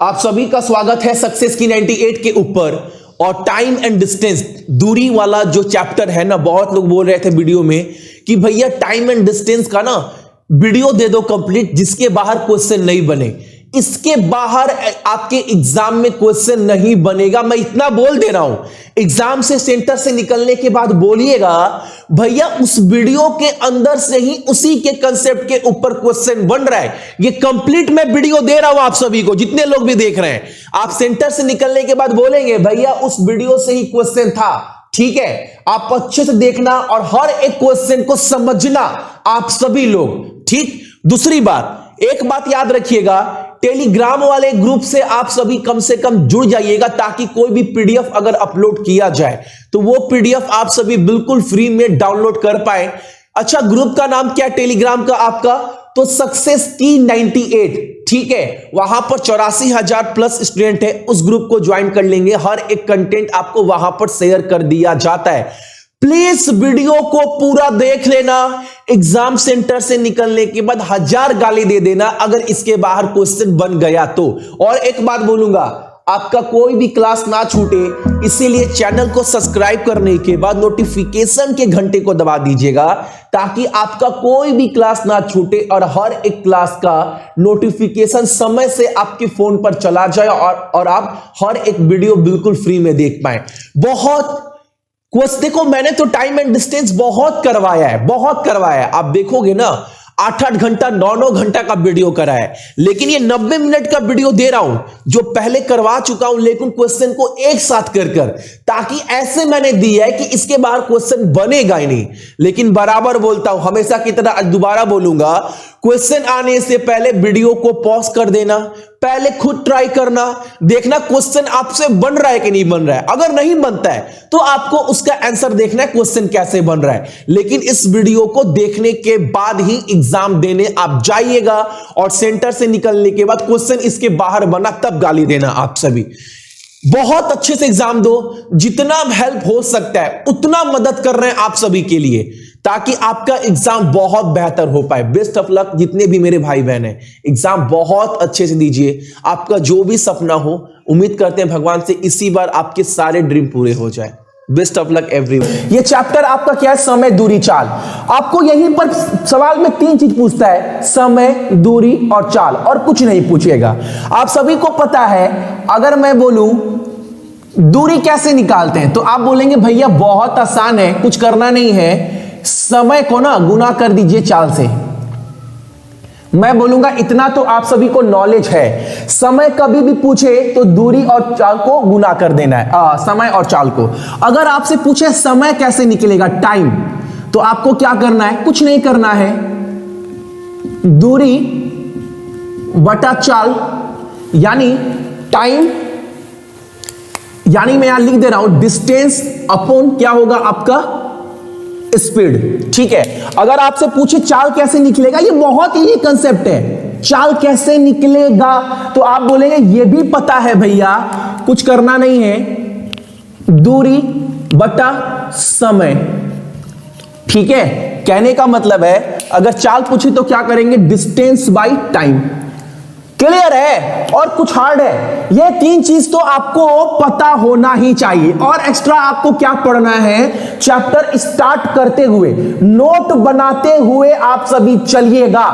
आप सभी का स्वागत है सक्सेस की 98 के ऊपर। और टाइम एंड डिस्टेंस दूरी वाला जो चैप्टर है ना, बहुत लोग बोल रहे थे वीडियो में कि भैया टाइम एंड डिस्टेंस का ना वीडियो दे दो कंप्लीट जिसके बाहर क्वेश्चन नहीं बने। इसके बाहर आपके एग्जाम में क्वेश्चन नहीं बनेगा, मैं इतना बोल दे रहा हूं। एग्जाम से सेंटर से निकलने के बाद बोलिएगा भैया उस वीडियो के अंदर से ही उसी के कंसेप्ट के ऊपर क्वेश्चन बन रहा है। ये कंप्लीट मैं वीडियो दे रहा हूं आप सभी को, जितने लोग भी देख रहे हैं। आप सेंटर से निकलने के बाद बोलेंगे भैया उस वीडियो से ही क्वेश्चन था। ठीक है, आप अच्छे से देखना और हर एक क्वेश्चन को समझना आप सभी लोग। ठीक, दूसरी बात, एक बात याद रखिएगा, टेलीग्राम वाले ग्रुप से आप सभी कम से कम जुड़ जाइएगा ताकि कोई भी पीडीएफ अगर अपलोड किया जाए तो वो पीडीएफ आप सभी बिल्कुल फ्री में डाउनलोड कर पाए। अच्छा, ग्रुप का नाम क्या है टेलीग्राम का आपका? तो सक्सेस की 98। ठीक है, वहां पर 84,000 प्लस स्टूडेंट है, उस ग्रुप को ज्वाइन कर लेंगे। हर एक कंटेंट आपको वहां पर शेयर कर दिया जाता है। प्लीज वीडियो को पूरा देख लेना। एग्जाम सेंटर से निकलने के बाद 1000 गाली दे देना अगर इसके बाहर क्वेश्चन बन गया तो। और एक बात बोलूंगा, आपका कोई भी क्लास ना छूटे, इसीलिए चैनल को सब्सक्राइब करने के बाद नोटिफिकेशन के घंटे को दबा दीजिएगा ताकि आपका कोई भी क्लास ना छूटे और हर एक क्लास का नोटिफिकेशन समय से आपके फोन पर चला जाए और आप हर एक वीडियो बिल्कुल फ्री में देख पाए। बहुत देखो, मैंने तो टाइम एंड डिस्टेंस बहुत करवाया है, बहुत करवाया है। आप देखोगे ना 8-8 घंटा 9-9 घंटा का वीडियो करा है, लेकिन ये 90 मिनट का वीडियो दे रहा हूं जो पहले करवा चुका हूं, लेकिन क्वेश्चन को एक साथ कर ताकि ऐसे मैंने दिया है कि इसके बाहर क्वेश्चन बनेगा ही नहीं। लेकिन बराबर बोलता हूं, हमेशा की तरह दोबारा बोलूंगा, क्वेश्चन आने से पहले वीडियो को पॉज कर देना, पहले खुद ट्राई करना, देखना क्वेश्चन आपसे बन रहा है कि नहीं बन रहा है। अगर नहीं बनता है तो आपको उसका आंसर देखना है क्वेश्चन कैसे बन रहा है। लेकिन इस वीडियो को देखने के बाद ही एग्जाम देने आप जाइएगा और सेंटर से निकलने के बाद क्वेश्चन इसके बाहर बना तब गाली देना। आप सभी बहुत अच्छे से एग्जाम दो, जितना हेल्प हो सकता है उतना मदद कर रहे हैं आप सभी के लिए ताकि आपका एग्जाम बहुत बेहतर हो पाए। बेस्ट ऑफ लक जितने भी मेरे भाई बहन हैं, एग्जाम बहुत अच्छे से दीजिए। आपका जो भी सपना हो, उम्मीद करते हैं भगवान से इसी बार आपके सारे ड्रीम पूरे हो जाए। Best of luck everyone. ये चैप्टर आपका क्या है? समय, दूरी, चाल। आपको यहीं पर सवाल में 3 चीज पूछता है, समय, दूरी और चाल, और कुछ नहीं पूछेगा। आप सभी को पता है, अगर मैं बोलूं दूरी कैसे निकालते हैं तो आप बोलेंगे भैया बहुत आसान है, कुछ करना नहीं है, समय को ना गुना कर दीजिए चाल से। मैं बोलूंगा इतना तो आप सभी को नॉलेज है, समय कभी भी पूछे तो दूरी और चाल को गुना कर देना है, समय और चाल को। अगर आपसे पूछे समय कैसे निकलेगा, टाइम, तो आपको क्या करना है? कुछ नहीं करना है, दूरी बटा चाल, यानी टाइम, यानी मैं यहां लिख दे रहा हूं डिस्टेंस अपॉन क्या होगा आपका स्पीड। ठीक है, अगर आपसे पूछे चाल कैसे निकलेगा, ये बहुत इजी कंसेप्ट है। चाल कैसे निकलेगा तो आप बोलेंगे ये भी पता है भैया, कुछ करना नहीं है, दूरी बटा समय। ठीक है, कहने का मतलब है अगर चाल पूछे तो क्या करेंगे? Distance by time. क्लियर है? और कुछ हार्ड है? ये 3 चीज तो आपको पता होना ही चाहिए। और एक्स्ट्रा आपको क्या पढ़ना है? चैप्टर स्टार्ट करते हुए, नोट बनाते हुए आप सभी चलिएगा।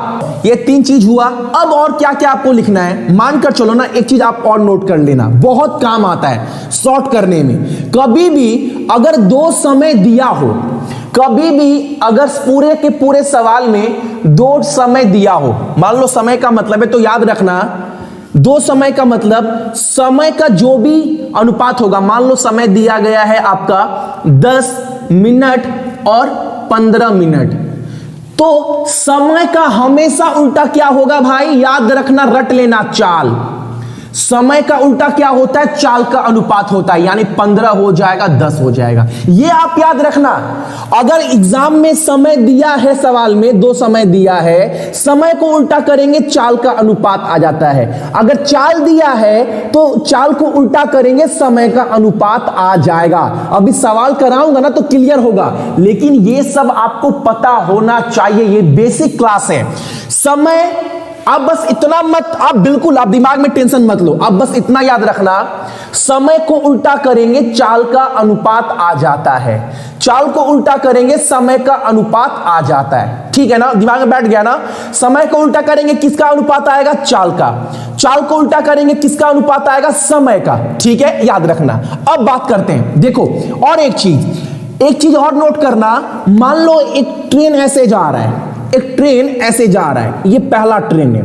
ये 3 चीज हुआ। अब और क्या क्या आपको लिखना है? मानकर चलो ना, एक चीज आप और नोट कर लेना, बहुत काम आता है शॉर्ट करने में। कभी भी अगर 2 समय दिया हो, कभी भी अगर पूरे के पूरे सवाल में 2 समय दिया हो, मान लो समय का मतलब है तो याद रखना 2 समय का मतलब समय का जो भी अनुपात होगा। मान लो समय दिया गया है आपका 10 मिनट और 15 मिनट, तो समय का हमेशा उल्टा क्या होगा भाई? याद रखना, रट लेना, चाल। समय का उल्टा क्या होता है? चाल का अनुपात होता है, यानी 15 हो जाएगा 10 हो जाएगा। ये आप याद रखना। अगर एग्जाम में समय दिया है, सवाल में 2 समय दिया है, समय को उल्टा करेंगे चाल का अनुपात आ जाता है। अगर चाल दिया है तो चाल को उल्टा करेंगे समय का अनुपात आ जाएगा। अभी सवाल कराऊंगा ना तो क्लियर होगा, लेकिन ये सब आपको पता होना चाहिए। ये बेसिक क्लास है। समय आप बस इतना मत, आप बिल्कुल आप दिमाग में टेंशन मत लो, आप बस इतना याद रखना, समय को उल्टा करेंगे चाल का अनुपात आ जाता है। चाल को उल्टा करेंगे समय का अनुपात आ जाता है, ठीक है ना, दिमाग में बैठ गया ना। समय को उल्टा करेंगे किसका अनुपात आएगा? चाल का। चाल को उल्टा करेंगे किसका अनुपात आएगा? समय का, ठीक है, याद रखना। अब बात करते हैं, देखो और एक चीज और नोट करना। मान लो एक ट्रेन ऐसे जा रहा है, एक ट्रेन ऐसे जा रहा है, ये पहला ट्रेन है,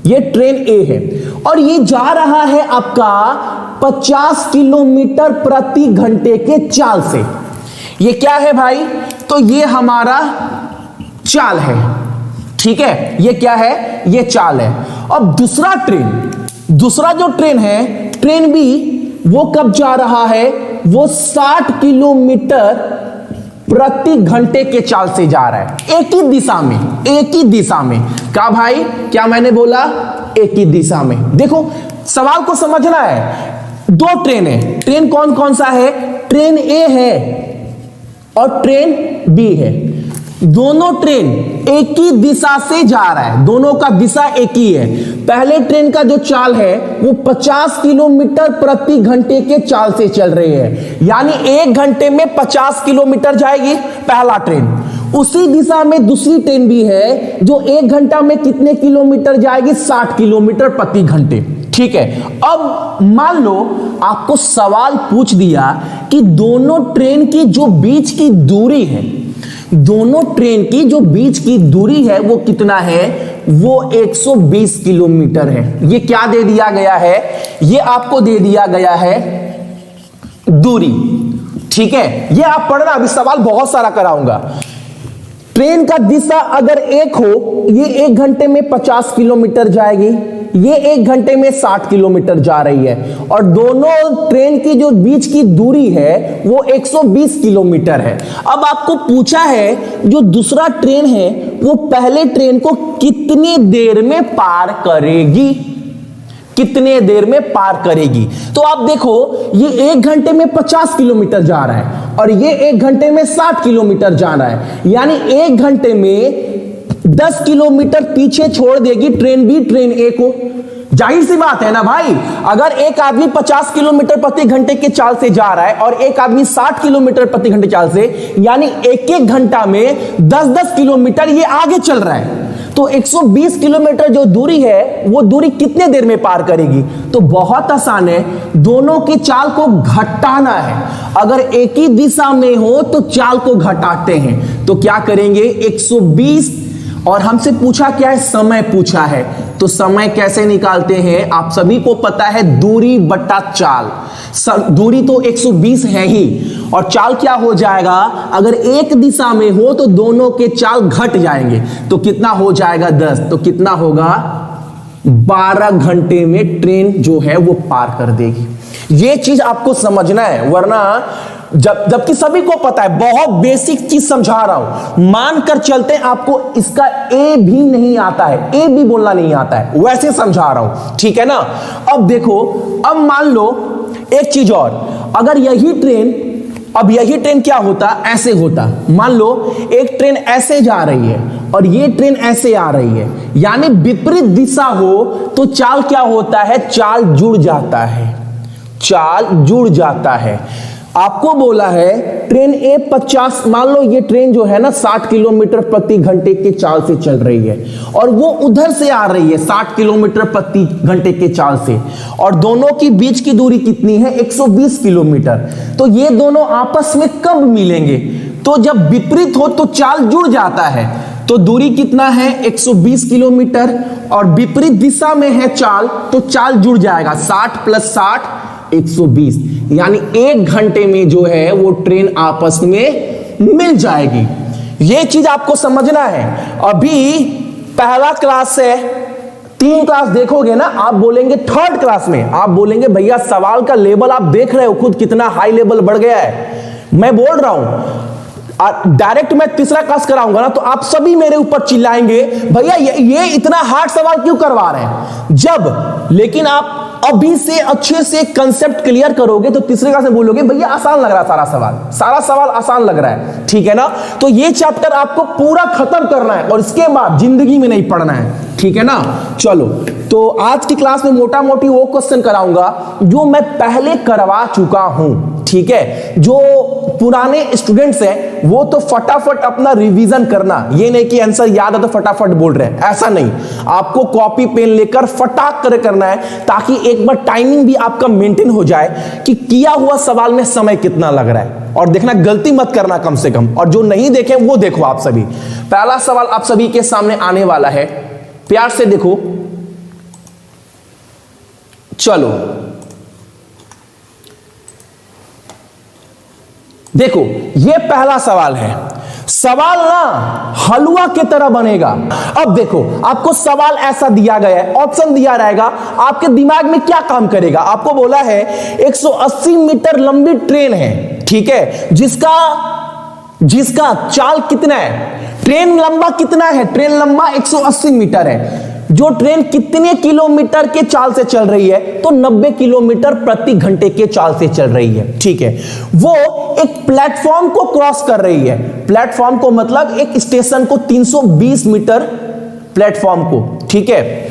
ये ट्रेन ए है, और ये जा रहा है आपका 50 किलोमीटर प्रति घंटे के चाल से। ये क्या है भाई? तो ये हमारा चाल है, ठीक है, ये क्या है? ये चाल है। अब दूसरा जो ट्रेन है, ट्रेन बी, वो कब जा रहा है? वो 60 किलोमीटर प्रति घंटे के चाल से जा रहा है, एक ही दिशा में। क्या भाई, क्या मैंने बोला? एक ही दिशा में। देखो सवाल को समझना है। दो ट्रेन है, ट्रेन कौन कौन सा है? ट्रेन ए है और ट्रेन बी है। दोनों ट्रेन एक ही दिशा से जा रहा है, दोनों का दिशा एक ही है। पहले ट्रेन का जो चाल है वो 50 किलोमीटर प्रति घंटे के चाल से चल रही है, यानी 1 घंटे में 50 किलोमीटर जाएगी पहला ट्रेन। उसी दिशा में दूसरी ट्रेन भी है जो 1 घंटा में कितने किलोमीटर जाएगी? 60 किलोमीटर प्रति घंटे, ठीक है। अब मान लो आपको सवाल पूछ दिया कि दोनों ट्रेन की जो बीच की दूरी है, दोनों ट्रेन की जो बीच की दूरी है वो कितना है? वो 120 किलोमीटर है। ये क्या दे दिया गया है? ये आपको दे दिया गया है दूरी, ठीक है। ये आप पढ़ना, अभी सवाल बहुत सारा कराऊंगा। ट्रेन का दिशा अगर एक हो, ये 1 घंटे में 50 किलोमीटर जाएगी, ये 1 घंटे में 60 किलोमीटर जा रही है, और दोनों ट्रेन की जो बीच की दूरी है वो 120 किलोमीटर है। अब आपको पूछा है जो दूसरा ट्रेन है वो पहले ट्रेन को कितने देर में पार करेगी, कितने देर में पार करेगी। तो आप देखो ये 1 घंटे में 50 किलोमीटर जा रहा है और ये 1 घंटे में 60 किलोमीटर जा रहा है, यानी 1 घंटे में 10 किलोमीटर पीछे छोड़ देगी ट्रेन बी ट्रेन ए को। जाहिर सी बात है ना भाई, अगर एक आदमी 50 किलोमीटर प्रति घंटे के चाल से जा रहा है और एक आदमी 60 किलोमीटर प्रति घंटे चाल से, यानी एक एक घंटा में 10-10 किलोमीटर ये आगे चल रहा है, तो 120 किलोमीटर जो दूरी है वो दूरी कितने देर में पार करेगी? तो बहुत आसान है, दोनों की चाल को घटाना है। अगर एक ही दिशा में हो तो चाल को घटाते हैं, तो क्या करेंगे? 120, और हमसे पूछा क्या है? समय पूछा है, तो समय कैसे निकालते हैं? आप सभी को पता है, दूरी बटा चाल। दूरी तो 120 है ही, और चाल क्या हो जाएगा? अगर एक दिशा में हो तो दोनों के चाल घट जाएंगे, तो कितना हो जाएगा? 10। तो कितना होगा? 12 घंटे में ट्रेन जो है वो पार कर देगी। ये चीज आपको समझना है, वरना जबकि सभी को पता है, बहुत बेसिक चीज समझा रहा हूं, मानकर चलते हैं आपको इसका ए भी नहीं आता है, ए भी बोलना नहीं आता है, वैसे समझा रहा हूं, ठीक है ना। अब देखो, अब मान लो एक चीज और, अगर यही ट्रेन क्या होता? ऐसे होता। मान लो एक ट्रेन ऐसे जा रही है और ये ट्रेन ऐसे आ रही है, यानी विपरीत दिशा हो तो चाल क्या होता है? चाल जुड़ जाता है, चाल जुड़ जाता है। आपको बोला है ट्रेन ए 50, मान लो ये ट्रेन जो है ना 60 किलोमीटर प्रति घंटे के चाल से चल रही है और वो उधर से आ रही है 60 किलोमीटर प्रति घंटे के चाल से, और दोनों की बीच की दूरी कितनी है? 120 किलोमीटर। तो ये दोनों आपस में कब मिलेंगे? तो जब विपरीत हो तो चाल जुड़ जाता है, तो दूरी कितना है? 120 किलोमीटर, और विपरीत दिशा में है चाल तो चाल जुड़ जाएगा, 60 + 60 120, यानी 1 घंटे में जो है वो ट्रेन आपस में मिल जाएगी। ये चीज आपको समझना है। अभी पहला क्लास है, 3 क्लास देखोगे ना, आप बोलेंगे 3rd क्लास में, आप बोलेंगे भैया सवाल का लेवल आप देख रहे हो खुद कितना हाई लेवल बढ़ गया है। मैं बोल रहा हूं डायरेक्ट मैं 3रा क्लास कराऊंगा ना तो आप सभी मेरे ऊपर चिल्लाएंगे भैया ये इतना हार्ड सवाल क्यों करवा रहे हैं। जब लेकिन आप अभी से अच्छे से कंसेप्ट क्लियर करोगे तो तीसरे क्लास में बोलोगे भैया आसान लग रहा है, सारा सवाल आसान लग रहा है, ठीक है ना। तो ये चैप्टर आपको पूरा खत्म करना है और इसके बाद जिंदगी में नहीं पढ़ना है, ठीक है ना। चलो, तो आज की क्लास में मोटा मोटी वो क्वेश्चन कराऊंगा जो मैं पहले करवा चुका हूं, ठीक है। जो पुराने स्टूडेंट्स हैं वो तो फटाफट अपना रिवीजन करना, ये नहीं कि आंसर याद है तो फटाफट बोल रहे हैं, ऐसा नहीं। आपको कॉपी पेन लेकर फटाक कर करना है ताकि एक बार टाइमिंग भी आपका मेंटेन हो जाए कि किया हुआ सवाल में समय कितना लग रहा है। और देखना, गलती मत करना कम से कम, और जो नहीं देखे वो देखो आप सभी। पहला सवाल आप सभी के सामने आने वाला है, प्यार से देखो। चलो देखो, ये पहला सवाल है। सवाल ना हलवा की तरह बनेगा। अब देखो, आपको सवाल ऐसा दिया गया है, ऑप्शन दिया रहेगा, आपके दिमाग में क्या काम करेगा। आपको बोला है 180 मीटर लंबी ट्रेन है, ठीक है, जिसका चाल कितना है, ट्रेन लंबा कितना है, ट्रेन लंबा 180 मीटर है। जो ट्रेन कितने किलोमीटर के चाल से चल रही है, तो 90 किलोमीटर प्रति घंटे के चाल से चल रही है, ठीक है। वो एक प्लेटफॉर्म को क्रॉस कर रही है, प्लेटफॉर्म को मतलब एक स्टेशन को, 320 मीटर प्लेटफॉर्म को, ठीक है।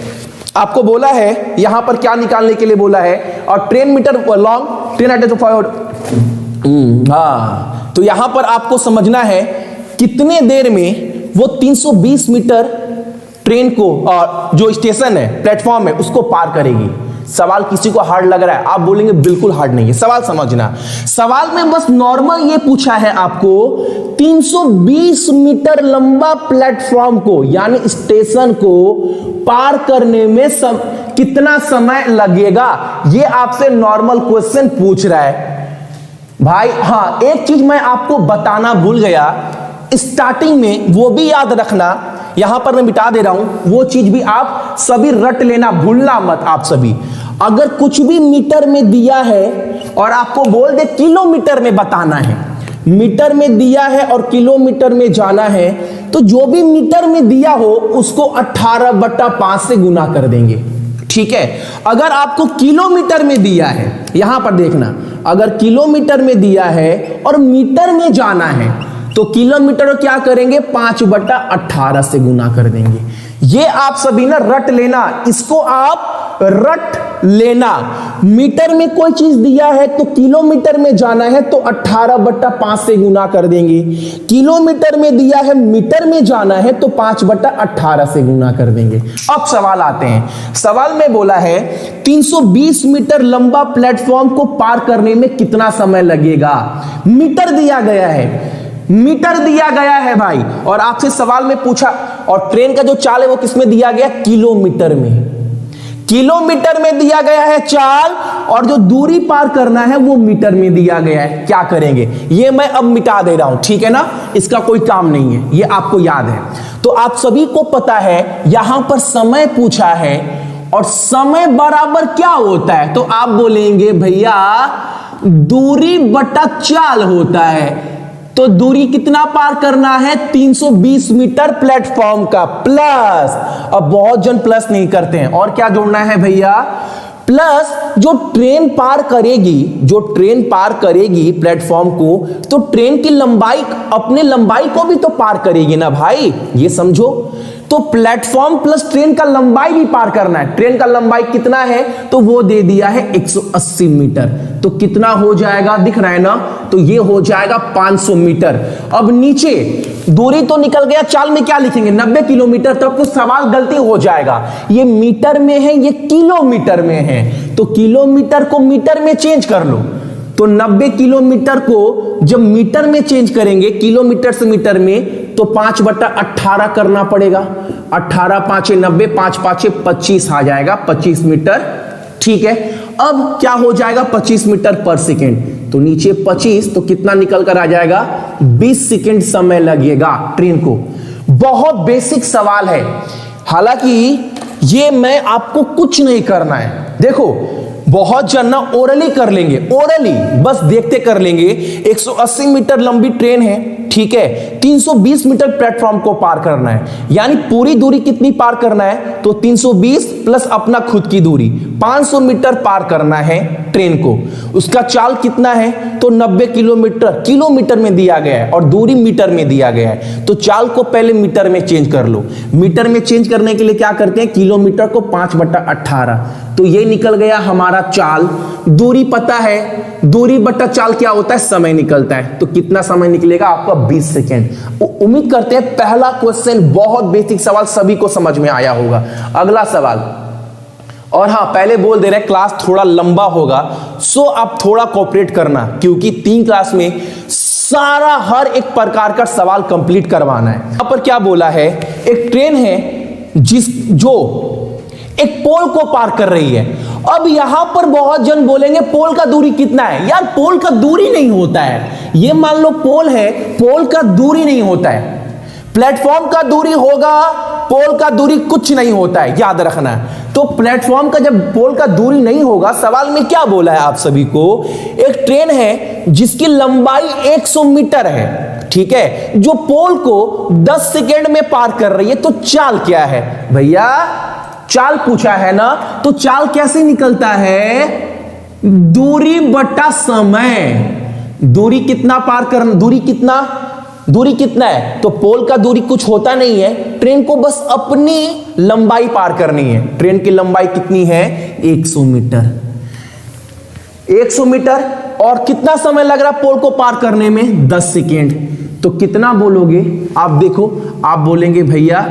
आपको बोला है यहां पर क्या निकालने के लिए बोला है, और train meter long, train at forward, हाँ, तो यहां पर आपको समझना है कितने देर में वो 320 मीटर ट्रेन को, और जो स्टेशन है, प्लेटफॉर्म है, उसको पार करेगी। सवाल किसी को हार्ड लग रहा है, आप बोलेंगे बिल्कुल हार्ड नहीं है, सवाल समझना। सवाल में बस नॉर्मल ये पूछा है आपको, 320 मीटर लंबा प्लेटफॉर्म को यानी स्टेशन को पार करने में कितना समय लगेगा, ये आपसे नॉर्मल क्वेश्चन पूछ रहा है भाई। हाँ, एक चीज मैं आपको बताना भूल गया स्टार्टिंग में, वो भी याद रखना, यहां पर मैं मिटा दे रहा हूं, वो चीज भी आप सभी रट लेना, भूलना मत आप सभी। अगर कुछ भी मीटर में दिया है और आपको बोल दे किलोमीटर में बताना है, मीटर में दिया है और किलोमीटर में जाना है, तो जो भी मीटर में दिया हो उसको 18/5 से गुना कर देंगे, ठीक है। अगर आपको किलोमीटर में दिया है, यहां पर देखना, अगर किलोमीटर में दिया है और मीटर में जाना है, तो किलोमीटर को क्या करेंगे, 5/18 से गुना कर देंगे। ये आप सभी ना रट लेना, इसको आप रट लेना। मीटर में कोई चीज दिया है तो किलोमीटर में जाना है तो 18/5 से गुना कर देंगे। किलोमीटर में दिया है, मीटर में जाना है तो 5/18 से गुना कर देंगे। अब सवाल आते हैं, सवाल में बोला है 320 मीटर लंबा प्लेटफॉर्म को पार करने में कितना समय लगेगा। मीटर दिया गया है, मीटर दिया गया है भाई, और आपसे सवाल में पूछा, और ट्रेन का जो चाल है वो किसमें दिया गया, किलोमीटर में। किलोमीटर में दिया गया है चाल, और जो दूरी पार करना है वो मीटर में दिया गया है। क्या करेंगे, ये मैं अब मिटा दे रहा हूं, ठीक है ना, इसका कोई काम नहीं है, ये आपको याद है। तो आप सभी को पता है यहां पर समय पूछा है, और समय बराबर क्या होता है, तो आप बोलेंगे भैया दूरी बटा चाल होता है। तो दूरी कितना पार करना है, 320 मीटर प्लेटफॉर्म का, प्लस, अब बहुत जन प्लस नहीं करते हैं, और क्या जोड़ना है भैया, प्लस जो ट्रेन पार करेगी, जो ट्रेन पार करेगी प्लेटफॉर्म को, तो ट्रेन की लंबाई, अपने लंबाई को भी तो पार करेगी ना भाई, ये समझो। तो प्लेटफॉर्म प्लस ट्रेन का लंबाई भी पार करना है। ट्रेन का लंबाई कितना है, तो वो दे दिया है 180 मीटर, तो कितना हो जाएगा, दिख रहा है ना, तो ये हो जाएगा 500 मीटर। अब नीचे दूरी तो निकल गया, चाल में क्या लिखेंगे, 90 किलोमीटर, तब तो सवाल गलती हो जाएगा, ये मीटर में है, ये किलोमीटर में है, तो किलोमीटर को मीटर में चेंज कर लो। तो 90 किलोमीटर को जब मीटर में चेंज करेंगे, किलोमीटर से मीटर में, तो 5/18 करना पड़ेगा। 18 5 90, 5 5 25 आ जाएगा, 25 मीटर, ठीक है। अब क्या हो जाएगा, 25 मीटर पर सेकेंड, तो नीचे 25, तो कितना निकल कर आ जाएगा, 20 सेकेंड समय लगेगा ट्रेन को। बहुत बेसिक सवाल है, हालांकि ये मैं आपको कुछ नहीं करना है। देखो, बहुत जन ना ओरली कर लेंगे, ओरली बस देखते कर लेंगे। 180 मीटर लंबी ट्रेन है, ठीक है, 320 मीटर प्लेटफॉर्म को पार करना है, यानी पूरी दूरी कितनी पार करना है, तो 320 प्लस अपना खुद की दूरी 500 मीटर पार करना है ट्रेन को। उसका चाल कितना है? तो 90 किलोमीटर, किलोमीटर में दिया गया है और दूरी मीटर में दिया गया है। तो चाल को पहले मीटर में चेंज कर लो। मीटर में चेंज करने के लिए क्या करते हैं? किलोमीटर को 5/18, तो ये निकल गया हमारा चाल। दूरी पता है, दूरी बटा चाल क्या होता है? समय निकलता है। तो कितना समय निकलेगा आपका? 20 सेकेंड। उम्मीद करते हैं पहला क्वेश्चन बहुत बेसिक सवाल सभी को समझ में आया होगा। अगला सवाल, और हाँ पहले बोल दे रहे क्लास थोड़ा लंबा होगा, सो आप थोड़ा कोऑपरेट करना, क्योंकि 3 क्लास में सारा हर एक प्रकार का सवाल कंप्लीट करवाना है। यहां पर क्या बोला है? एक ट्रेन है जो एक पोल को पार कर रही है। अब यहां पर बहुत जन बोलेंगे पोल का दूरी कितना है? यार पोल का दूरी नहीं होता है। ये मान लो पोल है, पोल का दूरी नहीं होता है। प्लेटफॉर्म का दूरी होगा, पोल का दूरी कुछ नहीं होता है, याद रखना है। तो प्लेटफॉर्म का जब पोल का दूरी नहीं होगा, सवाल में क्या बोला है आप सभी को? एक ट्रेन है जिसकी लंबाई 100 मीटर है, ठीक है, जो पोल को 10 सेकेंड में पार कर रही है। तो चाल क्या है भैया? चाल पूछा है ना, तो चाल कैसे निकलता है? दूरी बटा समय। दूरी कितना पार करना, दूरी कितना है? तो पोल का दूरी कुछ होता नहीं है, ट्रेन को बस अपनी लंबाई पार करनी है। ट्रेन की लंबाई कितनी है? 100 मीटर। 100 मीटर, और कितना समय लग रहा है पोल को पार करने में? 10 सेकेंड। तो कितना बोलोगे आप? देखो आप बोलेंगे भैया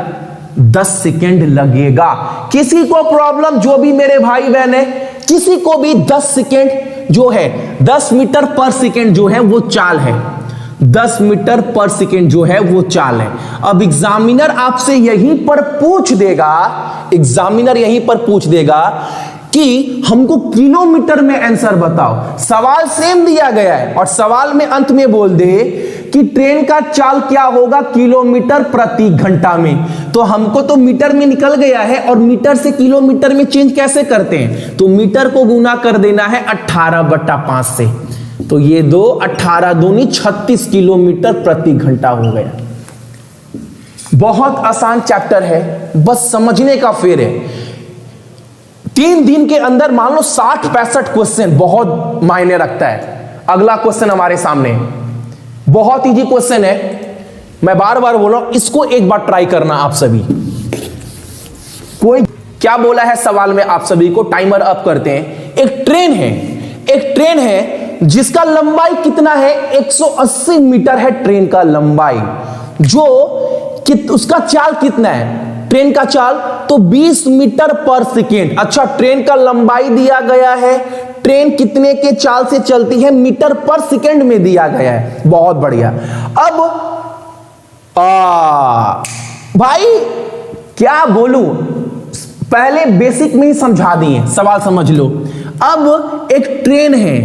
10 सेकेंड लगेगा। किसी को प्रॉब्लम, जो भी मेरे भाई बहन है, किसी को भी 10 सेकेंड जो है, 10 मीटर पर सेकेंड जो है वो चाल है। 10 मीटर पर सेकेंड जो है वो चाल है। अब एग्जामिनर आपसे यहीं पर पूछ देगा, कि हमको किलोमीटर में आंसर बताओ। सवाल सेम दिया गया है और सवाल में अंत में बोल दे कि ट्रेन का चाल क्या होगा किलोमीटर प्रति घंटा में। तो हमको तो मीटर में निकल गया है, और मीटर से किलोमीटर में चेंज कैसे करते हैं? तो मीटर को गुना कर देना है 18/5 से। तो ये 18 दूनी 36 किलोमीटर प्रति घंटा हो गया। बहुत आसान चैप्टर है, बस समझने का फेर है। 3 दिन के अंदर मान लो 60-65 क्वेश्चन, बहुत मायने रखता है। अगला क्वेश्चन हमारे सामने बहुत इजी क्वेश्चन है, मैं बार बार बोल रहा हूं, इसको एक बार ट्राई करना आप सभी। कोई क्या बोला है सवाल में? आप सभी को टाइमर अप करते हैं। एक ट्रेन है जिसका लंबाई कितना है? 180 मीटर है ट्रेन का लंबाई। उसका चाल कितना है? ट्रेन का चाल तो 20 मीटर पर सेकेंड। अच्छा, ट्रेन का लंबाई दिया गया है, ट्रेन कितने के चाल से चलती है? मीटर पर सेकेंड में दिया गया है। बहुत बढ़िया। अब भाई क्या बोलूं, पहले बेसिक में ही समझा दिए, सवाल समझ लो। अब एक ट्रेन है,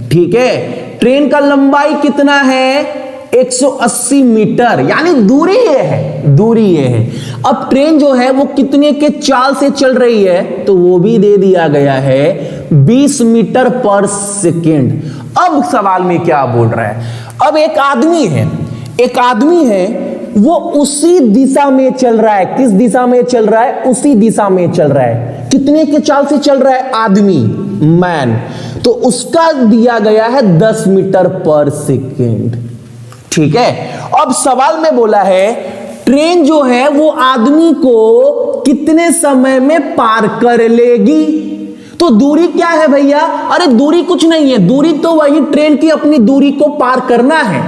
ठीक है, ट्रेन का लंबाई कितना है? 180 मीटर, यानी दूरी ये है। अब ट्रेन जो है वो कितने के चाल से चल रही है? तो वो भी दे दिया गया है 20 मीटर पर सेकेंड। अब सवाल में क्या बोल रहा है? अब एक आदमी है वो उसी दिशा में चल रहा है। किस दिशा में चल रहा है? उसी दिशा में चल रहा है। कितने के चाल से चल रहा है? आदमी, मैन, तो उसका दिया गया है 10 मीटर पर सेकेंड, ठीक है। अब सवाल में बोला है ट्रेन जो है वो आदमी को कितने समय में पार कर लेगी? तो दूरी क्या है भैया? अरे दूरी कुछ नहीं है, दूरी तो वही ट्रेन की अपनी दूरी को पार करना है,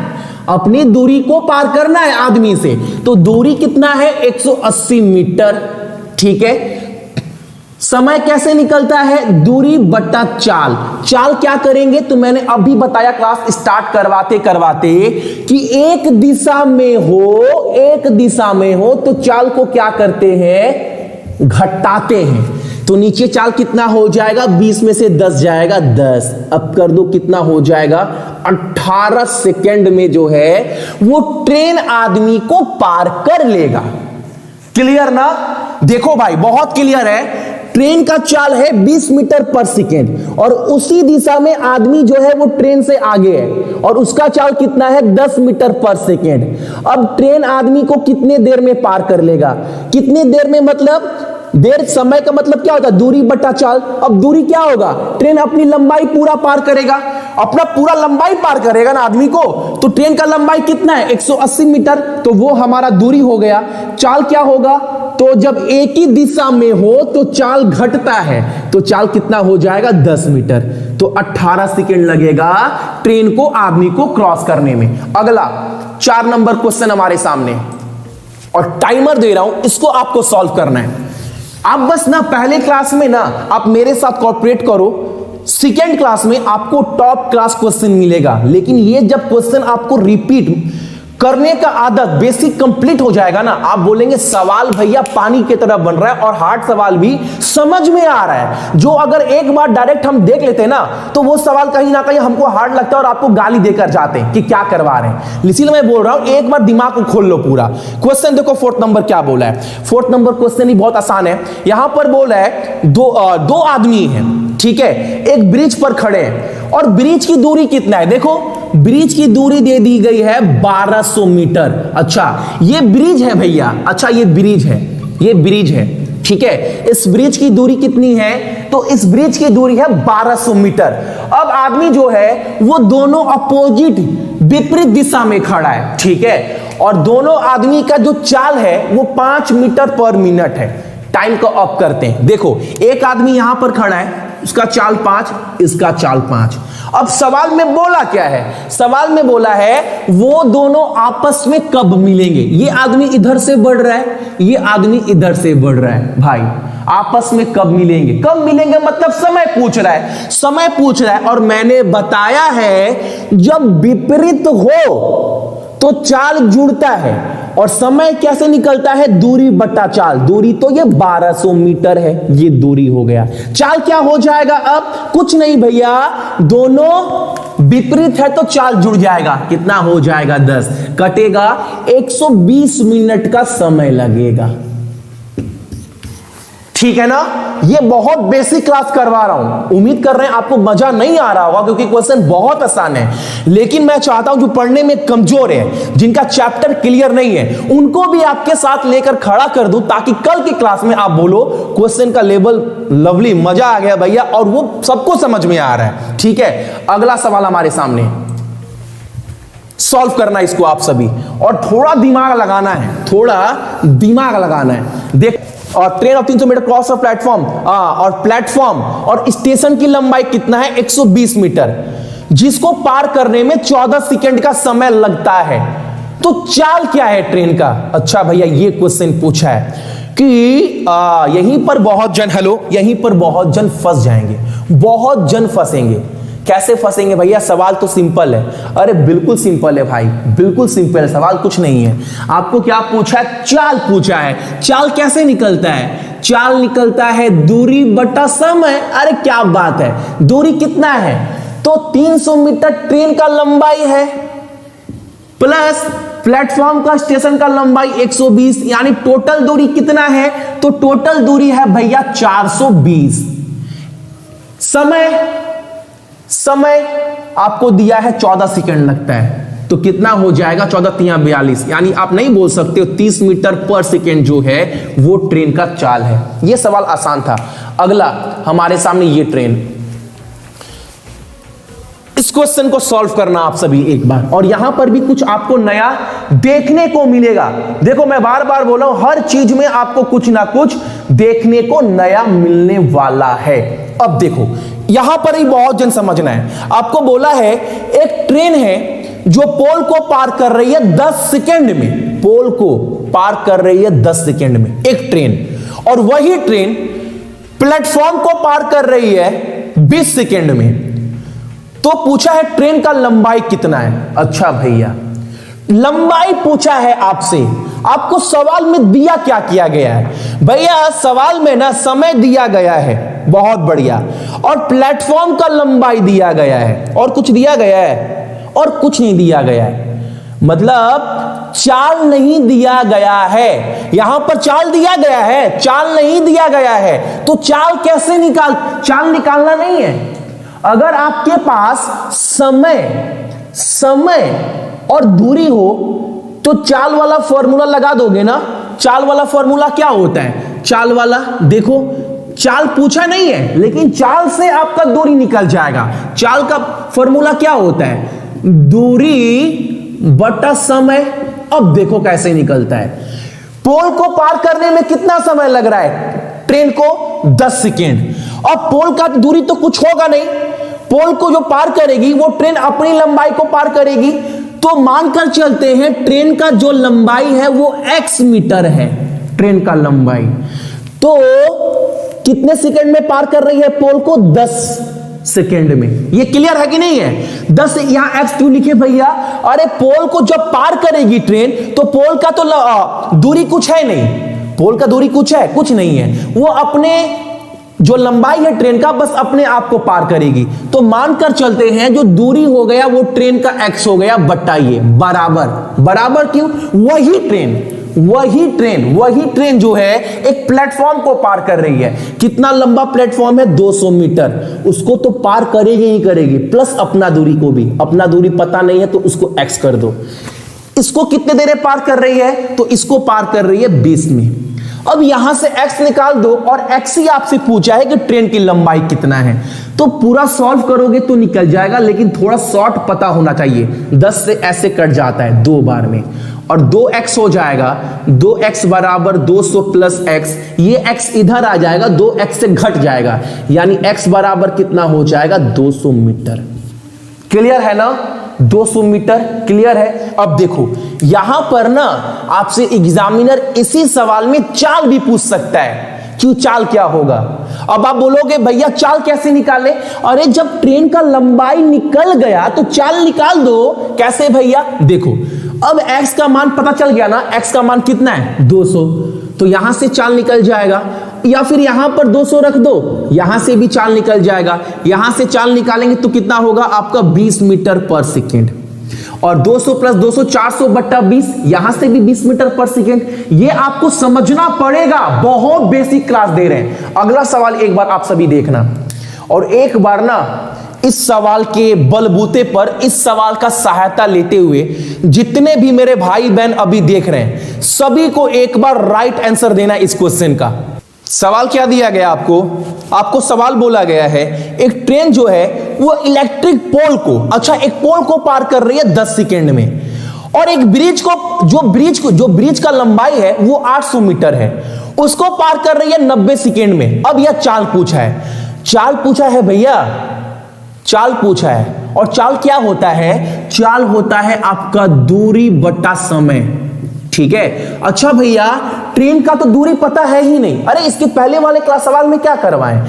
अपनी दूरी को पार करना है आदमी से। तो दूरी कितना है? 180 मीटर, ठीक है। समय कैसे निकलता है? दूरी बटा चाल। चाल क्या करेंगे? तो मैंने अभी बताया क्लास स्टार्ट करवाते कि एक दिशा में हो तो चाल को क्या करते हैं? घटाते हैं। तो नीचे चाल कितना हो जाएगा? 20 में से 10 जाएगा 10। अब कर दो कितना हो जाएगा? 18 सेकेंड में जो है वो ट्रेन आदमी को पार कर लेगा। क्लियर ना? देखो भाई बहुत क्लियर है। ट्रेन का चाल है 20 मीटर पर सेकेंड और उसी दिशा में आदमी जो है वो ट्रेन से आगे है और उसका चाल कितना है? 10 मीटर पर सेकेंड। अब ट्रेन आदमी को कितने देर में पार कर लेगा? कितने देर में मतलब देर समय का मतलब क्या होता है? दूरी बटा चाल। अब दूरी क्या होगा? ट्रेन अपनी लंबाई पूरा पार करेगा, अपना पूरा लंबाई पार करेगा ना आदमी को, तो ट्रेन का लंबाई कितना है? 180 मीटर, तो वो हमारा दूरी हो गया। चाल क्या होगा? तो जब एक ही दिशा में हो तो चाल घटता है, तो चाल कितना हो जाएगा? 10 मीटर। तो 18 सेकेंड लगेगा ट्रेन को आदमी को क्रॉस करने में। अगला 4 नंबर क्वेश्चन हमारे सामने, और टाइमर दे रहा हूं, इसको आपको सॉल्व करना है। आप बस ना पहले क्लास में ना आप मेरे साथ कोऑपरेट करो, सेकेंड क्लास में आपको टॉप क्लास क्वेश्चन मिलेगा। लेकिन ये जब क्वेश्चन आपको रिपीट करने का आदत बेसिक कंप्लीट हो जाएगा ना, आप बोलेंगे सवाल भैया पानी की तरह बन रहा है और हार्ड सवाल भी समझ में आ रहा है। जो अगर एक बार डायरेक्ट हम देख लेते हैं ना, तो वो सवाल कहीं ना कहीं हमको हार्ड लगता है और आपको गाली देकर जाते हैं कि क्या करवा रहे हैं। इसलिए मैं बोल रहा हूं एक बार दिमाग को खोल लो पूरा। क्वेश्चन देखो 4th नंबर क्या बोला है। 4th नंबर क्वेश्चन ही बहुत आसान है। यहां पर बोला है दो आदमी हैं, ठीक है, एक ब्रिज पर खड़े हैं और ब्रिज की दूरी कितना है? देखो ब्रिज की दूरी दे दी गई है 1200 मीटर। अच्छा ये ब्रिज है भैया, अच्छा ये ब्रिज है, ये ब्रिज है, ठीक है। इस ब्रिज की दूरी कितनी है? तो इस ब्रिज की दूरी है 1200 मीटर। अब आदमी जो है वो दोनों अपोजिट विपरीत दिशा में खड़ा है, ठीक है, और दोनों आदमी का जो चाल है वो 5 मीटर पर मिनट है। टाइम को ऑफ करते हैं। देखो एक आदमी यहां पर खड़ा है, उसका चाल 5, इसका चाल 5। अब सवाल में बोला क्या है? सवाल में बोला है वो दोनों आपस में कब मिलेंगे। ये आदमी इधर से बढ़ रहा है, ये आदमी इधर से बढ़ रहा है, भाई आपस में कब मिलेंगे? कब मिलेंगे मतलब समय पूछ रहा है, समय पूछ रहा है। और मैंने बताया है जब विपरीत हो तो चाल जुड़ता है, और समय कैसे निकलता है? दूरी बटा चाल। दूरी तो ये 1200 मीटर है, ये दूरी हो गया। चाल क्या हो जाएगा? अब कुछ नहीं भैया, दोनों विपरीत है तो चाल जुड़ जाएगा। कितना हो जाएगा? 10 कटेगा, 120 मिनट का समय लगेगा, ठीक है ना। ये बहुत बेसिक क्लास करवा रहा हूं, उम्मीद कर रहे हैं आपको मजा नहीं आ रहा होगा क्योंकि क्वेश्चन बहुत आसान है। लेकिन मैं चाहता हूं जो पढ़ने में कमजोर है, जिनका चैप्टर क्लियर नहीं है, उनको भी आपके साथ लेकर खड़ा कर दूं, ताकि कल की क्लास में आप बोलो क्वेश्चन का लेवल लवली, मजा आ गया भैया, और वो सबको समझ में आ रहा है, ठीक है। अगला सवाल हमारे सामने, सॉल्व करना इसको आप सभी, और थोड़ा दिमाग लगाना है, थोड़ा दिमाग लगाना है। देख, और train of 300 meter cross of platform, और प्लेटफॉर्म और स्टेशन की लंबाई कितना है? 120 मीटर, जिसको पार करने में 14 सेकंड का समय लगता है। तो चाल क्या है ट्रेन का? अच्छा भैया ये क्वेश्चन पूछा है कि यहीं पर बहुत जन, हेलो, यहीं पर बहुत जन फंस जाएंगे, बहुत जन फंसेंगे। कैसे फंसेंगे भैया? सवाल तो सिंपल है। अरे बिल्कुल सिंपल है भाई, बिल्कुल सिंपल है, सवाल कुछ नहीं है। आपको क्या पूछा है? चाल पूछा है। चाल कैसे निकलता है? चाल निकलता है दूरी बटा समय। अरे क्या बात है, दूरी कितना है? तो 300 मीटर ट्रेन का लंबाई है, प्लस प्लेटफॉर्म का स्टेशन का लंबाई 120, यानी टोटल दूरी कितना है? तो टोटल दूरी है भैया 420। समय आपको दिया है 14 सेकंड लगता है, तो कितना हो जाएगा? 14 3 42, यानी आप नहीं बोल सकते हो 30 मीटर पर सेकंड जो है वो ट्रेन का चाल है। ये सवाल आसान था। अगला हमारे सामने ये ट्रेन, इस क्वेश्चन को सॉल्व करना आप सभी एक बार, और यहां पर भी कुछ आपको नया देखने को मिलेगा। देखो मैं बार बार बोला हूं, हर चीज में आपको कुछ ना कुछ देखने को नया मिलने वाला है। अब देखो यहां पर ही बहुत जन समझना है। आपको बोला है एक ट्रेन है जो पोल को पार कर रही है 10 सेकंड में, पोल को पार कर रही है 10 सेकंड में एक ट्रेन, और वही ट्रेन प्लेटफॉर्म को पार कर रही है 20 सेकंड में। तो पूछा है ट्रेन का लंबाई कितना है? अच्छा भैया लंबाई पूछा है आपसे, आपको सवाल में दिया क्या किया गया है? भैया सवाल में ना समय दिया गया है, बहुत बढ़िया, और प्लेटफॉर्म का लंबाई दिया गया है, और कुछ दिया गया है? और कुछ नहीं दिया गया है, मतलब चाल नहीं दिया गया है। यहां पर चाल दिया गया है, चाल नहीं दिया गया है। तो चाल कैसे चाल निकालना नहीं है। अगर आपके पास समय और दूरी हो तो चाल वाला फॉर्मूला लगा दोगे ना। चाल वाला फॉर्मूला क्या होता है? चाल वाला, देखो चाल पूछा नहीं है लेकिन चाल से आपका दूरी निकल जाएगा। चाल का फॉर्मूला क्या होता है? दूरी बटा समय। अब देखो कैसे निकलता है। पोल को पार करने में कितना समय लग रहा है ट्रेन को? 10 सेकेंड। अब पोल का दूरी तो कुछ होगा नहीं, पोल को जो पार करेगी वो ट्रेन अपनी लंबाई को पार करेगी। तो मानकर चलते हैं ट्रेन का जो लंबाई है वो x मीटर है, ट्रेन का लंबाई। तो कितने सेकंड में पार कर रही है पोल को? 10 सेकंड में। ये क्लियर है कि नहीं है? 10 यहां x क्यों लिखे भैया? अरे पोल को जब पार करेगी ट्रेन तो पोल का तो दूरी कुछ है नहीं, पोल का दूरी कुछ है? कुछ नहीं है। वो अपने जो लंबाई है ट्रेन का बस अपने आप को पार करेगी। तो मानकर चलते हैं जो दूरी हो गया वो ट्रेन का x हो गया बटा ये, बराबर। बराबर क्यों? वही ट्रेन जो है एक प्लेटफॉर्म को पार कर रही है। कितना लंबा प्लेटफॉर्म है? 200 मीटर। उसको तो पार करेगी ही करेगी, प्लस अपना दूरी को भी। अपना दूरी पता नहीं है तो उसको x कर दो। इसको कितने देर में पार कर रही है? तो इसको पार कर रही है 20 में। अब यहां से x निकाल दो और x ही आपसे पूछा है कि ट्रेन की लंबाई कितना है। तो पूरा सॉल्व करोगे तो निकल जाएगा, लेकिन थोड़ा शॉर्ट पता होना चाहिए। 10 से ऐसे कट जाता है 2 बार में, और 2x हो जाएगा। 2x बराबर 200 प्लस x, ये x इधर आ जाएगा, 2x से घट जाएगा, यानी x बराबर कितना हो जाएगा? 200 मीटर। क्लियर है ना? 200 मीटर क्लियर है। अब देखो यहां पर ना आपसे एग्जामिनर इसी सवाल में चाल भी पूछ सकता है। क्यों? चाल क्या होगा? अब आप बोलोगे भैया चाल कैसे निकाले? अरे जब ट्रेन का लंबाई निकल गया तो चाल निकाल दो। कैसे भैया? देखो अब x का मान पता चल गया ना, x का मान कितना है? 200। तो यहां से चाल निकल जाएगा, या फिर यहां पर 200 रख दो, यहां से भी चाल निकल जाएगा। यहां से चाल निकालेंगे तो कितना होगा आपका? 20 मीटर पर सेकेंड। और 200 प्लस 200 400 बट्टा 20, यहां से भी 20 मीटर पर सेकेंड। ये आपको समझना पड़ेगा, बहुत बेसिक क्लास दे रहे हैं। अगला सवाल एक बार आप सभी देखना, और एक बार ना इस सवाल के बलबूते पर, इस सवाल का सहायता लेते हुए जितने भी मेरे भाई बहन अभी देख रहे हैं सभी को एक बार राइट आंसर देना इस क्वेश्चन का। सवाल क्या दिया गया आपको सवाल बोला गया है एक ट्रेन जो है वो इलेक्ट्रिक पोल को, अच्छा एक पोल को पार कर रही है 10 सेकेंड में, और एक ब्रिज को, जो ब्रिज का लंबाई है वो 800 मीटर है, उसको पार कर रही है 90 सेकेंड में। अब यह चाल पूछा है भैया, चाल पूछा है। और चाल क्या होता है? चाल होता है आपका दूरी बटा समय। ठीक है। अच्छा भैया ट्रेन का तो दूरी पता है ही नहीं। अरे इसके पहले वाले क्लास सवाल में क्या करवाएं?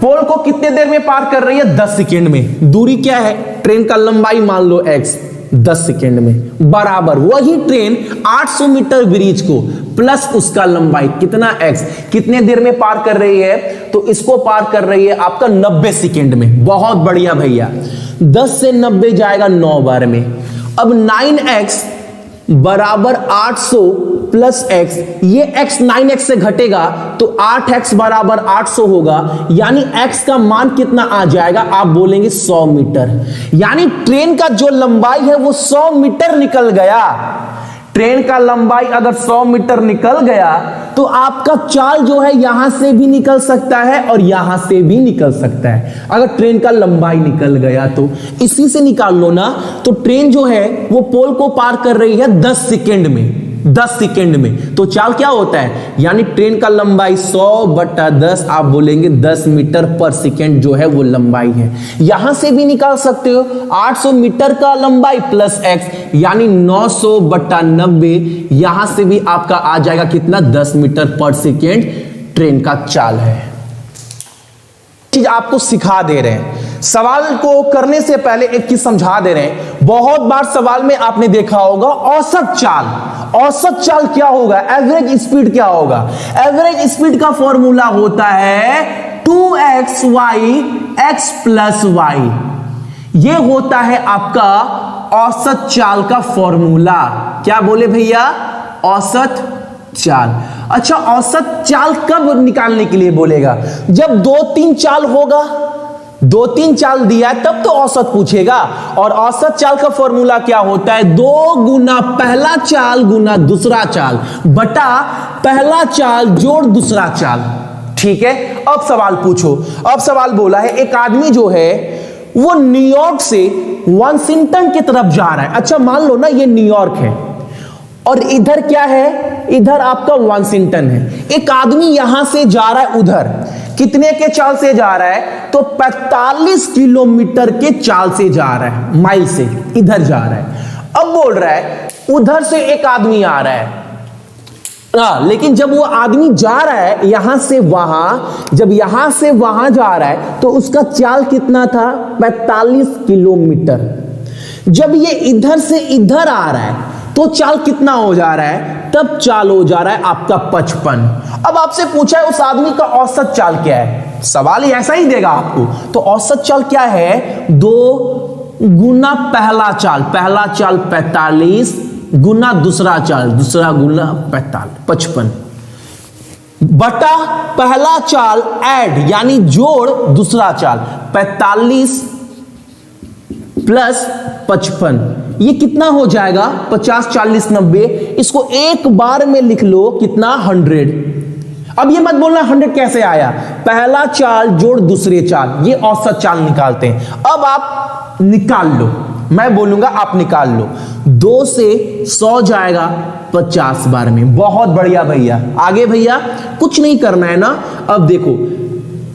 पोल को कितने देर में पार कर रही है? 10 सेकेंड में। दूरी क्या है? ट्रेन का लंबाई मान लो x, 10 सेकेंड में। बराबर वही ट्रेन 800 मीटर ब्रिज को प्लस उसका लंबाई कितना x, कितने देर में पार कर रही है? तो इसको पार कर रही है आपका 90 सेकेंड में। बहुत बढ़िया भैया, 10 से 90 जाएगा 9 बार में। अब 9x बराबर 800 प्लस x, ये x 9x से घटेगा तो 8x बराबर 800 होगा, यानी x का मान कितना आ जाएगा? आप बोलेंगे 100 मीटर। यानी ट्रेन का जो लंबाई है वो 100 मीटर निकल गया। ट्रेन का लंबाई अगर 100 मीटर निकल गया तो आपका चाल जो है यहां से भी निकल सकता है और यहां से भी निकल सकता है। अगर ट्रेन का लंबाई निकल गया तो इसी से निकाल लो ना। तो ट्रेन जो है वो पोल को पार कर रही है 10 सेकेंड में, 10 सेकेंड में। तो चाल क्या होता है? यानी ट्रेन का लंबाई 100 बटा 10, आप बोलेंगे 10 मीटर पर सेकेंड जो है वो लंबाई है। यहां से भी निकाल सकते हो 800 मीटर का लंबाई प्लस x, यानी 900 बटा 90, यहां से भी आपका आ जाएगा कितना? 10 मीटर पर सेकेंड ट्रेन का चाल है। चीज आपको सिखा दे रहे हैं, सवाल को करने से पहले एक चीज समझा दे रहे हैं। बहुत बार सवाल में आपने देखा होगा औसत चाल। औसत चाल क्या होगा? एवरेज स्पीड क्या होगा? एवरेज स्पीड का फॉर्मूला होता है 2xy x प्लस y। ये होता है आपका औसत चाल का फॉर्मूला। क्या बोले भैया? औसत चाल। अच्छा औसत चाल कब निकालने के लिए बोलेगा? जब 2-3 चाल होगा, 2-3 चाल दिया है तब तो औसत पूछेगा। और औसत चाल का फॉर्मूला क्या होता है? 2 गुना पहला चाल गुना दूसरा चाल बटा पहला चाल जोड़ दूसरा चाल। ठीक है, अब सवाल पूछो। अब सवाल बोला है एक आदमी जो है वो न्यूयॉर्क से वाशिंगटन की तरफ जा रहा है। अच्छा मान लो ना ये न्यूयॉर्क है और इधर क्या है? इधर आपका वाशिंगटन है। एक आदमी यहां से जा रहा है उधर, कितने के चाल से जा रहा है? तो 45 किलोमीटर के चाल से जा रहा है, माइल से इधर जा रहा है। अब बोल रहा है उधर से एक आदमी आ रहा है, लेकिन जब वो आदमी जा रहा है यहां से वहां, जब यहां से वहां जा रहा है तो उसका चाल कितना था? 45 किलोमीटर। जब ये इधर से इधर आ रहा है तो चाल कितना हो जा रहा है? तब चाल हो जा रहा है आपका 55। अब आपसे पूछा है उस आदमी का औसत चाल क्या है? सवाल ही ऐसा ही देगा आपको। तो औसत चाल क्या है? 2 गुना पहला चाल 45 गुना दूसरा चाल दूसरा गुना 55 बटा पहला चाल ऐड यानी जोड़ दूसरा चाल 45 प्लस 55। ये कितना हो जाएगा? 50 40 90। इसको एक बार में लिख लो कितना? 100। अब ये मत बोलना 100 कैसे आया? पहला चाल जोड़ दूसरे चाल, ये औसत चाल निकालते हैं। अब आप निकाल लो, मैं बोलूंगा आप निकाल लो। 2 से 100 जाएगा 50 बार में। बहुत बढ़िया भैया। आगे भैया कुछ नहीं करना है ना। अब देखो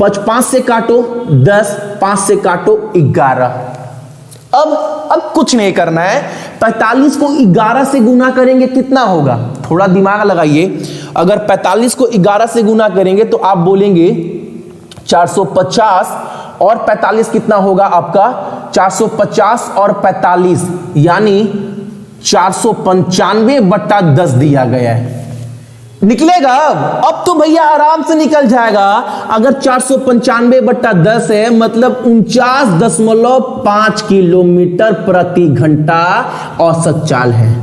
5 से काटो 10, 5 से काटो 11। अब कुछ नहीं करना है। 45 को 11 से गुना करेंगे कितना होगा? थोड़ा दिमाग लगाइए। अगर 45 को 11 से गुना करेंगे तो आप बोलेंगे 450 और 45 कितना होगा आपका? 450 और 45 यानी 495 बटा 10 दिया गया है। निकलेगा अब तो भैया आराम से निकल जाएगा। अगर 495 बटा 10 है मतलब 49.5 किलोमीटर प्रति घंटा औसत चाल है।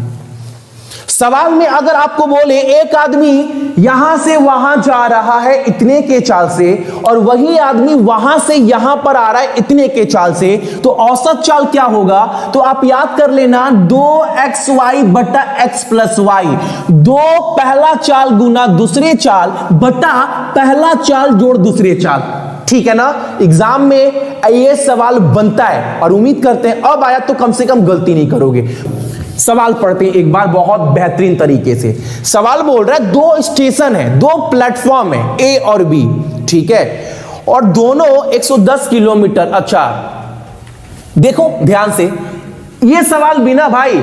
सवाल में अगर आपको बोले एक आदमी यहां से वहां जा रहा है इतने के चाल से और वही आदमी वहां से यहां पर आ रहा है इतने के चाल से, तो औसत चाल क्या होगा? तो आप याद कर लेना 2xy बटा x प्लस वाई। 2 पहला चाल गुना दूसरे चाल बटा पहला चाल जोड़ दूसरे चाल। ठीक है ना? एग्जाम में ये सवाल बनता है और उम्मीद करते हैं अब आया तो कम से कम गलती नहीं करोगे। सवाल पढ़ते हैं एक बार बहुत बेहतरीन तरीके से। सवाल बोल रहा है 2 स्टेशन है, 2 प्लेटफॉर्म है ए और बी। ठीक है, और दोनों 110 किलोमीटर। अच्छा देखो ध्यान से, ये सवाल बिना भाई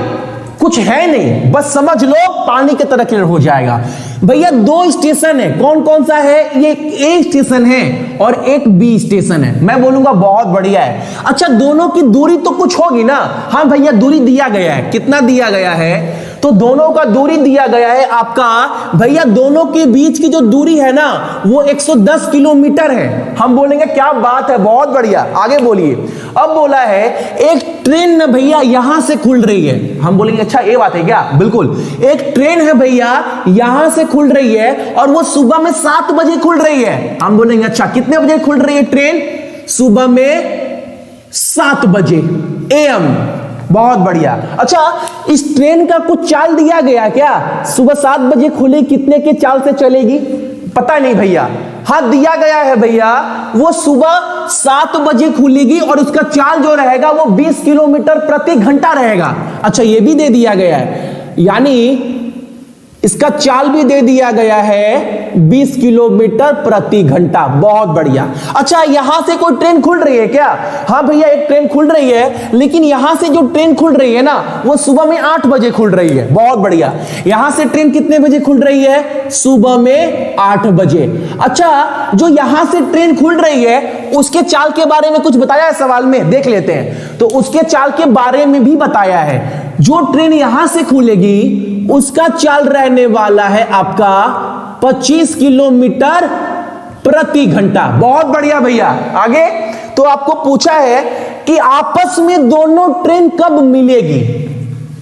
कुछ है नहीं, बस समझ लो पानी की तरह क्लियर हो जाएगा। भैया 2 स्टेशन है, कौन कौन सा है? ये ए स्टेशन है और एक बी स्टेशन है। मैं बोलूंगा बहुत बढ़िया है। अच्छा दोनों की दूरी तो कुछ होगी ना? हाँ भैया दूरी दिया गया है। कितना दिया गया है? तो दोनों का दूरी दिया गया है आपका भैया, दोनों के बीच की जो दूरी है ना वो 110 किलोमीटर है। हम बोलेंगे क्या बात है, बहुत बढ़िया। आगे बोलिए। अब बोला है एक ट्रेन ना भैया यहां से खुल रही है। हम बोलेंगे अच्छा ये बात है क्या? बिल्कुल, एक ट्रेन है भैया यहां से खुल रही है और वो सुबह में 7 बजे खुल रही है। हम बोलेंगे अच्छा कितने बजे खुल रही है ट्रेन? सुबह में 7 बजे AM। बहुत बढ़िया। अच्छा इस ट्रेन का कुछ चाल दिया गया क्या? सुबह 7 बजे खुले कितने के चाल से चलेगी? पता नहीं भैया। हाँ दिया गया है भैया, वो सुबह 7 बजे खुलेगी और उसका चाल जो रहेगा वो 20 किलोमीटर प्रति घंटा रहेगा। अच्छा ये भी दे दिया गया है, यानी इसका चाल भी दे दिया गया है 20 किलोमीटर प्रति घंटा। बहुत बढ़िया। अच्छा यहां से कोई ट्रेन खुल रही है क्या? हाँ भैया एक ट्रेन खुल रही है, लेकिन यहां से जो ट्रेन खुल रही है ना वो सुबह में 8 बजे खुल रही है। बहुत बढ़िया। यहां से ट्रेन कितने बजे खुल रही है? सुबह में 8 बजे। अच्छा जो यहां से ट्रेन खुल रही है उसके चाल के बारे में कुछ बताया है सवाल में, देख लेते हैं। तो उसके चाल के बारे में भी बताया है। जो ट्रेन यहां से खुलेगी उसका चाल रहने वाला है आपका 25 किलोमीटर प्रति घंटा। बहुत बढ़िया भैया। आगे तो आपको पूछा है कि आपस में दोनों ट्रेन कब मिलेगी?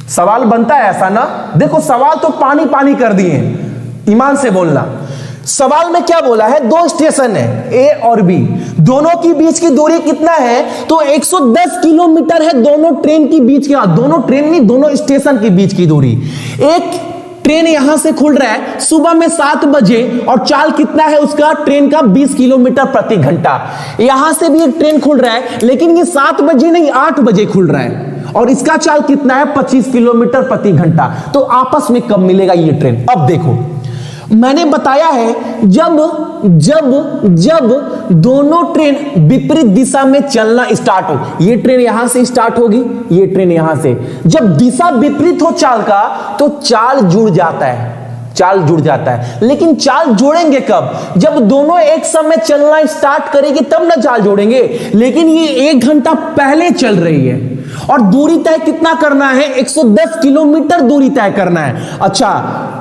सवाल बनता है ऐसा ना? देखो सवाल तो पानी पानी कर दिए, ईमान से बोलना। सवाल में क्या बोला है? 2 स्टेशन है ए और बी, दोनों की बीच की दूरी कितना है? तो 110 किलोमीटर है दोनों ट्रेन की बीच की, दोनों ट्रेन नहीं, दोनों स्टेशन के बीच की दूरी। एक ट्रेन यहां से खुल रहा है सुबह में 7 बजे और चाल कितना है उसका ट्रेन का? 20 किलोमीटर प्रति घंटा। यहां से भी एक ट्रेन खुल रहा है, लेकिन ये 7 बजे नहीं 8 बजे खुल रहा है और इसका चाल कितना है? 25 किलोमीटर प्रति घंटा। तो आपस में कब मिलेगा ये ट्रेन? अब देखो, मैंने बताया है जब दोनों ट्रेन विपरीत दिशा में चलना स्टार्ट हो, ये ट्रेन यहां से स्टार्ट होगी, ये ट्रेन यहां से, जब दिशा विपरीत हो चाल का तो चाल जुड़ जाता है, चाल जुड़ जाता है। लेकिन चाल जोड़ेंगे कब? जब दोनों एक समय चलना स्टार्ट करेगी तब ना चाल जोड़ेंगे। लेकिन ये 1 घंटा पहले चल रही है और दूरी तय कितना करना है? 110 किलोमीटर दूरी तय करना है। अच्छा,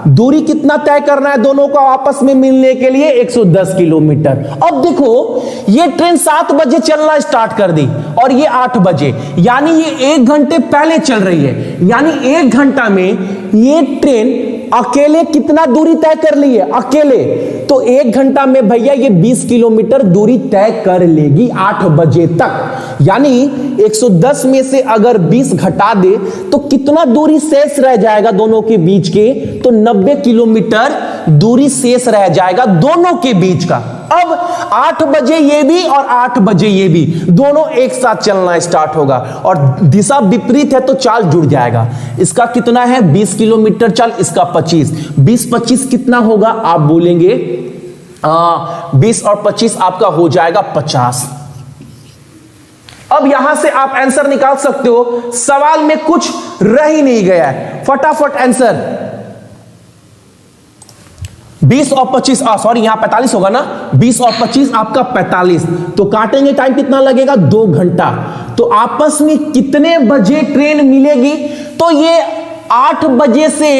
दूरी कितना तय करना है दोनों को आपस में मिलने के लिए? 110 किलोमीटर। अब देखो, ये ट्रेन 7 बजे चलना स्टार्ट कर दी और ये 8 बजे, यानी ये 1 घंटे पहले चल रही है। यानी 1 घंटा में ये ट्रेन अकेले कितना दूरी तय कर ली है? अकेले तो 1 घंटा में भैया ये 20 किलोमीटर दूरी तय कर लेगी 8 बजे तक। यानी 110 में से अगर 20 घटा दे तो कितना दूरी शेष रह जाएगा दोनों के बीच के? तो 90 किलोमीटर दूरी शेष रह जाएगा दोनों के बीच का। अब 8 बजे ये भी और 8 बजे ये भी, दोनों एक साथ चलना स्टार्ट होगा और दिशा विपरीत है तो चाल जुड़ जाएगा। इसका कितना है? 20 किलोमीटर चाल, इसका 25। 20-25 कितना होगा? आप बोलेंगे 20 और 25 आपका हो जाएगा 50। अब यहां से आप आंसर निकाल सकते हो, सवाल में कुछ रह ही नहीं गया है, फटाफट आंसर। 20 और 25, सॉरी यहां 45 होगा ना, 20 और 25 आपका 45। तो काटेंगे टाइम कितना लगेगा? 2 घंटा। तो आपस में कितने बजे ट्रेन मिलेगी? तो ये 8 बजे से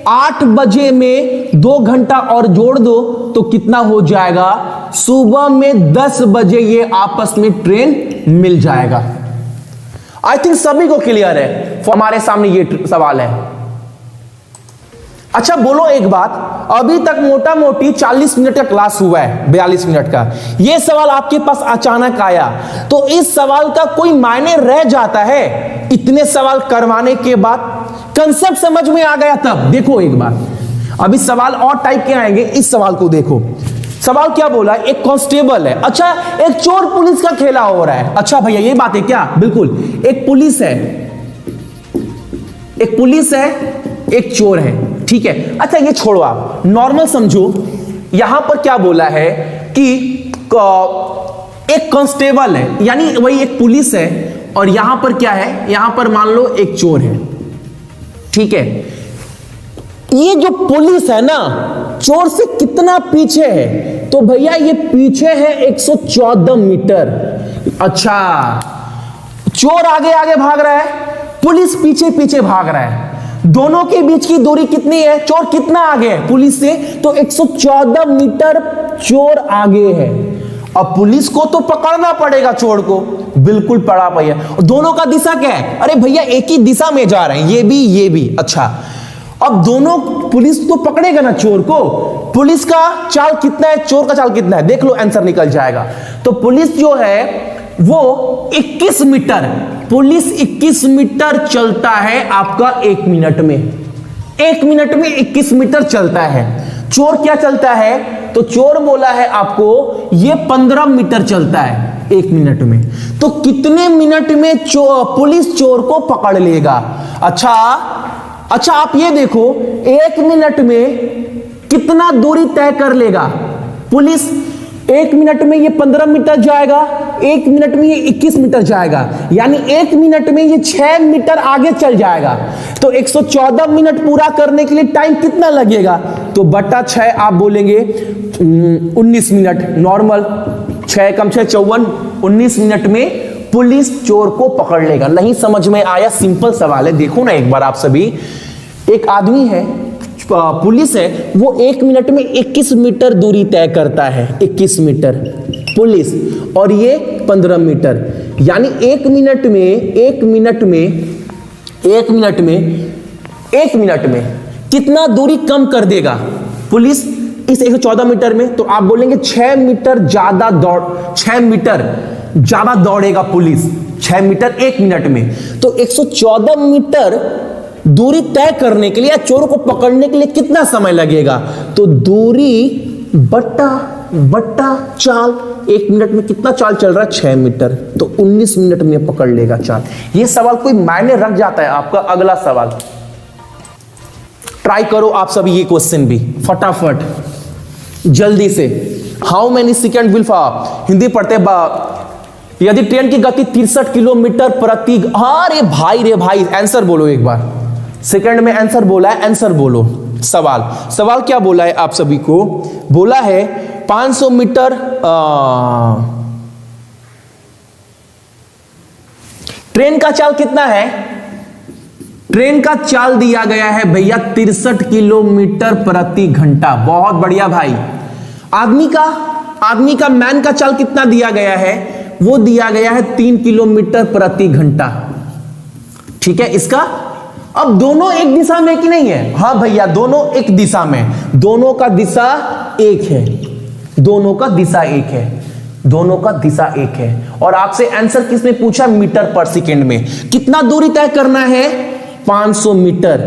8 बजे में 2 घंटा और जोड़ दो तो कितना हो जाएगा? सुबह में 10 बजे ये आपस में ट्रेन मिल जाएगा। आई थिंक सभी को क्लियर है, हमारे सामने ये सवाल है। अच्छा बोलो एक बात, अभी तक मोटा मोटी 40 मिनट का क्लास हुआ है, 42 मिनट का। यह सवाल आपके पास अचानक आया तो इस सवाल का कोई मायने रह जाता है? इतने सवाल करवाने के बाद कंसेप्ट समझ में आ गया तब? देखो एक बार, अभी सवाल और टाइप के आएंगे, इस सवाल को देखो। सवाल क्या बोला? एक कांस्टेबल है, अच्छा एक चोर पुलिस का खेला हो रहा है। अच्छा भैया ये बात है क्या? बिल्कुल, एक पुलिस है, एक पुलिस है, एक चोर है, ठीक है। अच्छा ये छोड़ो, आप नॉर्मल समझो। यहां पर क्या बोला है कि एक कांस्टेबल है, यानी वही एक पुलिस है, और यहां पर क्या है? यहां पर मान लो एक चोर है, ठीक है। ये जो पुलिस है ना, चोर से कितना पीछे है? तो भैया ये पीछे है 114 मीटर। अच्छा, चोर आगे आगे भाग रहा है, पुलिस पीछे पीछे भाग रहा है। दोनों के बीच की दूरी कितनी है? चोर कितना आगे है पुलिस से? तो 114 मीटर चोर आगे है। अब पुलिस को तो पकड़ना पड़ेगा चोर को, बिल्कुल पड़ा भैया। दोनों का दिशा क्या है? अरे भैया एक ही दिशा में जा रहे हैं, ये भी ये भी। अच्छा, अब दोनों, पुलिस तो पकड़ेगा ना चोर को। पुलिस का चाल कितना है, चोर का चाल कितना है? देख लो, आंसर निकल जाएगा। तो पुलिस जो है वो 21 मीटर, पुलिस 21 मीटर चलता है आपका 1 मिनट में। 1 मिनट में 21 मीटर चलता है। चोर क्या चलता है? तो चोर बोला है आपको ये 15 मीटर चलता है 1 मिनट में। तो कितने मिनट में पुलिस चोर को पकड़ लेगा? अच्छा आप ये देखो, 1 मिनट में कितना दूरी तय कर लेगा पुलिस? 1 मिनट में ये 15 मीटर जाएगा, 1 मिनट में ये 21 मीटर जाएगा, यानी 1 मिनट में ये 6 मीटर आगे चल जाएगा। तो 114 मिनट पूरा करने के लिए टाइम कितना लगेगा? तो बटा 6 आप बोलेंगे 19 मिनट। नॉर्मल 6 कम 6 54, 19 मिनट में पुलिस चोर को पकड़ लेगा। नहीं समझ में आया? सिंपल सवाल है, देखो ना एक बार आप सभी। एक आदमी है, पुलिस है, वो 1 मिनट में 21 मीटर दूरी तय करता है, 21 मीटर पुलिस, और ये 15 मीटर, यानी 1 मिनट में कितना दूरी कम कर देगा पुलिस? इस 114 मीटर में, तो आप बोलेंगे 6 मीटर ज्यादा दौड़, 6 मीटर ज्यादा दौड़ेगा पुलिस 6 मीटर 1 मिनट में। तो 114 मीटर दूरी तय करने के लिए या चोरों को पकड़ने के लिए कितना समय लगेगा? तो दूरी बट्टा चाल, 1 मिनट में कितना चाल चल रहा है? 6 मीटर, तो 19 मिनट में पकड़ लेगा चाल। यह सवाल कोई मायने रख जाता है आपका? अगला सवाल ट्राई करो आप सभी, ये क्वेश्चन भी फटाफट जल्दी से। How many second will Hindi पढ़ते यदि ट्रेन की गति 63 किलोमीटर प्रति, अरे भाई रे भाई, आंसर बोलो एक बार। सेकंड में आंसर बोला है, आंसर बोलो। सवाल क्या बोला है आप सभी को? बोला है 500 मीटर ट्रेन का चाल कितना है? ट्रेन का चाल दिया गया है भैया 63 किलोमीटर प्रति घंटा। बहुत बढ़िया भाई। आदमी का मैन का चाल कितना दिया गया है? वो दिया गया है 3 किलोमीटर प्रति घंटा। ठीक है, इसका अब दोनों एक दिशा में कि नहीं है? हाँ भैया, दोनों एक दिशा में, दोनों का दिशा एक है, दोनों का दिशा एक है, दोनों का दिशा एक है। और आपसे आंसर किसने पूछा? मीटर पर सेकेंड में। कितना दूरी तय करना है? 500 मीटर।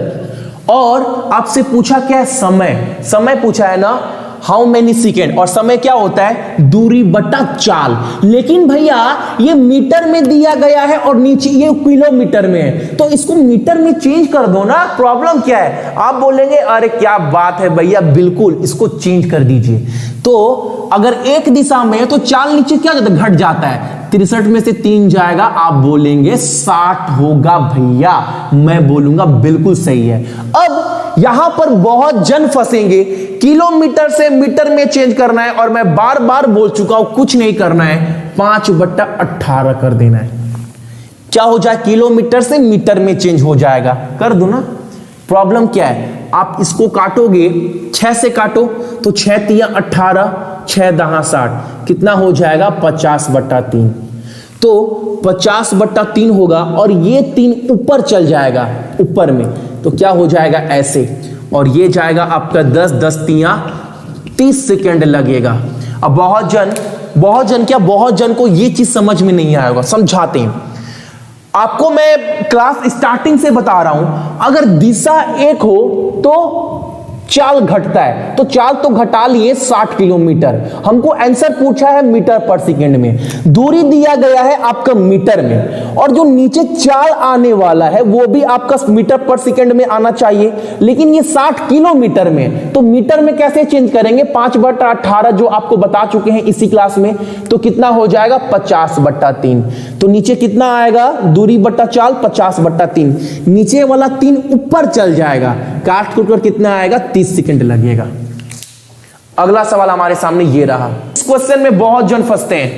और आपसे पूछा क्या है? समय पूछा है ना, हाउ मेनी सेकेंड, और समय क्या होता है? दूरी बटा चाल। लेकिन भैया ये मीटर में दिया गया है और नीचे ये किलोमीटर में है, तो इसको मीटर में चेंज कर दो ना। प्रॉब्लम क्या है? आप बोलेंगे अरे क्या बात है भैया, बिल्कुल इसको चेंज कर दीजिए। तो अगर एक दिशा में है तो चाल नीचे क्या घट जाता है? 63 में से 3 जाएगा, आप बोलेंगे 60 होगा भैया। मैं बोलूंगा बिल्कुल सही है। अब यहां पर बहुत जन फंसेंगे, किलोमीटर से मीटर में चेंज करना है, और मैं बार बार बोल चुका हूं कुछ नहीं करना है, 5/18 कर देना है। क्या हो जाए? किलोमीटर से मीटर में चेंज हो जाएगा। कर दो ना। प्रॉब्लम क्या है? आप इसको काटोगे, 6 से काटो तो 6 तिया 18, 6 दहा 60, कितना हो जाएगा? 50/3। तो 50/3 होगा, और ये 3 ऊपर चल जाएगा, ऊपर में, तो क्या हो जाएगा? ऐसे, और ये जाएगा आपका 10 तिया 30 सेकेंड लगेगा। अब बहुत जन को ये चीज समझ में नहीं आएगा। समझाते हैं आपको, मैं क्लास स्टार्टिंग से बता रहा हूं। अगर दिशा एक हो तो चाल घटता है, तो चाल तो घटा लिए 60 किलोमीटर। हमको आंसर पूछा है मीटर पर सेकेंड में, दूरी दिया गया है आपका मीटर में, और जो नीचे चाल आने वाला है वो भी आपका मीटर पर सेकेंड में आना चाहिए। लेकिन ये 60 किलोमीटर में, तो मीटर में कैसे चेंज करेंगे? 5/18 जो आपको बता चुके हैं इसी क्लास में, तो कितना हो जाएगा? 50/3। तो नीचे कितना आएगा? दूरी बट्टा चाल 50/3, नीचे वाला 3 ऊपर चल जाएगा, काट कर कितना आएगा? 30 सेकंड लगेगा। अगला सवाल हमारे सामने ये रहा। इस क्वेश्चन में बहुत जन फंसते हैं,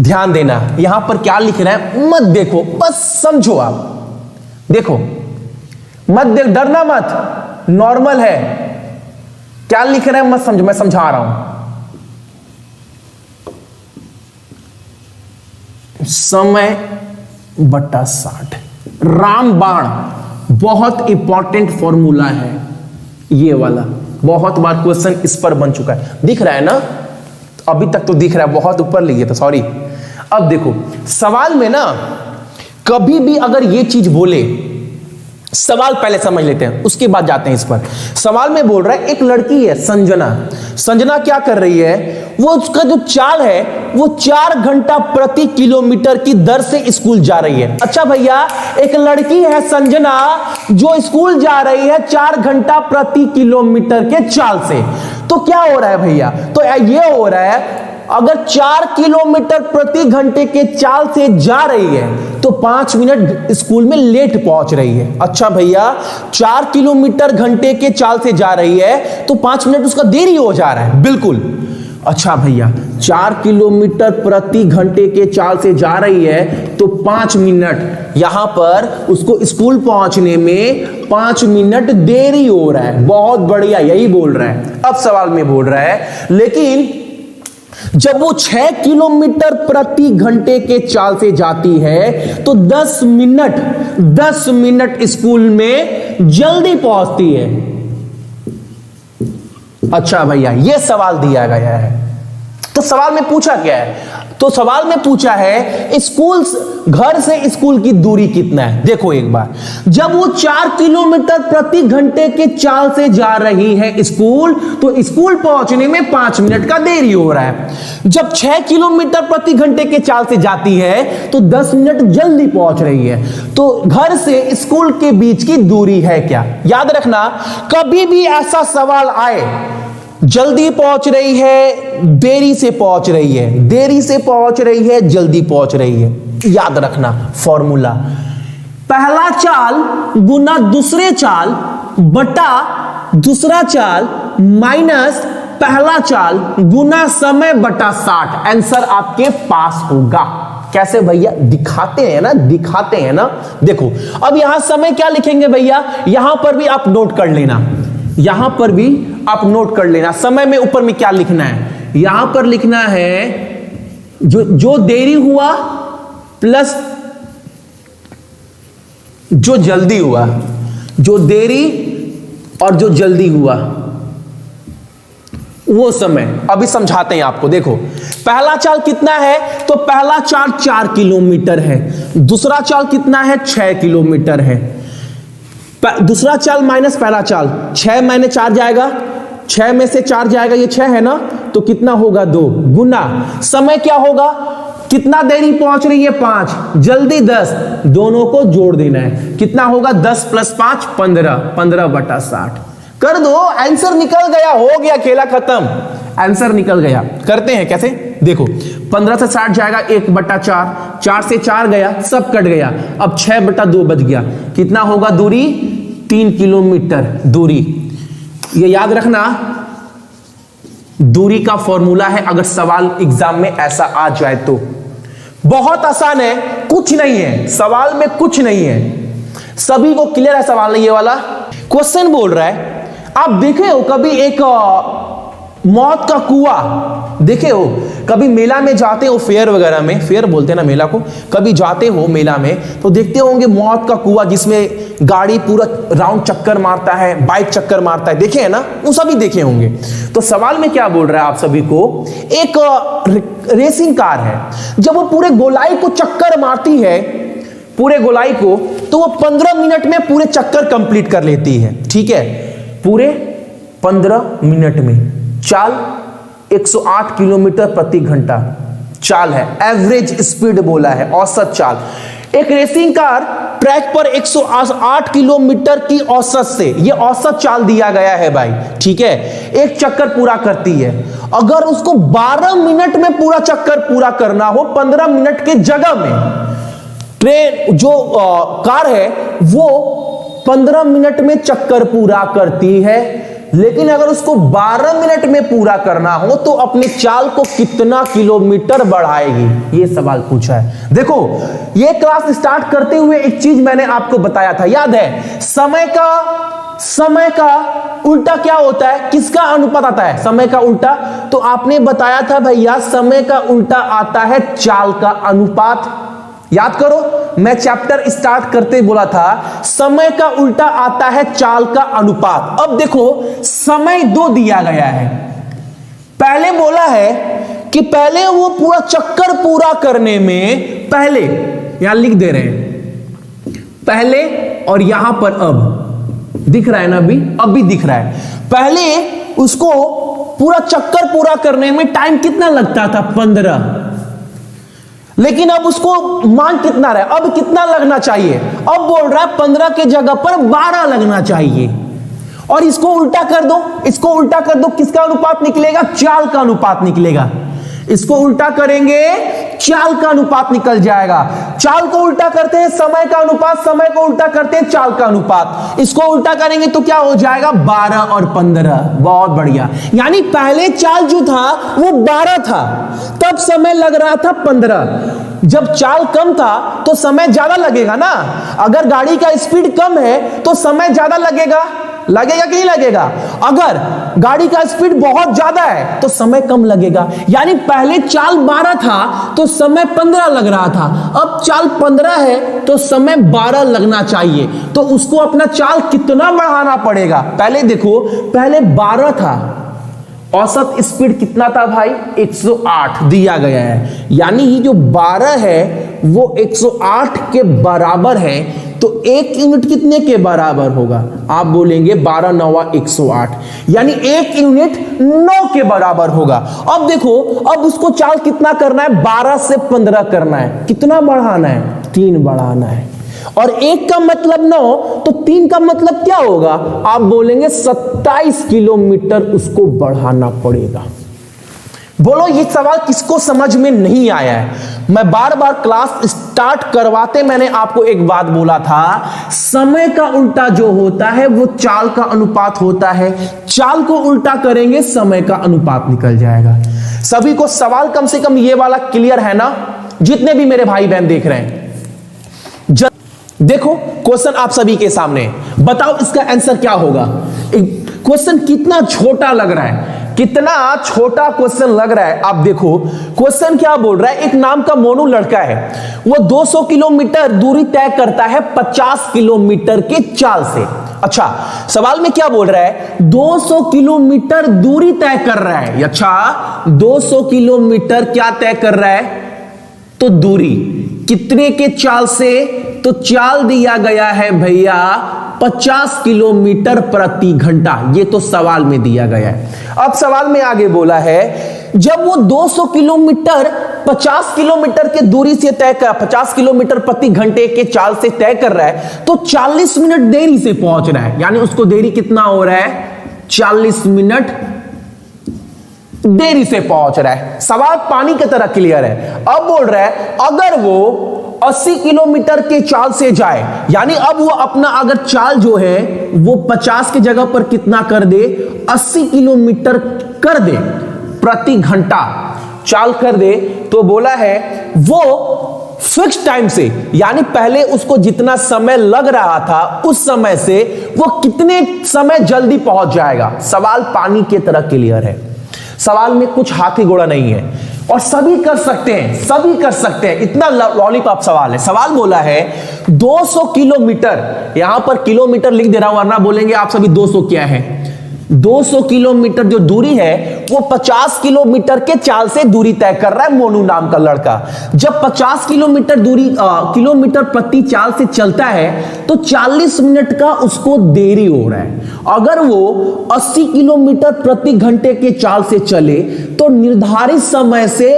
ध्यान देना। यहां पर क्या लिख रहा है मत देखो, बस समझो। आप देखो, मत देख, डरना मत, नॉर्मल है। क्या लिख रहा है मत समझो, मैं समझा रहा हूं। समय बटा 60, रामबाण, बहुत इंपॉर्टेंट फॉर्मूला है ये वाला। बहुत बार क्वेश्चन इस पर बन चुका है। दिख रहा है ना? अभी तक तो दिख रहा है, बहुत ऊपर ले गया था, सॉरी। अब देखो सवाल में ना, कभी भी अगर ये चीज बोले, सवाल पहले समझ लेते हैं उसके बाद जाते हैं इस पर। सवाल में बोल रहा है एक लड़की है संजना क्या कर रही है? वो उसका जो चाल है वो 4 घंटा प्रति किलोमीटर की दर से स्कूल जा रही है। अच्छा भैया, एक लड़की है संजना जो स्कूल जा रही है 4 घंटा प्रति किलोमीटर के चाल से, तो क्या हो रहा है भैया? तो ये हो रहा है, अगर 4 किलोमीटर प्रति घंटे के चाल से जा रही है तो 5 मिनट स्कूल में लेट पहुंच रही है। अच्छा भैया, 4 किलोमीटर घंटे के चाल से जा रही है तो 5 मिनट उसका देरी हो जा रहा है, बिल्कुल। अच्छा भैया, 4 किलोमीटर प्रति घंटे के चाल से जा रही है तो 5 मिनट, यहां पर उसको स्कूल पहुंचने में 5 मिनट देरी हो रहा है। बहुत बढ़िया, यही बोल रहा है। अब सवाल में बोल रहा है, लेकिन जब वो 6 किलोमीटर प्रति घंटे के चाल से जाती है तो 10 मिनट स्कूल में जल्दी पहुंचती है। अच्छा भैया, ये सवाल दिया गया है, तो सवाल में पूछा क्या है? तो सवाल में पूछा है स्कूल, घर से स्कूल की दूरी कितना है। देखो एक बार, जब वो 4 किलोमीटर प्रति घंटे के चाल से जा रही है स्कूल, तो स्कूल पहुंचने में 5 मिनट का देरी हो रहा है। जब 6 किलोमीटर प्रति घंटे के चाल से जाती है तो 10 मिनट जल्दी पहुंच रही है। तो घर से स्कूल के बीच की दूरी है क्या? याद रखना, कभी भी ऐसा सवाल आए, जल्दी पहुंच रही है, देरी से पहुंच रही है, देरी से पहुंच रही है, जल्दी पहुंच रही है, याद रखना फॉर्मूला, पहला चाल गुना दूसरे चाल बटा दूसरा चाल माइनस पहला चाल गुना समय बटा 60। आंसर आपके पास होगा। कैसे भैया? दिखाते हैं ना, दिखाते हैं ना। देखो अब यहां समय क्या लिखेंगे भैया, यहां पर भी आप नोट कर लेना, यहां पर भी आप नोट कर लेना। समय में ऊपर में क्या लिखना है? यहां पर लिखना है जो देरी हुआ प्लस जो जल्दी हुआ, जो देरी और जो जल्दी हुआ वो समय। अभी समझाते हैं आपको। देखो पहला चाल कितना है, तो पहला चाल 4 किलोमीटर है, दूसरा चाल कितना है, 6 किलोमीटर है। दूसरा चाल माइनस पहला चाल, 6 माइनस 4 जाएगा, 6 में से 4 जाएगा, ये 6 है ना, तो कितना होगा 2 गुना समय क्या होगा, कितना देरी पहुंच रही है 5, जल्दी 10, दोनों को जोड़ देना है, कितना होगा 10 + 5 15, 15 बटा 60 कर दो। आंसर निकल गया, हो गया, खेला खत्म, आंसर निकल गया। करते हैं कैसे? देखो 15 से 60 जाएगा 1 बटा 4, 4 से 4 गया, सब कट गया, अब 6 बटा 2 बच गया, कितना होगा दूरी, 3 किलोमीटर दूरी। ये याद रखना, दूरी का फॉर्मूला है, अगर सवाल एग्जाम में ऐसा आ जाए तो। बहुत आसान है, कुछ नहीं है सवाल में, कुछ नहीं है, सभी को क्लियर है सवाल। नहीं ये वाला क्वेश्चन बोल रहा है, आप देखे हो कभी एक मौत का कुआं देखे हो? कभी मेला में जाते हो, फेयर वगैरह में, फेयर बोलते हैं ना मेला को, कभी जाते हो मेला में तो देखते होंगे मौत का कुआं, जिसमें गाड़ी पूरा राउंड चक्कर मारता है, बाइक चक्कर मारता है, देखे हैं ना? वो सभी देखे होंगे। तो सवाल में क्या बोल रहा है आप सभी को, एक रेसिंग कार है, जब वो पूरे गोलाई को चक्कर मारती है, पूरे गोलाई को, तो वो 15 मिनट में पूरे चक्कर कंप्लीट कर लेती है। ठीक है, पूरे 15 मिनट में। चाल 108 किलोमीटर प्रति घंटा चाल है, एवरेज स्पीड बोला है, औसत चाल। एक रेसिंग कार ट्रैक पर 108 किलोमीटर की औसत से, ये औसत चाल दिया गया है भाई, ठीक है, एक चक्कर पूरा करती है। अगर उसको 12 मिनट में पूरा चक्कर पूरा करना हो, 15 मिनट के जगह में, ट्रेन जो कार है वो 15 मिनट में चक्कर पूरा करती है, लेकिन अगर उसको 12 मिनट में पूरा करना हो तो अपने चाल को कितना किलोमीटर बढ़ाएगी, ये सवाल पूछा है। देखो ये क्लास स्टार्ट करते हुए एक चीज मैंने आपको बताया था, याद है? समय का उल्टा क्या होता है, किसका अनुपात आता है समय का उल्टा? तो आपने बताया था भैया समय का उल्टा आता है चाल का अनुपात। याद करो, मैं चैप्टर स्टार्ट करते बोला था समय का उल्टा आता है चाल का अनुपात। अब देखो समय 2 दिया गया है, पहले बोला है कि पहले वो पूरा चक्कर पूरा करने में, पहले यहां लिख दे रहे हैं पहले, और यहां पर अब दिख रहा है ना, अभी दिख रहा है, पहले उसको पूरा चक्कर पूरा करने में टाइम कितना लगता था 15, लेकिन अब उसको मान कितना रहा, अब कितना लगना चाहिए, अब बोल रहा है 15 के जगह पर 12 लगना चाहिए। और इसको उल्टा कर दो, इसको उल्टा कर दो, किसका अनुपात निकलेगा, चाल का अनुपात निकलेगा। इसको उल्टा करेंगे चाल का अनुपात निकल जाएगा, चाल को उल्टा करते हैं समय का अनुपात, समय को उल्टा करते हैं चाल का अनुपात, इसको उल्टा करेंगे तो क्या हो जाएगा 12 और 15। बहुत बढ़िया, यानी पहले चाल जो था वो 12 था, तब समय लग रहा था 15। जब चाल कम था तो समय ज्यादा लगेगा ना, अगर गाड़ी का स्पीड कम है तो समय ज्यादा लगेगा कि नहीं लगेगा? अगर गाड़ी का स्पीड बहुत ज्यादा है तो समय कम लगेगा। यानी पहले चाल 12 था तो समय 15 लग रहा था, अब चाल 15 है तो समय 12 लगना चाहिए। तो उसको अपना चाल कितना बढ़ाना पड़ेगा, पहले देखो, पहले 12 था, औसत स्पीड कितना था भाई? 108 दिया गया है। यानी ये जो 12 है वो 108 के बराबर है, तो 1 यूनिट कितने के बराबर होगा? आप बोलेंगे 12 9 108, यानी 1 यूनिट 9 के बराबर होगा। अब देखो, अब उसको चाल कितना करना है? 12 से 15 करना है। कितना बढ़ाना है? 3 बढ़ाना है। और 1 का मतलब 9, तो 3 का मतलब क्या होगा? आप बोलेंगे 27 किलोमीटर उसको बढ़ाना पड़ेगा। बोलो ये सवाल किसको समझ में नहीं आया है? मैं बार बार क्लास स्टार्ट करवाते मैंने आपको एक बात बोला था, समय का उल्टा जो होता है वो चाल का अनुपात होता है। चाल को उल्टा करेंगे, समय का अनुपात निकल जाएगा। सभी को सवाल कम से कम ये वाला क्लियर है ना? जितने भी मेरे भाई बहन देख रहे हैं, देखो क्वेश्चन आप सभी के सामने, बताओ इसका आंसर क्या होगा? क्वेश्चन कितना छोटा लग रहा है, कितना छोटा क्वेश्चन लग रहा है। आप देखो क्वेश्चन क्या बोल रहा है, एक नाम का मोनू लड़का है, वो 200 किलोमीटर दूरी तय करता है 50 किलोमीटर के चाल से। अच्छा, सवाल में क्या बोल रहा है? 200 किलोमीटर दूरी तय कर रहा है। अच्छा, 200 किलोमीटर क्या तय कर रहा है? तो दूरी कितने के चाल से? तो चाल दिया गया है भैया 50 किलोमीटर प्रति घंटा। ये तो सवाल में दिया गया है। अब सवाल में आगे बोला है, जब वो 200 किलोमीटर 50 किलोमीटर के दूरी से तय कर 50 किलोमीटर प्रति घंटे के चाल से तय कर रहा है, तो 40 मिनट देरी से पहुंच रहा है। यानी उसको देरी कितना हो रहा है? 40 मिनट देरी से पहुंच रहा है। सवाल पानी की तरह क्लियर है। अब बोल रहा है अगर वो 80 किलोमीटर के चाल से जाए, यानी अब वो अपना अगर चाल जो है वो 50 की जगह पर कितना कर दे? 80 किलोमीटर कर दे प्रति घंटा चाल कर दे, तो बोला है वो फिक्स टाइम से, यानी पहले उसको जितना समय लग रहा था उस समय से वो कितने समय जल्दी पहुंच जाएगा। सवाल पानी की तरह क्लियर है। सवाल में कुछ हाथी घोड़ा नहीं है और सभी कर सकते हैं, सभी कर सकते हैं। इतना लॉलीपॉप सवाल है। सवाल बोला है 200 किलोमीटर, यहां पर किलोमीटर लिख दे रहा हूं वरना बोलेंगे आप सभी 200 क्या है। 200 किलोमीटर जो दूरी है वो 50 किलोमीटर के चाल से दूरी तय कर रहा है मोनू नाम का लड़का। जब 50 किलोमीटर दूरी किलोमीटर प्रति चाल से चलता है तो 40 मिनट का उसको देरी हो रहा है। अगर वो 80 किलोमीटर प्रति घंटे के चाल से चले तो निर्धारित समय से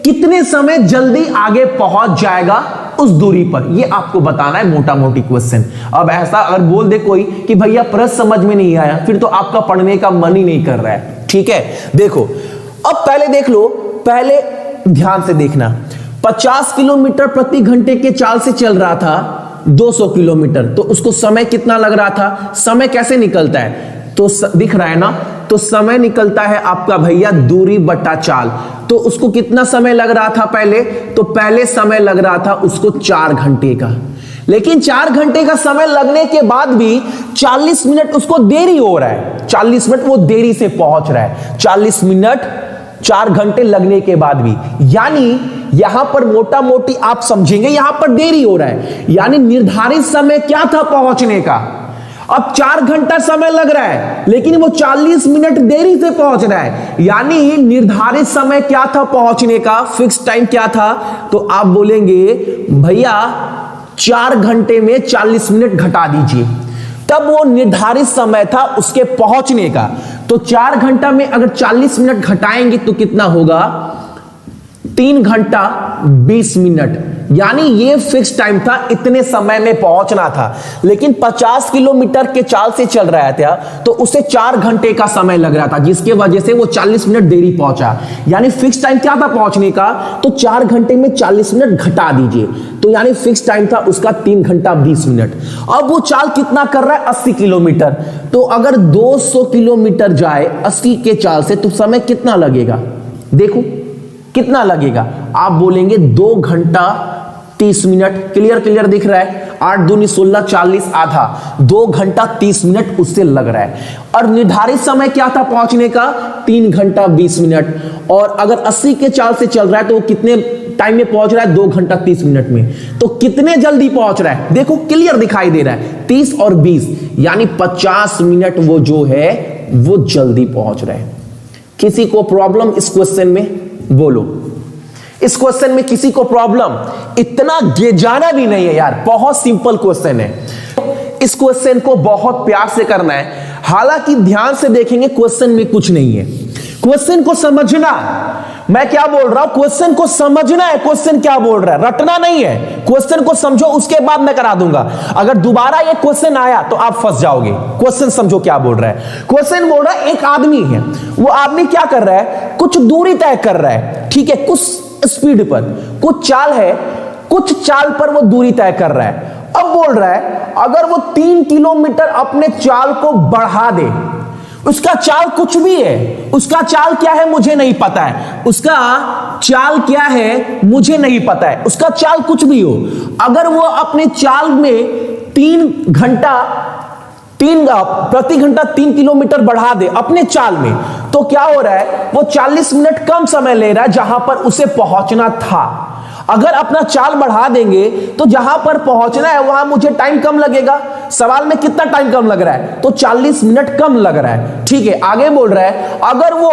कितने समय जल्दी आगे पहुंच जाएगा उस दूरी पर। ये आपको बताना है, मोटा मोटी क्वेश्चन। अब ऐसा अगर बोल दे कोई कि भैया प्रश्न समझ में नहीं आया, फिर तो आपका पढ़ने का मन ही नहीं कर रहा है। ठीक है, देखो अब पहले देख लो, पहले ध्यान से देखना। 50 किलोमीटर प्रति घंटे के चाल से चल रहा था 200 किलोमीटर, तो उसको समय कितना लग रहा था? समय कैसे निकलता है? तो दिख रहा है ना, तो समय निकलता है आपका भैया दूरी बटा चाल। तो उसको कितना समय लग रहा था पहले? तो पहले समय लग रहा था उसको 4 घंटे का। लेकिन 4 घंटे का समय लगने के बाद भी 40 मिनट उसको देरी हो रहा है। 40 मिनट वो देरी से पहुंच रहा है। 40 मिनट 4 घंटे लगने के बाद भी, यानी यहां पर मोटा मोटी आप समझेंगे यहां पर देरी हो रहा है। यानी निर्धारित समय क्या था पहुंचने का? अब 4 घंटा समय लग रहा है लेकिन वो 40 मिनट देरी से पहुंच रहा है। यानी निर्धारित समय क्या था पहुंचने का? फिक्स टाइम क्या था? तो आप बोलेंगे भैया 4 घंटे में 40 मिनट घटा दीजिए, तब वो निर्धारित समय था उसके पहुंचने का। तो 4 घंटा में अगर 40 मिनट घटाएंगे तो कितना होगा? 3 घंटा 20 मिनट। यानी ये फिक्स टाइम था, इतने समय में पहुंचना था। लेकिन 50 किलोमीटर के चाल से चल रहा था तो उसे 4 घंटे का समय लग रहा था, जिसके वजह से वो 40 मिनट देरी पहुंचा। यानी फिक्स टाइम क्या था पहुंचने का? तो 4 घंटे में 40 मिनट घटा दीजिए, तो यानी फिक्स टाइम था उसका 3 घंटा 20 मिनट। अब वो चाल कितना कर रहा है? 80 किलोमीटर। तो अगर 200 किलोमीटर जाए 80 के चाल से तो समय कितना लगेगा? देखो कितना लगेगा? आप बोलेंगे 2 घंटा 30 मिनट। क्लियर क्लियर दिख रहा है? 8 दूनी 16, 40 आधा, 2 घंटा 30 मिनट उससे लग रहा है। और निर्धारित समय क्या था पहुंचने का? 3 घंटा 20 मिनट। और अगर 80 के चाल से चल रहा है तो वो कितने टाइम में पहुंच रहा है? 2 घंटा 30 मिनट में। तो कितने जल्दी पहुंच रहा है? देखो क्लियर दिखाई दे रहा है, 30 और 20 यानी 50 मिनट वो जो है वो जल्दी पहुंच रहा है। किसी को प्रॉब्लम इस क्वेश्चन में? बोलो, इस क्वेश्चन में किसी को प्रॉब्लम? इतना जाना भी नहीं है यार, बहुत सिंपल क्वेश्चन है। इस क्वेश्चन को बहुत प्यार से करना है, हालांकि ध्यान से देखेंगे क्वेश्चन में कुछ नहीं है। क्वेश्चन को समझना, मैं क्या बोल रहा हूं, क्वेश्चन को समझना है, क्वेश्चन क्या बोल रहा है, रटना नहीं है। क्वेश्चन को समझो, उसके बाद मैं करा दूंगा। अगर दोबारा ये क्वेश्चन आया तो आप फंस जाओगे। क्वेश्चन समझो क्या बोल रहा है। क्वेश्चन बोल रहा है एक आदमी है, वो आदमी क्या कर रहा है, कुछ दूरी तय कर रहा है, ठीक है, कुछ स्पीड पर, कुछ चाल है, कुछ चाल पर वो दूरी तय कर रहा है। अब बोल रहा है अगर वो 3 किलोमीटर अपने चाल को बढ़ा दे, उसका चाल कुछ भी है, उसका चाल क्या है मुझे नहीं पता है, उसका चाल क्या है मुझे नहीं पता है, उसका चाल कुछ भी हो, अगर वो अपने चाल में 3 घंटा प्रति घंटा 3 किलोमीटर बढ़ा दे अपने चाल में, तो क्या हो रहा है, वो 40 मिनट कम समय ले रहा है जहां पर उसे पहुंचना था। अगर अपना चाल बढ़ा देंगे तो जहां पर पहुंचना है वहां मुझे टाइम कम लगेगा। सवाल में कितना टाइम कम लग रहा है, तो 40 मिनट कम लग रहा है, ठीक है। आगे बोल रहा है अगर वो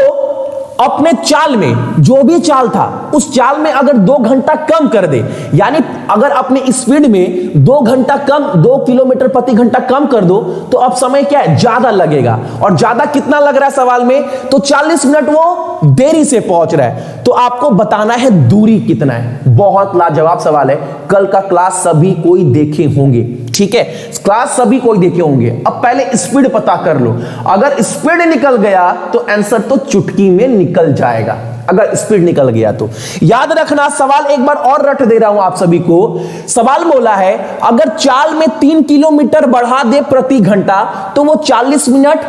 अपने चाल में, जो भी चाल था उस चाल में अगर 2 घंटा कम कर दे, यानी अगर अपने स्पीड में 2 घंटा कम, 2 किलोमीटर प्रति घंटा कम कर दो, तो अब समय क्या है, ज्यादा लगेगा। और ज्यादा कितना लग रहा है सवाल में, तो 40 मिनट वो देरी से पहुंच रहा है। तो आपको बताना है दूरी कितना है। बहुत लाजवाब सवाल है, कल का क्लास सभी कोई देखे होंगे, ठीक है, क्लास सभी कोई देखे होंगे। अब पहले स्पीड पता कर लो, अगर स्पीड निकल गया तो आंसर तो चुटकी में निकल जाएगा, अगर स्पीड निकल गया तो। याद रखना, सवाल एक बार और रट दे रहा हूं आप सभी को। सवाल बोला है अगर चाल में 3 किलोमीटर बढ़ा दे प्रति घंटा तो वो 40 मिनट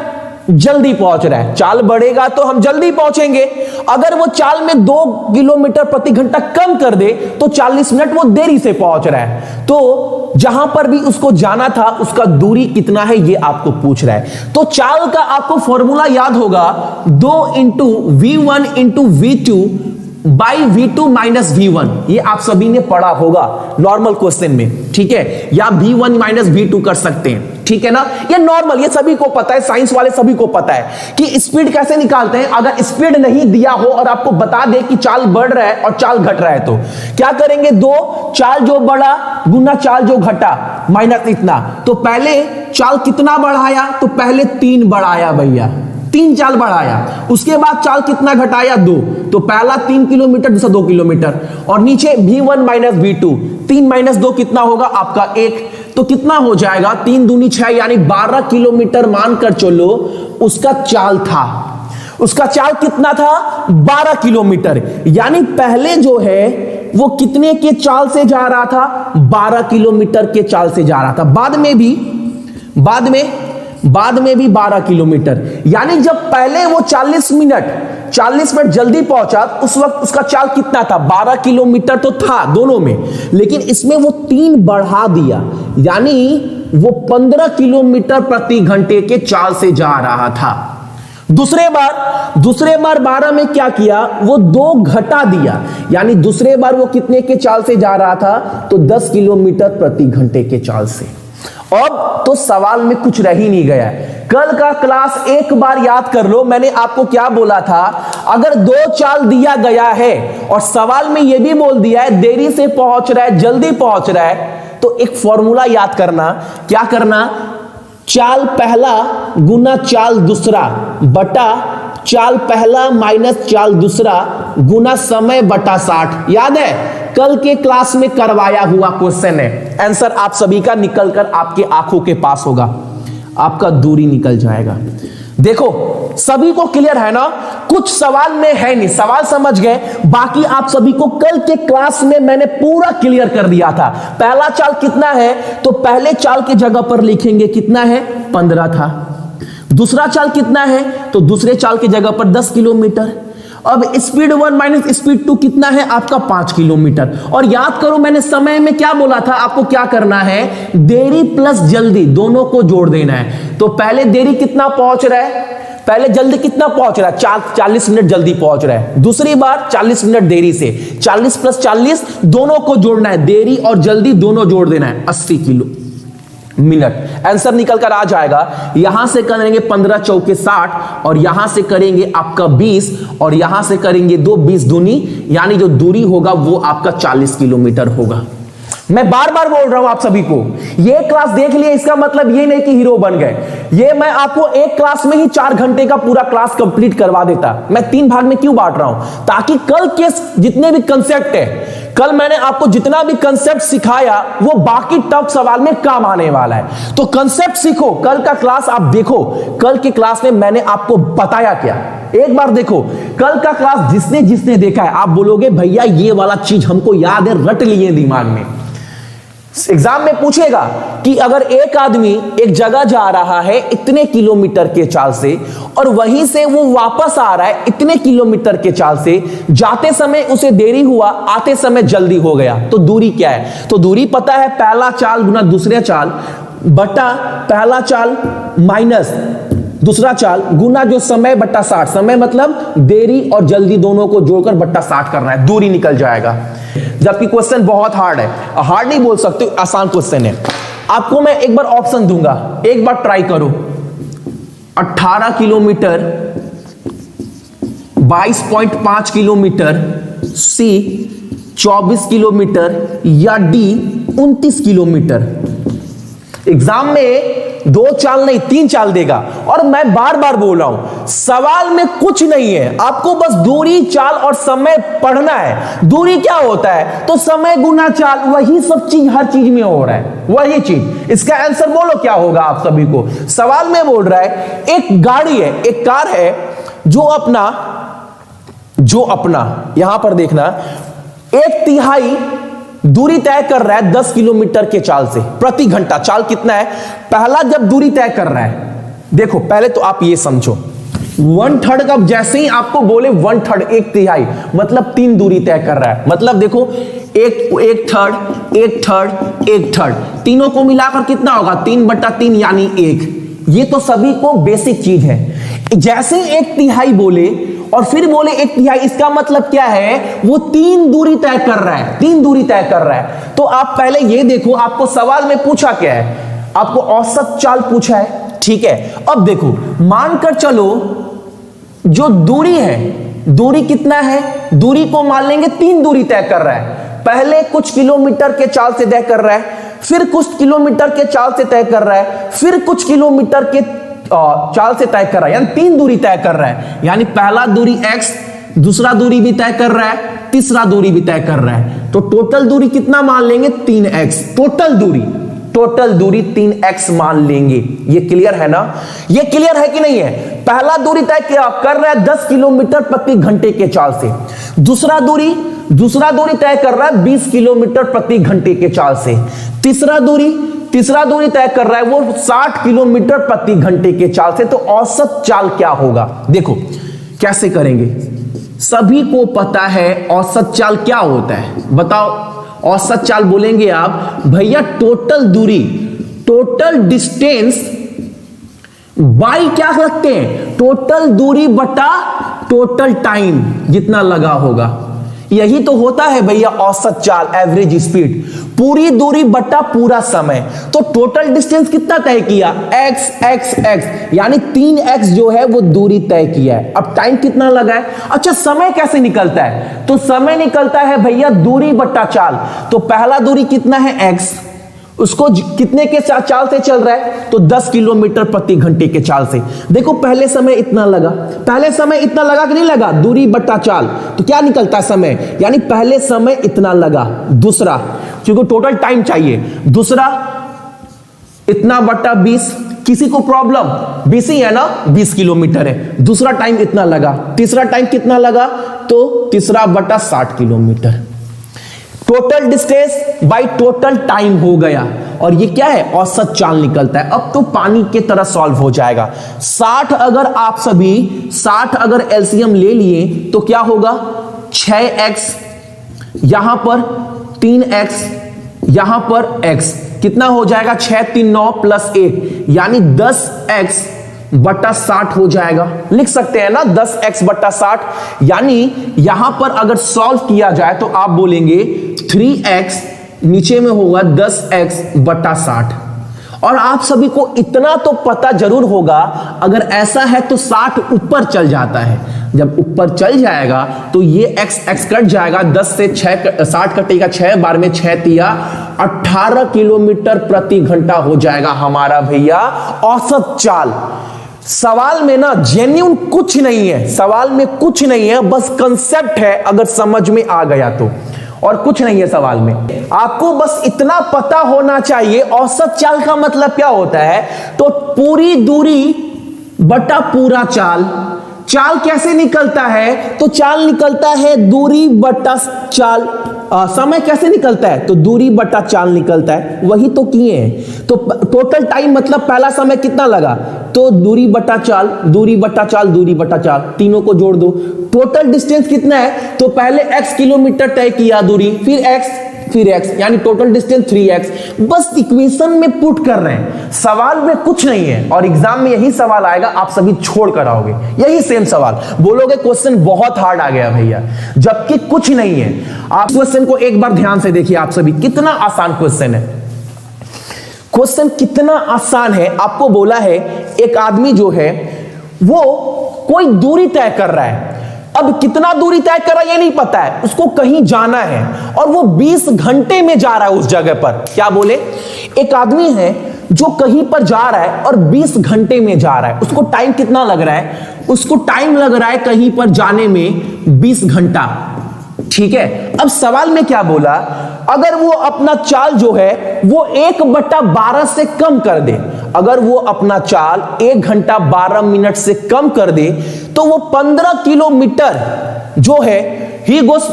जल्दी पहुंच रहा है। चाल बढ़ेगा तो हम जल्दी पहुंचेंगे, अगर वो चाल में 2 किलोमीटर प्रति घंटा कम कर दे तो 40 मिनट वो देरी से पहुंच रहा है। तो जहां पर भी उसको जाना था उसका दूरी कितना है ये आपको पूछ रहा है। तो चाल का आपको फॉर्मूला याद होगा, 2 into V1 into V2 by V2 minus V1। ये आप सभी ने पढ़ा होगा नॉर्मल क्वेश्चन में, ठीक है, या V1 माइनस V2 कर सकते हैं, ठीक है ना। ये नॉर्मल, ये सभी को पता है, साइंस वाले सभी को पता है कि स्पीड कैसे निकालते हैं। अगर स्पीड नहीं दिया हो और आपको बता दे कि चाल बढ़ रहा है और चाल घट रहा है तो क्या करेंगे, 2 चाल जो बढ़ा गुना चाल जो घटा माइनस इतना। तो पहले चाल कितना बढ़ाया, तो पहले 3 बढ़ाया भैया, 3 चाल बढ़ाया, उसके बाद चाल कितना घटाया, 2। तो पहला 3 किलोमीटर, दूसरा 2 किलोमीटर, और नीचे V1 माइनस V2, 3 माइनस 2 कितना होगा आपका 1। तो कितना हो जाएगा, 3 दूनी 6, यानी 12 किलोमीटर मानकर चलो उसका चाल था। उसका चाल कितना था, 12 किलोमीटर, यानी पहले जो है वो कितने के चाल से जा रहा था, 12 किलोमीटर के चाल से जा रहा था। बाद में भी 12 किलोमीटर, यानी जब पहले वो 40 मिनट जल्दी पहुंचा उस वक्त उसका चाल कितना था, 12 किलोमीटर तो था दोनों में, लेकिन इसमें वो 3 बढ़ा दिया, यानी वो 15 किलोमीटर प्रति घंटे के चाल से जा रहा था। दूसरे बार 12 में क्या किया, वो 2 घटा दिया, यानी दूसरे बार वो कितने के चाल से जा रहा था, तो 10 किलोमीटर प्रति घंटे के चाल से। अब तो सवाल में कुछ रह ही नहीं गया। कल का क्लास एक बार याद कर लो, मैंने आपको क्या बोला था, अगर 2 चाल दिया गया है और सवाल में यह भी बोल दिया है देरी से पहुंच रहा है जल्दी पहुंच रहा है, तो एक फॉर्मूला याद करना, क्या करना, चाल पहला गुना चाल दूसरा बटा चाल पहला माइनस चाल दूसरा गुना समय बटा 60। याद है, कल के क्लास में करवाया हुआ क्वेश्चन है। आंसर आप सभी का निकलकर आपके आंखों के पास होगा, आपका दूरी निकल जाएगा। देखो सभी को क्लियर है ना, कुछ सवाल में है नहीं, सवाल समझ गए, बाकी आप सभी को कल के क्लास में मैंने पूरा क्लियर कर दिया था। पहला चाल कितना है, तो पहले चाल की जगह पर लिखेंगे कितना है, 15 था। दूसरा चाल कितना है, तो दूसरे चाल की जगह पर 10 किलोमीटर। अब स्पीड 1 माइनस स्पीड 2 कितना है आपका, 5 किलोमीटर। और याद करो मैंने समय में क्या बोला था, आपको क्या करना है, देरी प्लस जल्दी दोनों को जोड़ देना है। तो पहले देरी कितना पहुंच रहा है, पहले जल्दी कितना पहुंच रहा है, 40 मिनट जल्दी पहुंच रहा है। दूसरी बार 40 मिनट देरी से, 40 प्लस 40 दोनों को जोड़ना है, देरी और जल्दी दोनों जोड़ देना है, 80 किलो मिनट। आंसर निकल कर आ जाएगा। यहां से करेंगे 15 चौके 60 और यहां से करेंगे आपका 20 और यहां से करेंगे 2 20 दूनी, यानी जो दूरी होगा वो आपका 40 किलोमीटर होगा। मैं बार बार बोल रहा हूं आप सभी को, ये क्लास देख लिए इसका मतलब ये नहीं कि हीरो बन गए। ये मैं आपको एक क्लास में ही 4 घंटे का पूरा क्लास कंप्लीट करवा देता। मैं 3 भाग में क्यों बांट रहा हूं? ताकि कल के जितने भी कंसेप्ट है, कल मैंने आपको जितना भी कंसेप्ट सिखाया वो बाकी टफ सवाल में काम आने वाला है। तो कंसेप्ट सीखो, कल का क्लास आप देखो, कल की क्लास में मैंने आपको बताया क्या। एक बार देखो कल का क्लास, जिसने जिसने देखा है आप बोलोगे भैया ये वाला चीज हमको याद है, रट लिए दिमाग में। एग्जाम में पूछेगा कि अगर एक आदमी एक जगह जा रहा है इतने किलोमीटर के चाल से और वहीं से वो वापस आ रहा है इतने किलोमीटर के चाल से, जाते समय उसे देरी हुआ, आते समय जल्दी हो गया, तो दूरी क्या है? तो दूरी पता है, पहला चाल गुना दूसरे चाल बटा पहला चाल माइनस दूसरा चाल गुना जो समय बट्टा 60। समय मतलब देरी और जल्दी दोनों को जोड़कर बट्टा 60 करना है, दूरी निकल जाएगा। जबकि क्वेश्चन बहुत हार्ड है, हार्ड नहीं बोल सकते, आसान क्वेश्चन है। आपको मैं एक बार ऑप्शन दूंगा, एक बार ट्राई करो। 18 किलोमीटर, 22.5 किलोमीटर, सी 24 किलोमीटर या डी 29 किलोमीटर। एग्जाम में 2 चाल नहीं 3 चाल देगा। और मैं बार बार बोल रहा हूं, सवाल में कुछ नहीं है, आपको बस दूरी, चाल और समय पढ़ना है। दूरी क्या होता है? तो समय गुना चाल, वही सब चीज हर चीज में हो रहा है, वही चीज। इसका आंसर बोलो क्या होगा आप सभी को? सवाल में बोल रहा है एक गाड़ी है, एक कार है जो अपना यहां पर देखना 1/3 दूरी तय कर रहा है 10 किलोमीटर के चाल से प्रति घंटा। चाल कितना है? पहला जब दूरी तय कर रहा है, देखो पहले तो आप ये समझो 1/3 का, जैसे ही आपको बोले 1/3 1/3 मतलब 3 दूरी तय कर रहा है। मतलब देखो 1/3 तीनों को मिलाकर कितना होगा? 3/3 यानी 1। ये तो सभी को बेसिक चीज है। जैसे 1/3 बोले और फिर बोले 1/3, इसका मतलब क्या है? वो 3 दूरी तय कर रहा है, 3 दूरी तय कर रहा है। तो आप पहले ये देखो, आपको सवाल में पूछा क्या है? आपको औसत चाल पूछा है, ठीक है। अब देखो मानकर चलो जो दूरी है, दूरी कितना है? दूरी को मान लेंगे 3 दूरी तय कर रहा है। पहले कुछ किलोमीटर के चाल से तय कर रहा है, फिर कुछ किलोमीटर के चाल से तय कर रहा है, फिर कुछ किलोमीटर के चाल से तय कर रहा है, यानी 3 दूरी तय कर रहा है। यानी पहला दूरी x, दूसरा दूरी भी तय कर रहा है, तीसरा दूरी भी तय कर रहा है। तो टोटल दूरी कितना मान लेंगे? 3x। टोटल दूरी 3x मान लेंगे। ये क्लियर है ना? ये क्लियर है कि नहीं है? पहला दूरी तय कर रहा है 10 किलोमीटर प्रति घंटे के चाल से। दूसरा दूरी तय कर रहा है 20 किलोमीटर प्रति घंटे के चाल से। तीसरा दूरी तय कर रहा है वो 60 किलोमीटर प्रति घंटे के चाल से। तो औसत चाल क्या होगा? देखो कैसे करेंगे, सभी को पता है औसत चाल क्या होता है। बताओ औसत चाल बोलेंगे आप भैया टोटल दूरी, टोटल डिस्टेंस बाई क्या रखते हैं? टोटल दूरी बटा टोटल टाइम जितना लगा होगा। यही तो होता है भैया औसत चाल, एवरेज स्पीड। पूरी दूरी बटा पूरा समय। तो टोटल डिस्टेंस कितना तय किया? x यानी 3x जो है वो दूरी तय किया है। अब टाइम कितना लगा है? अच्छा समय कैसे निकलता है? तो समय निकलता है भैया दूरी बटा चाल। तो पहला दूरी कितना है? x, उसको कितने के चाल से चल रहा है? तो 10 किलोमीटर प्रति घंटे के चाल से। देखो पहले समय इतना लगा कि नहीं लगा? दूरी बटा चाल। तो क्या निकलता है समय? यानी पहले समय इतना लगा। दूसरा, क्योंकि टोटल टाइम चाहिए, दूसरा इतना बटा 20। किसी को प्रॉब्लम 20 ही है ना? 20 किलोमीटर है, दूसरा टाइम इतना लगा। तीसरा टाइम कितना लगा? तो तीसरा बटा 60 kilometre. Total distance by total time हो गया। और ये क्या है? औसत चाल निकलता है। अब तो पानी की तरह सॉल्व हो जाएगा। 60 अगर एलसीएम ले लिए तो क्या होगा? 6x, यहां पर 3x, यहां पर x, कितना हो जाएगा? 6 3 9 प्लस 1 यानी 10x बटा 60 हो जाएगा। लिख सकते हैं ना 10x बटा 60। यानी यहां पर अगर सॉल्व किया जाए तो आप बोलेंगे 3x, नीचे में होगा 10x बटा 60। और आप सभी को इतना तो पता जरूर होगा, अगर ऐसा है तो 60 ऊपर चल जाता है। जब ऊपर चल जाएगा तो ये x कट जाएगा, 10 से 60 कटेगा, 6 बार में 6 तिया 18 किलोमीटर प्रति घंटा हो जाएगा हमारा भैया औसत चाल। सवाल में ना जेन्युइन कुछ नहीं है, सवाल में कुछ नहीं है, बस कंसेप्ट है, अगर समझ में आ गया तो, और कुछ नहीं है सवाल में। आपको बस इतना पता होना चाहिए औसत चाल का मतलब क्या होता है। तो पूरी दूरी बटा पूरा चाल। चाल कैसे निकलता है, तो चाल निकलता है दूरी बटा चाल। समय कैसे निकलता है, तो दूरी बटा चाल निकलता है, वही तो किए हैं। तो टोटल टाइम मतलब पहला समय कितना लगा, तो दूरी बटा चाल, दूरी बटा चाल, दूरी बटा चाल, तीनों को जोड़ दो। टोटल डिस्टेंस कितना है, तो पहले x किलोमीटर तय किया दूरी, फिर x, यानी टोटल डिस्टेंस 3x। बस इक्वेशन में पुट कर रहे हैं, सवाल में कुछ नहीं है। और एग्जाम में यही सवाल आएगा, आप सभी छोड़ कर आओगे यही सेम सवाल, बोलोगे क्वेश्चन बहुत हार्ड आ गया भैया, जबकि कुछ नहीं है। आप क्वेश्चन को एक बार ध्यान से देखिए, आप सभी, कितना आसान क्वेश्चन है। क्वेश्चन कितना आसान है। आपको बोला है एक आदमी जो है वो कोई दूरी तय कर रहा है। अब कितना दूरी तय कर रहा है ये नहीं पता है, उसको कहीं जाना है और वो 20 घंटे में जा रहा है उस जगह पर। क्या बोले, एक आदमी है जो कहीं पर जा रहा है और 20 घंटे में जा रहा है। उसको टाइम कितना लग रहा है, उसको टाइम लग रहा है कहीं पर जाने में 20 घंटा। ठीक है, अब सवाल में क्या बोला, अगर वो अपना चाल जो है वो 1/12 से कम कर दे, अगर वो अपना चाल 1 घंटा 12 मिनट से कम कर दे, तो वो 15 किलोमीटर जो है ही गोस,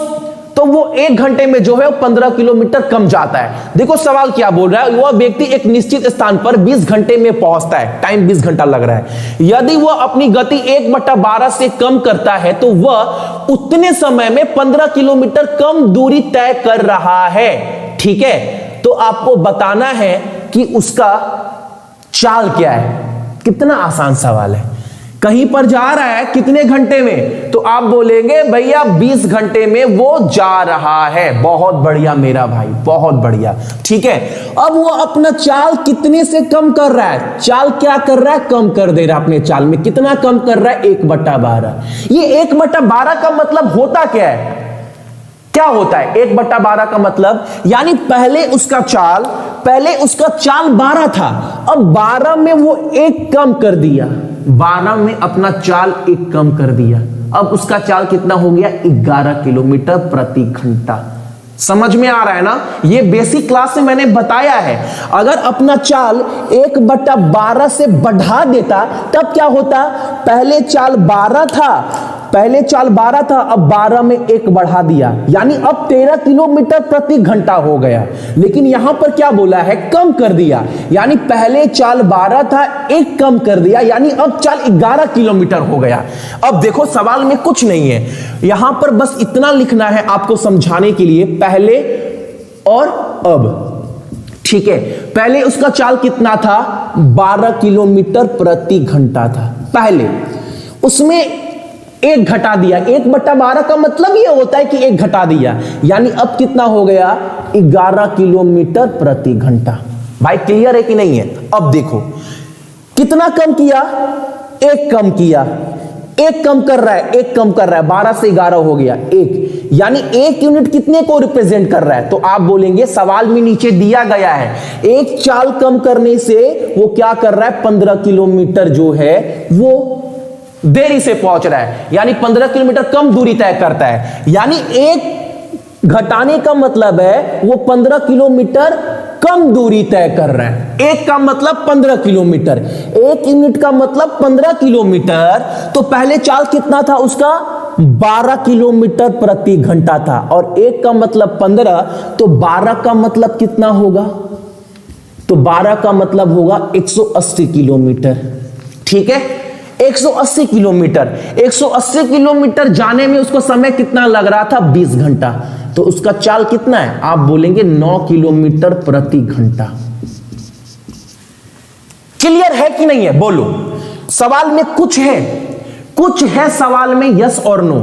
तो वो 1 घंटे में जो है वो 15 किलोमीटर कम जाता है। देखो सवाल क्या बोल रहा है, वह व्यक्ति एक निश्चित स्थान पर 20 घंटे में पहुंचता है, टाइम 20 घंटा लग रहा है। यदि वह अपनी गति 1/12 से कम करता है तो वह उतने समय में 15 किलोमीटर कम दूरी तय कर रहा है। ठीक है, तो आपको बताना है कि उसका चाल क्या है। कितना आसान सवाल है, कहीं पर जा रहा है कितने घंटे में, तो आप बोलेंगे भैया 20 घंटे में वो जा रहा है। बहुत बढ़िया मेरा भाई, बहुत बढ़िया। ठीक है, अब वो अपना चाल कितने से कम कर रहा है, चाल क्या कर रहा है, कम कर दे रहा है अपने चाल में। कितना कम कर रहा है, 1/12। ये 1/12 का मतलब होता क्या है, क्या होता है 1/12 का मतलब, यानी पहले उसका चाल 12 था, अब 12 में वो 1 कम कर दिया, 12 में अपना चाल 1 कम कर दिया। अब उसका चाल कितना हो गया, 11 किलोमीटर प्रति घंटा। समझ में आ रहा है ना, ये बेसिक क्लास में मैंने बताया है। अगर अपना चाल 1/12 से बढ़ा देता तब क्या होता, पहले चाल 12 था, अब 12 में 1 बढ़ा दिया, यानी अब 13 किलोमीटर प्रति घंटा हो गया। लेकिन यहां पर क्या बोला है, कम कर दिया, यानी पहले चाल 12 था, 1 कम कर दिया, यानी अब चाल 11 किलोमीटर हो गया। अब देखो सवाल में कुछ नहीं है, यहां पर बस इतना लिखना है आपको समझाने के लिए, पहले और अब। ठीक है, पहले उसका चाल कितना था, 12 किलोमीटर प्रति घंटा था पहले, उसमें 1 घटा दिया। 1/12 का मतलब यह होता है कि 1 घटा दिया, यानी अब कितना हो गया, 11 किलोमीटर प्रति घंटा। भाई क्लियर है कि नहीं है। अब देखो कितना कम किया, 1 कम किया, 1 कम कर रहा है, 1 कम कर रहा है, 12 से 11 हो गया 1, यानी 1 यूनिट कितने को रिप्रेजेंट कर रहा है, तो आप बोलेंगे सवाल में नीचे दिया गया है, 1 चाल कम करने से वो क्या कर रहा है, 15 किलोमीटर जो है वो देरी से पहुंच रहा है, यानी 15 किलोमीटर कम दूरी तय करता है। यानी 1 घटाने का मतलब है वो 15 किलोमीटर कम दूरी तय कर रहा है। 1 का मतलब 15 किलोमीटर, 1 यूनिट का मतलब 15 किलोमीटर। तो पहले चाल कितना था उसका, 12 किलोमीटर प्रति घंटा था, और 1 का मतलब 15, तो 12 का मतलब कितना होगा, तो 12 का मतलब होगा 180 किलोमीटर। ठीक है, 180 किलोमीटर, 180 किलोमीटर जाने में उसको समय कितना लग रहा था, 20 घंटा। तो उसका चाल कितना है, आप बोलेंगे 9 किलोमीटर प्रति घंटा। क्लियर है कि नहीं है, बोलो। सवाल में कुछ है सवाल में, यस और नो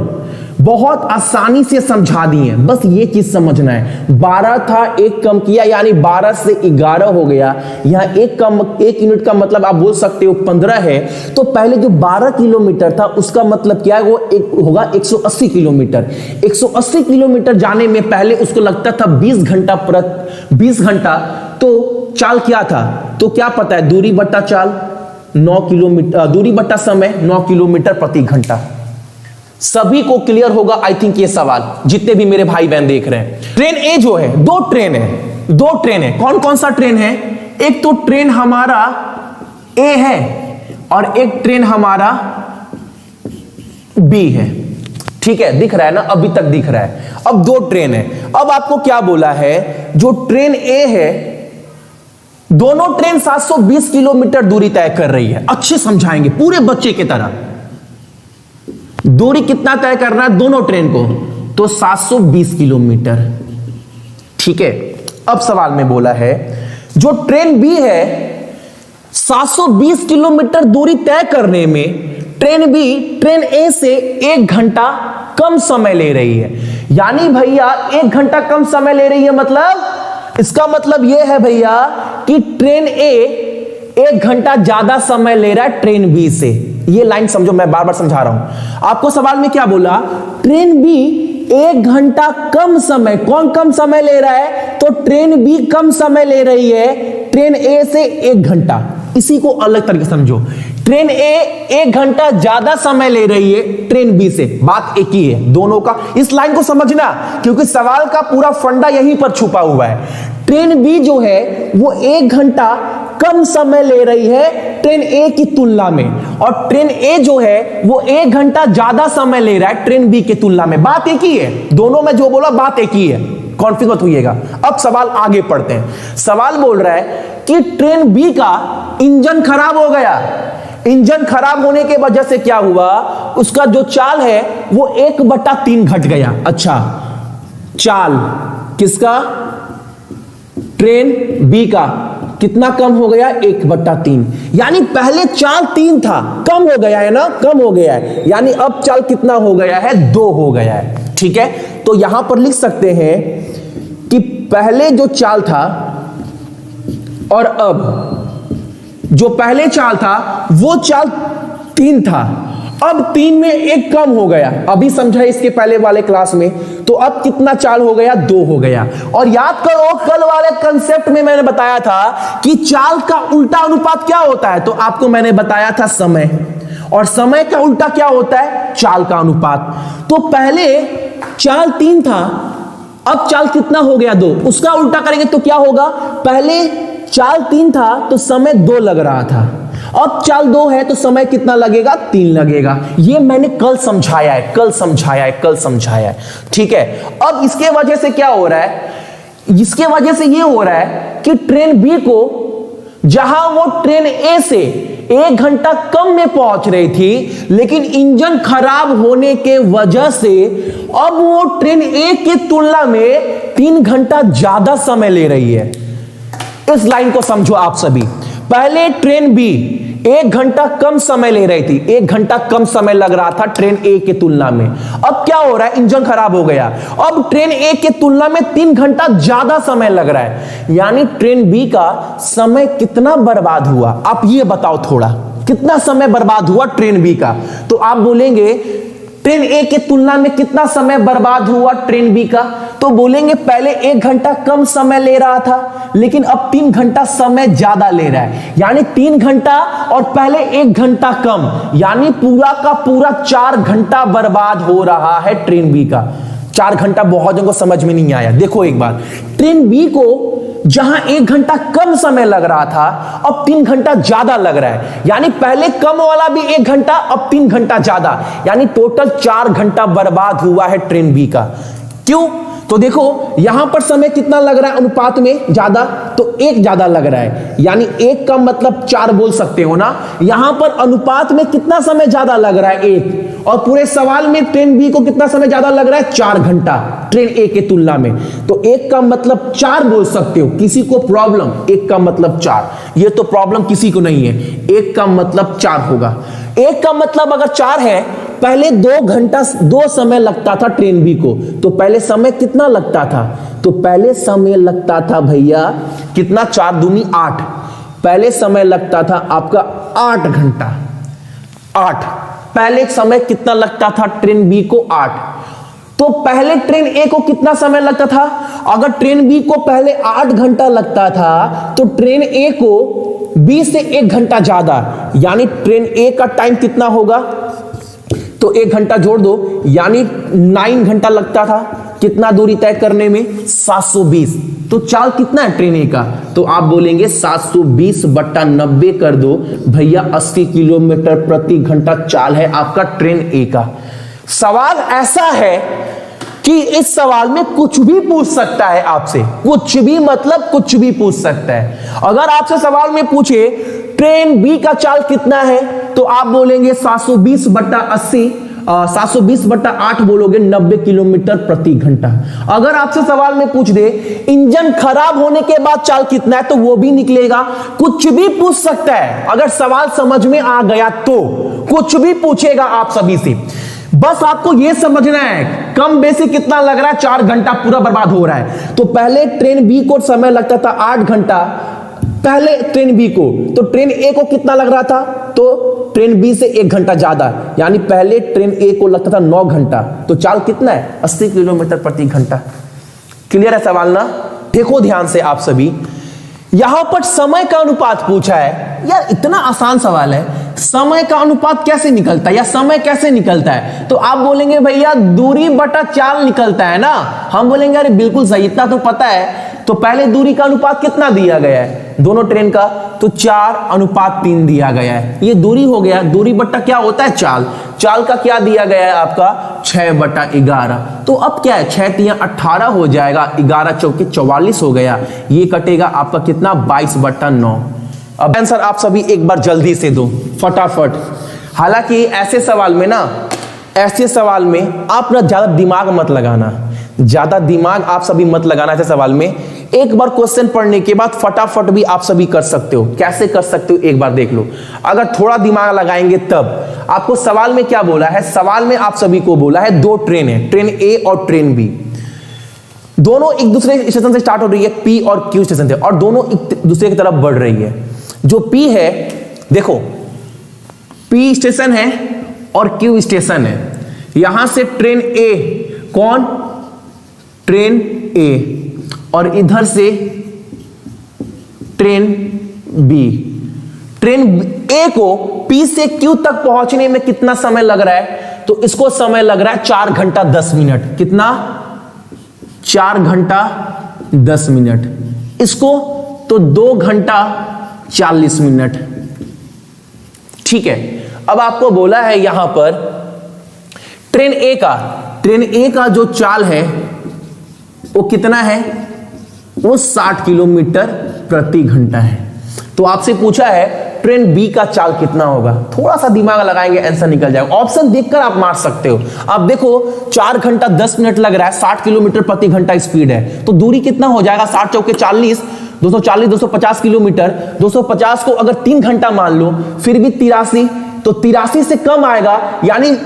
बहुत आसानी से समझा दिए, बस ये चीज समझना है। 12 था, एक कम किया यानी 12 से 11 हो गया। यहां एक यूनिट का मतलब आप बोल सकते हो 15 है। तो पहले जो 12 किलोमीटर था उसका मतलब क्या है, वो होगा 180 किलोमीटर। 180 किलोमीटर जाने में पहले उसको लगता था 20 घंटा। तो चाल क्या था, तो क्या पता है, दूरी बट्टा चाल 9 किलोमीटर, दूरी बट्टा समय 9 किलोमीटर प्रति घंटा। सभी को क्लियर होगा आई थिंक ये सवाल, जितने भी मेरे भाई बहन देख रहे हैं। ट्रेन ए जो है, दो ट्रेन है। कौन कौन सा ट्रेन है, एक तो ट्रेन हमारा ए है और एक ट्रेन हमारा बी है। ठीक है, दिख रहा है ना, अभी तक दिख रहा है। अब दो ट्रेन है। अब आपको क्या बोला है, जो ट्रेन ए है, दोनों ट्रेन 720 किलोमीटर दूरी तय कर रही है। अच्छे समझाएंगे पूरे बच्चे की तरह। दूरी कितना तय करना है दोनों ट्रेन को, तो 720 किलोमीटर। ठीक है, अब सवाल में बोला है जो ट्रेन बी है 720 किलोमीटर दूरी तय करने में ट्रेन बी ट्रेन ए से 1 घंटा कम समय ले रही है। यानी भैया 1 घंटा कम समय ले रही है, मतलब इसका मतलब यह है भैया कि ट्रेन ए 1 घंटा ज्यादा समय ले रहा है ट्रेन बी से। ये लाइन समझो, मैं बार बार समझा रहा हूं आपको। सवाल में क्या बोला, ट्रेन बी 1 घंटा कम समय, कौन कम समय ले रहा है, तो ट्रेन बी कम समय ले रही है ट्रेन ए से 1 घंटा। इसी को अलग तरीके समझो, ट्रेन ए 1 घंटा ज्यादा समय ले रही है ट्रेन बी से। बात एक ही है दोनों का, इस लाइन को समझना, क्योंकि सवाल का पूरा फंडा यहीं पर छुपा हुआ है। ट्रेन बी जो है वो 1 घंटा कम समय ले रही है ट्रेन ए की तुलना में, और ट्रेन ए जो है वो 1 घंटा ज्यादा समय ले रहा है ट्रेन बी की तुलना में। बात एक ही है, दोनों में जो बोला बात एक ही है, कॉन्फ्यूज मत होइएगा। अब सवाल आगे पढ़ते हैं। सवाल बोल रहा है कि ट्रेन बी का इंजन खराब हो गया। इंजन खराब होने के वजह से क्या हुआ, उसका जो चाल है वो 1/3 घट गया। अच्छा, चाल किसका, ट्रेन बी का कितना कम हो गया, 1/3। यानी पहले चाल 3 था, कम हो गया है ना, कम हो गया है। यानी अब चाल कितना हो गया है, 2 हो गया है। ठीक है, तो यहां पर लिख सकते हैं कि पहले जो चाल था और अब जो पहले चाल था वो चाल 3 था, अब 3 में 1 कम हो गया। अभी समझा इसके पहले वाले क्लास में, तो अब कितना चाल हो गया, 2 हो गया। और याद करो कल वाले कंसेप्ट में मैंने बताया था कि चाल का उल्टा अनुपात क्या होता है, तो आपको मैंने बताया था समय, और समय का उल्टा क्या होता है, चाल का अनुपात। तो पहले चाल 3 था, अब चाल कितना हो गया, 2। उसका उल्टा करेंगे तो क्या होगा, पहले चाल 3 था तो समय 2 लग रहा था, अब चाल 2 है तो समय कितना लगेगा, 3 लगेगा। ये मैंने कल समझाया है। ठीक है, अब इसके वजह से क्या हो रहा है, इसके वजह से ये हो रहा है कि ट्रेन बी को जहां वो ट्रेन ए से 1 घंटा कम में पहुंच रही थी, लेकिन इंजन खराब होने के वजह से अब वो ट्रेन ए की तुलना में 3 घंटा ज्यादा समय ले रही है। इस लाइन को समझो आप सभी। पहले ट्रेन बी 1 घंटा कम समय ले रही थी, 1 घंटा कम समय लग रहा था ट्रेन ए के तुलना में। अब क्या हो रहा है, इंजन खराब हो गया, अब ट्रेन ए के तुलना में 3 घंटा ज्यादा समय लग रहा है। यानी ट्रेन बी का समय कितना बर्बाद हुआ, आप ये बताओ थोड़ा, कितना समय बर्बाद हुआ ट्रेन बी का। तो आप बोलेंगे ट्रेन ए के तुलना में कितना समय बर्बाद हुआ ट्रेन बी का, तो बोलेंगे पहले 1 घंटा कम समय ले रहा था, लेकिन अब 3 घंटा समय ज्यादा ले रहा है। यानी 3 घंटा और पहले 1 घंटा कम, यानी पूरा का पूरा 4 घंटा बर्बाद हो रहा है ट्रेन बी का। 4 घंटा बहुत जन को समझ में नहीं आया। देखो एक बार, ट्रेन बी को जहां 1 घंटा कम समय लग रहा था, अब 3 घंटा ज्यादा लग रहा है। यानी पहले कम वाला भी 1 घंटा, अब 3 घंटा ज्यादा, यानी टोटल 4 घंटा बर्बाद हुआ है ट्रेन बी का। क्यों, तो देखो यहां पर समय कितना लग रहा है अनुपात में ज्यादा, तो 1 ज्यादा लग रहा है, यानी 1 का मतलब 4 बोल सकते हो ना। यहां पर अनुपात में कितना समय ज्यादा लग रहा है, 1, और पूरे सवाल में ट्रेन बी को कितना समय ज्यादा लग रहा है, 4 घंटा ट्रेन ए के तुलना में। तो 1 का मतलब 4 बोल सकते हो। किसी को प्रॉब्लम, 1 का मतलब 4, ये तो प्रॉब्लम किसी को नहीं है। 1 का मतलब 4 होगा। 1 का मतलब अगर 4 है पहले 2 समय लगता था ट्रेन बी को, तो पहले समय कितना लगता था? तो पहले समय लगता था भैया कितना, 4 दूनी 8, पहले समय लगता था आपका 8 घंटा, 8। पहले समय कितना लगता था ट्रेन बी को? 8। तो पहले ट्रेन ए को कितना समय लगता था? अगर ट्रेन बी को पहले 8 घंटा लगता था तो ट्रेन ए को बी से 1 घंटा ज्यादा, यानी ट्रेन ए का टाइम कितना होगा? तो 1 घंटा जोड़ दो, यानी 9 घंटा लगता था कितना दूरी तय करने में? 720। तो चाल कितना है ट्रेन ए का? तो आप बोलेंगे 720/90 कर दो भैया, 80 किलोमीटर प्रति घंटा चाल है आपका ट्रेन ए का। सवाल ऐसा है कि इस सवाल में कुछ भी पूछ सकता है आपसे, कुछ भी मतलब कुछ भी पूछ सकता है। अगर आपसे सवाल में पूछे ट्रेन बी का चाल कितना है, तो आप बोलेंगे 720/80, 720/8 बोलोगे 90 किलोमीटर प्रति घंटा। अगर आपसे सवाल में पूछ दे इंजन खराब होने के बाद चाल कितना है, तो वो भी निकलेगा। कुछ भी पूछ सकता है, अगर सवाल समझ में आ गया तो कुछ भी पूछेगा आप सभी से। बस आपको यह समझना है कम बेसी कितना लग रहा है, 4 घंटा पूरा बर्बाद हो रहा है। तो पहले ट्रेन बी को समय लगता था 8 घंटा, पहले ट्रेन बी को, तो ट्रेन ए को कितना लग रहा था? तो ट्रेन बी से 1 घंटा ज्यादा, यानी पहले ट्रेन ए को लगता था 9 घंटा। तो चाल कितना है? 80 किलोमीटर प्रति घंटा। क्लियर है सवाल ना? देखो ध्यान से आप सभी, यहां पर समय का अनुपात पूछा है। यार इतना आसान सवाल है, समय का अनुपात कैसे निकलता है या समय कैसे निकलता है? तो आप बोलेंगे भैया दूरी बटा चाल निकलता है ना। हम बोलेंगे अरे बिल्कुल सही, इतना तो पता है। तो पहले दूरी का अनुपात कितना दिया गया है दोनों ट्रेन का? तो 4:3 दिया गया है। ये दूरी हो गया, दूरी बट्टा क्या होता है? चाल। चाल का क्या दिया गया है आपका? 6/11। तो अब क्या है, 6×3 18 हो जाएगा, 11×4 44 हो गया। ये कटेगा आपका कितना? 22/9। अब आंसर आप सभी एक बार जल्दी से दो फटाफट। हालांकि ऐसे सवाल में ना, ऐसे सवाल में आप ना ज्यादा दिमाग मत लगाना, ज्यादा दिमाग आप सभी मत लगाना ऐसे सवाल में। एक बार क्वेश्चन पढ़ने के बाद फटाफट भी आप सभी कर सकते हो। कैसे कर सकते हो एक बार देख लो। अगर थोड़ा दिमाग लगाएंगे तब। आपको सवाल में क्या बोला है? सवाल में आप सभी को बोला है 2 ट्रेन है, ट्रेन ए और ट्रेन बी। दोनों एक दूसरे स्टेशन से स्टार्ट हो रही है, पी और क्यू स्टेशन से, और दोनों एक दूसरे की तरफ बढ़ रही है। जो पी है, देखो पी स्टेशन है और क्यू स्टेशन है। यहां से ट्रेन ए, कौन? ट्रेन ए, और इधर से ट्रेन बी। ट्रेन ए को पी से क्यू तक पहुंचने में कितना समय लग रहा है? तो इसको समय लग रहा है 4 घंटा 10 मिनट। कितना? 4 घंटा 10 मिनट। इसको तो 2 घंटा 40 मिनट। ठीक है। अब आपको बोला है यहां पर ट्रेन ए का जो चाल है वो कितना है? वो 60 किलोमीटर प्रति घंटा है। तो आपसे पूछा है ट्रेन बी का चाल कितना होगा? थोड़ा सा दिमाग लगाएंगे आंसर निकल जाएगा। ऑप्शन देखकर आप मार सकते हो। आप देखो 4 घंटा 10 मिनट लग रहा है, 60 किलोमीटर प्रति घंटा स्पीड है, तो दूरी कितना हो जाएगा? 60×4 40, 240 250 किलोमीटर। 250 को अगर 3 घंटा मान लो, फिर भी 83, तो 83 से कम आएगा, यानी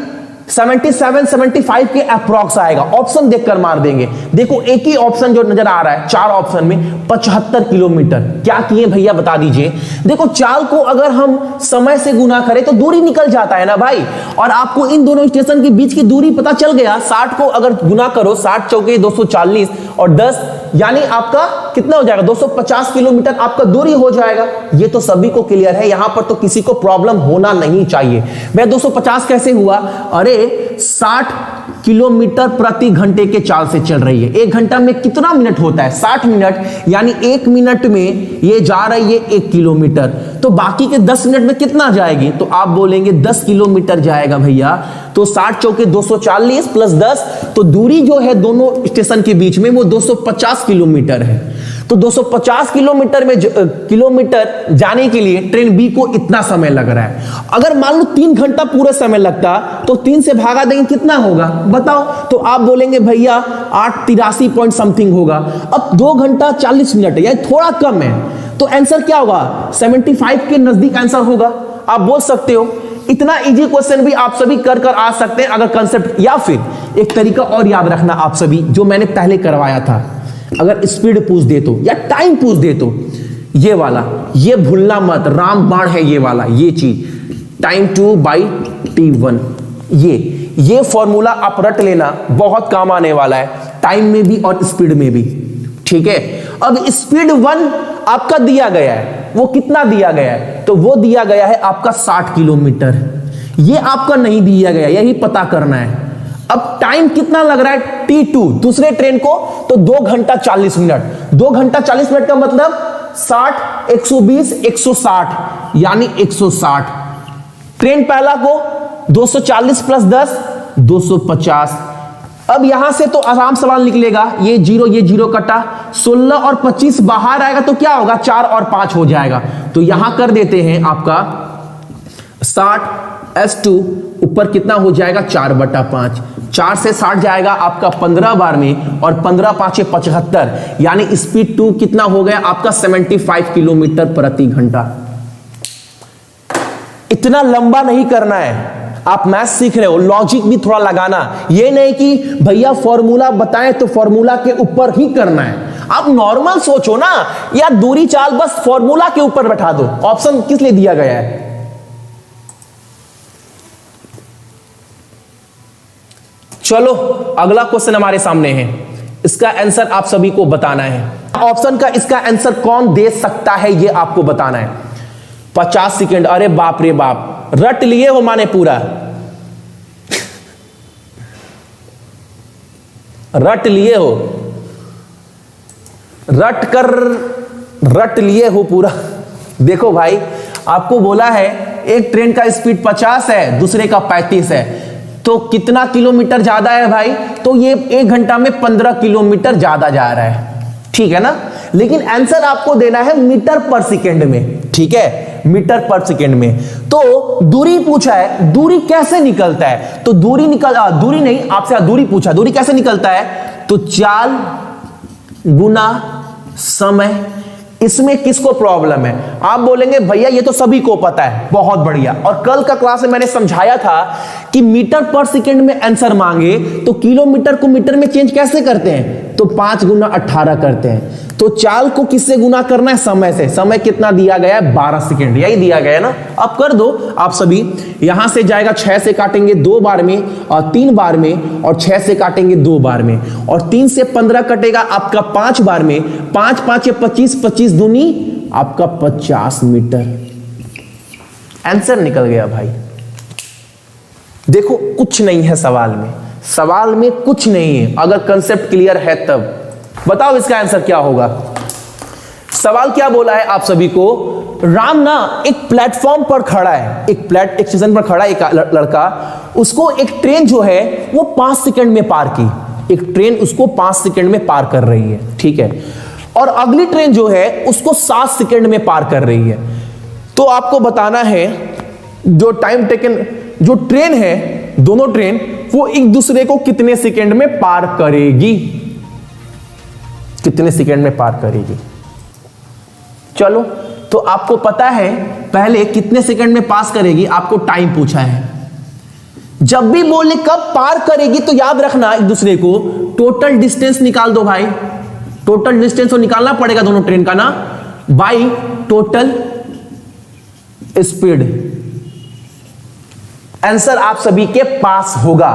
77 75 के अप्रॉक्स आएगा। ऑप्शन देखकर मार देंगे। देखो एक ही ऑप्शन जो नजर आ रहा है 4 ऑप्शन में, 75 किलोमीटर। क्या किए भैया बता दीजिए। देखो चाल को अगर हम समय से गुना करें तो दूरी निकल जाता है ना भाई। और आपको इन दोनों स्टेशन के बीच की दूरी पता चल गया। 60 को अगर गुना करो, 60×4 240 और 10, यानी आपका कितना हो जाएगा? 250 किलोमीटर आपका दूरी हो जाएगा। ये तो सभी को क्लियर है, यहां पर तो किसी को प्रॉब्लम होना नहीं चाहिए। मैं 250 कैसे हुआ? अरे 60 किलोमीटर प्रति घंटे के चाल से चल रही है। 1 घंटा में कितना मिनट होता है? 60 मिनट, यानी 1 मिनट में ये जा रही है 1 किलोमीटर। तो बाकी के 10 मिनट में कितना जाएगी? तो आप बोलेंगे 10 किलोमीटर जाएगा भैया। तो 60×4 240 प्लस 10, तो दूरी जो है दोनों स्टेशन के बीच में वो 250 किलोमीटर है। तो 250 किलोमीटर जाने के लिए ट्रेन बी को इतना समय लग रहा है। अगर मान लो 3 घंटा पूरा समय लगता, तो 3 से भागा देंगे कितना होगा बताओ? तो आप बोलेंगे भैया 883 पॉइंट समथिंग होगा। अब 2 घंटा 40 मिनट है, यानी थोड़ा कम है। तो आंसर क्या होगा? 75 के नजदीक आंसर होगा। आप बोल सकते हो इतना इजी क्वेश्चन भी आप सभी कर आ सकते हैं अगर कंसेप्ट, या फिर एक तरीका और याद रखना आप सभी जो मैंने पहले करवाया था, अगर स्पीड पूछ दे तो या टाइम पूछ दे तो ये वाला, ये भूलना मत, रामबाण है ये वाला, ये चीज टाइम 2/t1, ये फॉर्मूला आप रट लेना, बहुत काम आने वाला है टाइम में भी और स्पीड में भी, ठीक है। अब स्पीड 1 आपका दिया गया है, वो कितना दिया गया है, तो वो दिया गया है आपका 60 किलोमीटर, ये आपका नहीं दिया गया, यही पता करना है। अब टाइम कितना लग रहा है T2 दूसरे ट्रेन को, तो 2 घंटा 40 मिनट, 2 घंटा 40 मिनट का मतलब 60 120 160 यानी 160। ट्रेन पहला को 240 प्लस 10 250। अब यहां से तो आराम सवाल निकलेगा, ये जीरो कटा, 16 और 25 बाहर आएगा तो क्या होगा, 4 और 5 हो जाएगा, तो यहां कर देते हैं आपका 60 S2 ऊपर कितना हो जाएगा 4/5, 4 से 60 जाएगा आपका 15 बार में, और 15 5 75, यानी स्पीड 2 कितना हो गया आपका 75 किलोमीटर प्रति घंटा। इतना लंबा नहीं करना है, आप मैथ सीख रहे हो, लॉजिक भी थोड़ा लगाना, ये नहीं कि भैया फॉर्मूला बताएं तो फॉर्मूला के ऊपर ही करना है, आप नॉर्मल सोचो ना, या दूरी चाल बस फॉर्मूला के ऊपर बैठा दो। ऑप्शन किस लिए दिया गया है, चलो अगला क्वेश्चन हमारे सामने है, इसका आंसर आप सभी को बताना है। ऑप्शन का इसका आंसर कौन दे सकता है ये आपको बताना है। 50 सेकेंड, अरे बाप रे बाप, रट लिए हो माने पूरा, रट लिए हो, रट लिए हो पूरा। देखो भाई, आपको बोला है एक ट्रेन का स्पीड 50 है, दूसरे का 35 है, तो कितना किलोमीटर ज्यादा है भाई, तो ये 1 घंटा में 15 किलोमीटर ज्यादा जा रहा है, ठीक है ना। लेकिन आंसर आपको देना है मीटर पर सेकेंड में, ठीक है, मीटर पर सेकेंड में। तो दूरी पूछा है, दूरी कैसे निकलता है, तो दूरी नहीं, आपसे दूरी पूछा, दूरी कैसे निकलता है, तो चाल गुना समय। इसमें किसको प्रॉब्लम है, आप बोलेंगे भैया ये तो सभी को पता है, बहुत बढ़िया। और कल का क्लास में मैंने समझाया था कि मीटर पर सेकेंड में आंसर मांगे तो किलोमीटर को मीटर में चेंज कैसे करते हैं, तो 5 गुना 18 करते हैं। तो चाल को किससे गुना करना है, समय से। समय कितना दिया गया है, 12 सेकेंड, यही दिया गया है ना। अब कर दो आप सभी, यहां से जाएगा 6 से काटेंगे 2 बार में और 3 बार में, और 6 से काटेंगे 2 बार में, और 3 से 15 कटेगा आपका 5 बार में, 5 5 25, 25 दूनी आपका 50 मीटर। आंसर निकल गया भाई। देखो कुछ नहीं है सवाल में कुछ नहीं है, अगर कंसेप्ट क्लियर है तब। बताओ इसका आंसर क्या होगा। सवाल क्या बोला है आप सभी को, राम ना एक प्लेटफॉर्म पर खड़ा है, एक स्टेशन पर खड़ा है एक लड़का, उसको एक ट्रेन जो है वो 5 सेकंड में पार की, एक ट्रेन उसको 5 सेकंड में पार कर रही है, ठीक है, और अगली ट्रेन जो है उसको 7 सेकंड में पार कर रही है। तो आपको बताना है जो टाइम टेकन, जो ट्रेन है, दोनों ट्रेन वो एक दूसरे को कितने सेकंड में पार करेगी, कितने सेकंड में पार करेगी। चलो, तो आपको पता है पहले कितने सेकंड में पास करेगी, आपको टाइम पूछा है। जब भी बोले कब पार करेगी तो याद रखना एक दूसरे को टोटल डिस्टेंस निकाल दो भाई, टोटल डिस्टेंस तो निकालना पड़ेगा दोनों ट्रेन का ना, बाई टोटल स्पीड। आंसर आप सभी के पास होगा।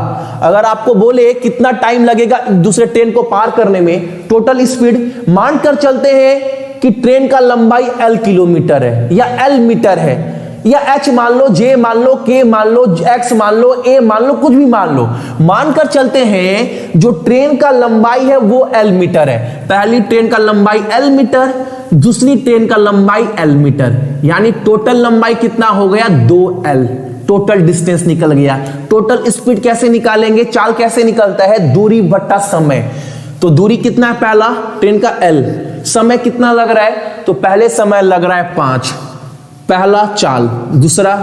अगर आपको बोले कितना टाइम लगेगा दूसरे ट्रेन को पार करने में, टोटल स्पीड मानकर चलते हैं कि ट्रेन का लंबाई L किलोमीटर है या L मीटर है, या H मान लो, J मान लो, K मान लो, X मान लो, A मान लो, कुछ भी मान लो, मानकर चलते हैं जो ट्रेन का लंबाई है वो L मीटर है। पहली ट्रेन का लंबाई L मीटर, दूसरी ट्रेन का लंबाई L मीटर, यानी टोटल लंबाई कितना हो गया 2L। टोटल डिस्टेंस निकल गया। टोटल स्पीड कैसे निकालेंगे, चाल कैसे निकलता है, दूरी बटा समय। तो दूरी कितना है पहला ट्रेन का L, समय कितना लग रहा है, तो पहले समय लग रहा है 5, पहला चाल, दूसरा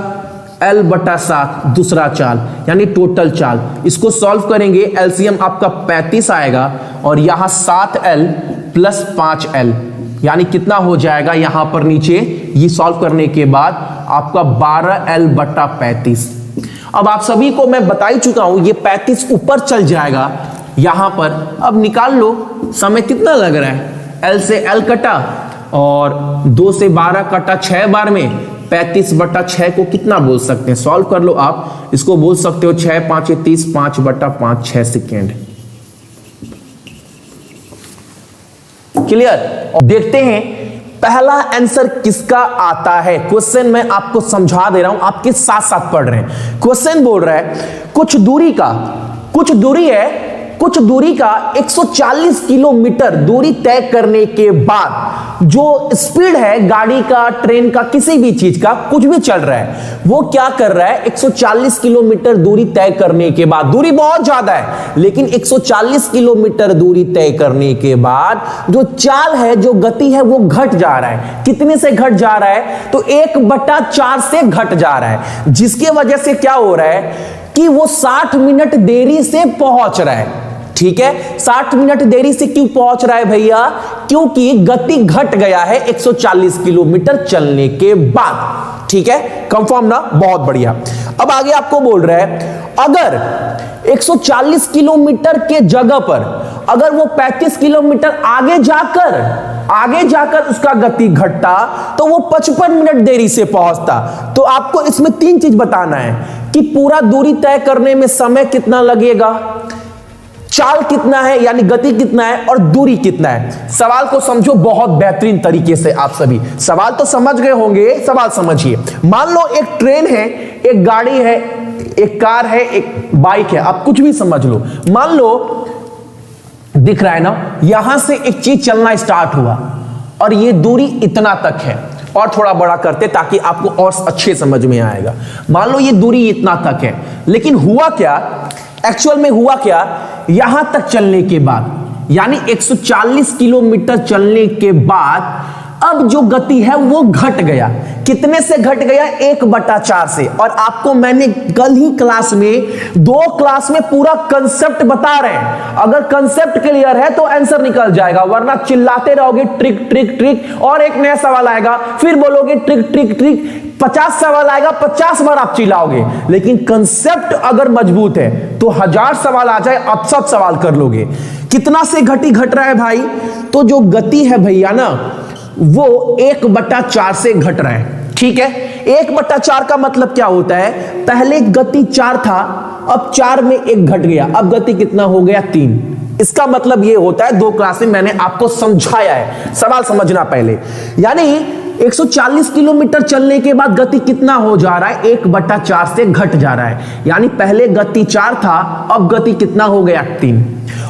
L बटा 7 दूसरा चाल, यानी टोटल चाल। इसको सॉल्व करेंगे, एलसीएम आपका 35 आएगा, और यहां 7L प्लस 5L यानी कितना हो जाएगा यहां पर नीचे ये सॉल्व करने के बाद आपका 12L/35। अब आप सभी को मैं बता ही चुका हूं, ये 35 ऊपर चल जाएगा यहां पर। अब निकाल लो समय कितना लग रहा है, L से L कटा और 2 से 12 कटा 6 बार में 35/6 को कितना बोल सकते हैं, सॉल्व कर लो आप। इसको बोल सकते हो 6 5 30, 5/5 6 सेकेंड। क्लियर? देखते हैं पहला आंसर किसका आता है। क्वेश्चन मैं आपको समझा दे रहा हूं, आपके साथ साथ पढ़ रहे हैं। क्वेश्चन बोल रहा है कुछ दूरी का 140 किलोमीटर दूरी तय करने के बाद जो स्पीड है गाड़ी का, ट्रेन का, किसी भी चीज का, कुछ भी चल रहा है, वो क्या कर रहा है 140 किलोमीटर दूरी तय करने के बाद, दूरी बहुत ज्यादा है लेकिन 140 किलोमीटर दूरी तय करने के बाद जो चाल है, जो गति है, वो घट जा रहा है। कितने से घट जा रहा है? तो 1/4 से घट जा रहा है, जिसकी वजह से क्या हो रहा है कि वो 60 मिनट देरी से पहुंच रहा है। ठीक है, 60 मिनट देरी से क्यों पहुंच रहा है भैया? क्योंकि गति घट गया है 140 किलोमीटर चलने के बाद। ठीक है, कंफर्म ना? बहुत बढ़िया। अब आगे आपको बोल रहा है अगर 140 किलोमीटर के जगह पर अगर वो 35 किलोमीटर आगे जाकर उसका गति घटता तो वो 55 मिनट देरी से पहुंचता। तो आपको इसमें 3 चीज बताना है कि पूरा दूरी तय करने में समय कितना लगेगा, चाल कितना है यानी गति कितना है, और दूरी कितना है। सवाल को समझो बहुत बेहतरीन तरीके से। आप सभी सवाल तो समझ गए होंगे, सवाल समझिए। मान लो एक ट्रेन है, एक गाड़ी है, एक कार है, एक बाइक है, आप कुछ भी समझ लो। मान लो दिख रहा है ना, यहां से एक चीज चलना स्टार्ट हुआ और ये दूरी इतना तक है, और थोड़ा बड़ा करते ताकि आपको और अच्छे समझ में आएगा। मान लो ये दूरी इतना तक है, लेकिन हुआ क्या, एक्चुअल में हुआ क्या, यहां तक चलने के बाद यानी 140 किलोमीटर चलने के बाद अब जो गति है वो घट गया। कितने से घट गया? 1/4 से। और आपको मैंने कल ही क्लास में 2 क्लास में पूरा कंसेप्ट बता रहे हैं। अगर कंसेप्ट क्लियर है तो आंसर निकल जाएगा, वरना चिल्लाते रहोगे ट्रिक ट्रिक ट्रिक, और एक नया सवाल आएगा फिर बोलोगे ट्रिक ट्रिक ट्रिक, 50 सवाल आएगा, 50 बार आप चिल्लाओगे। लेकिन कंसेप्ट अगर मजबूत है तो 1000 सवाल आ जाए आप सब सवाल कर लोगे। कितना से घट रहा है भाई? तो जो गति है भैया ना वो 1/4 से घट रहा है। ठीक है, 1/4 का मतलब क्या होता है? पहले गति 4 था, अब 4 में 1 घट गया, अब गति कितना हो गया? 3। इसका मतलब ये होता है, 2 क्लास में मैंने आपको समझाया है, सवाल समझना पहले। यानी 140 किलोमीटर चलने के बाद गति कितना हो जा रहा है? 1/4 से घट जा रहा है। यानी पहले गति 4 था, अब गति कितना हो गया? 3।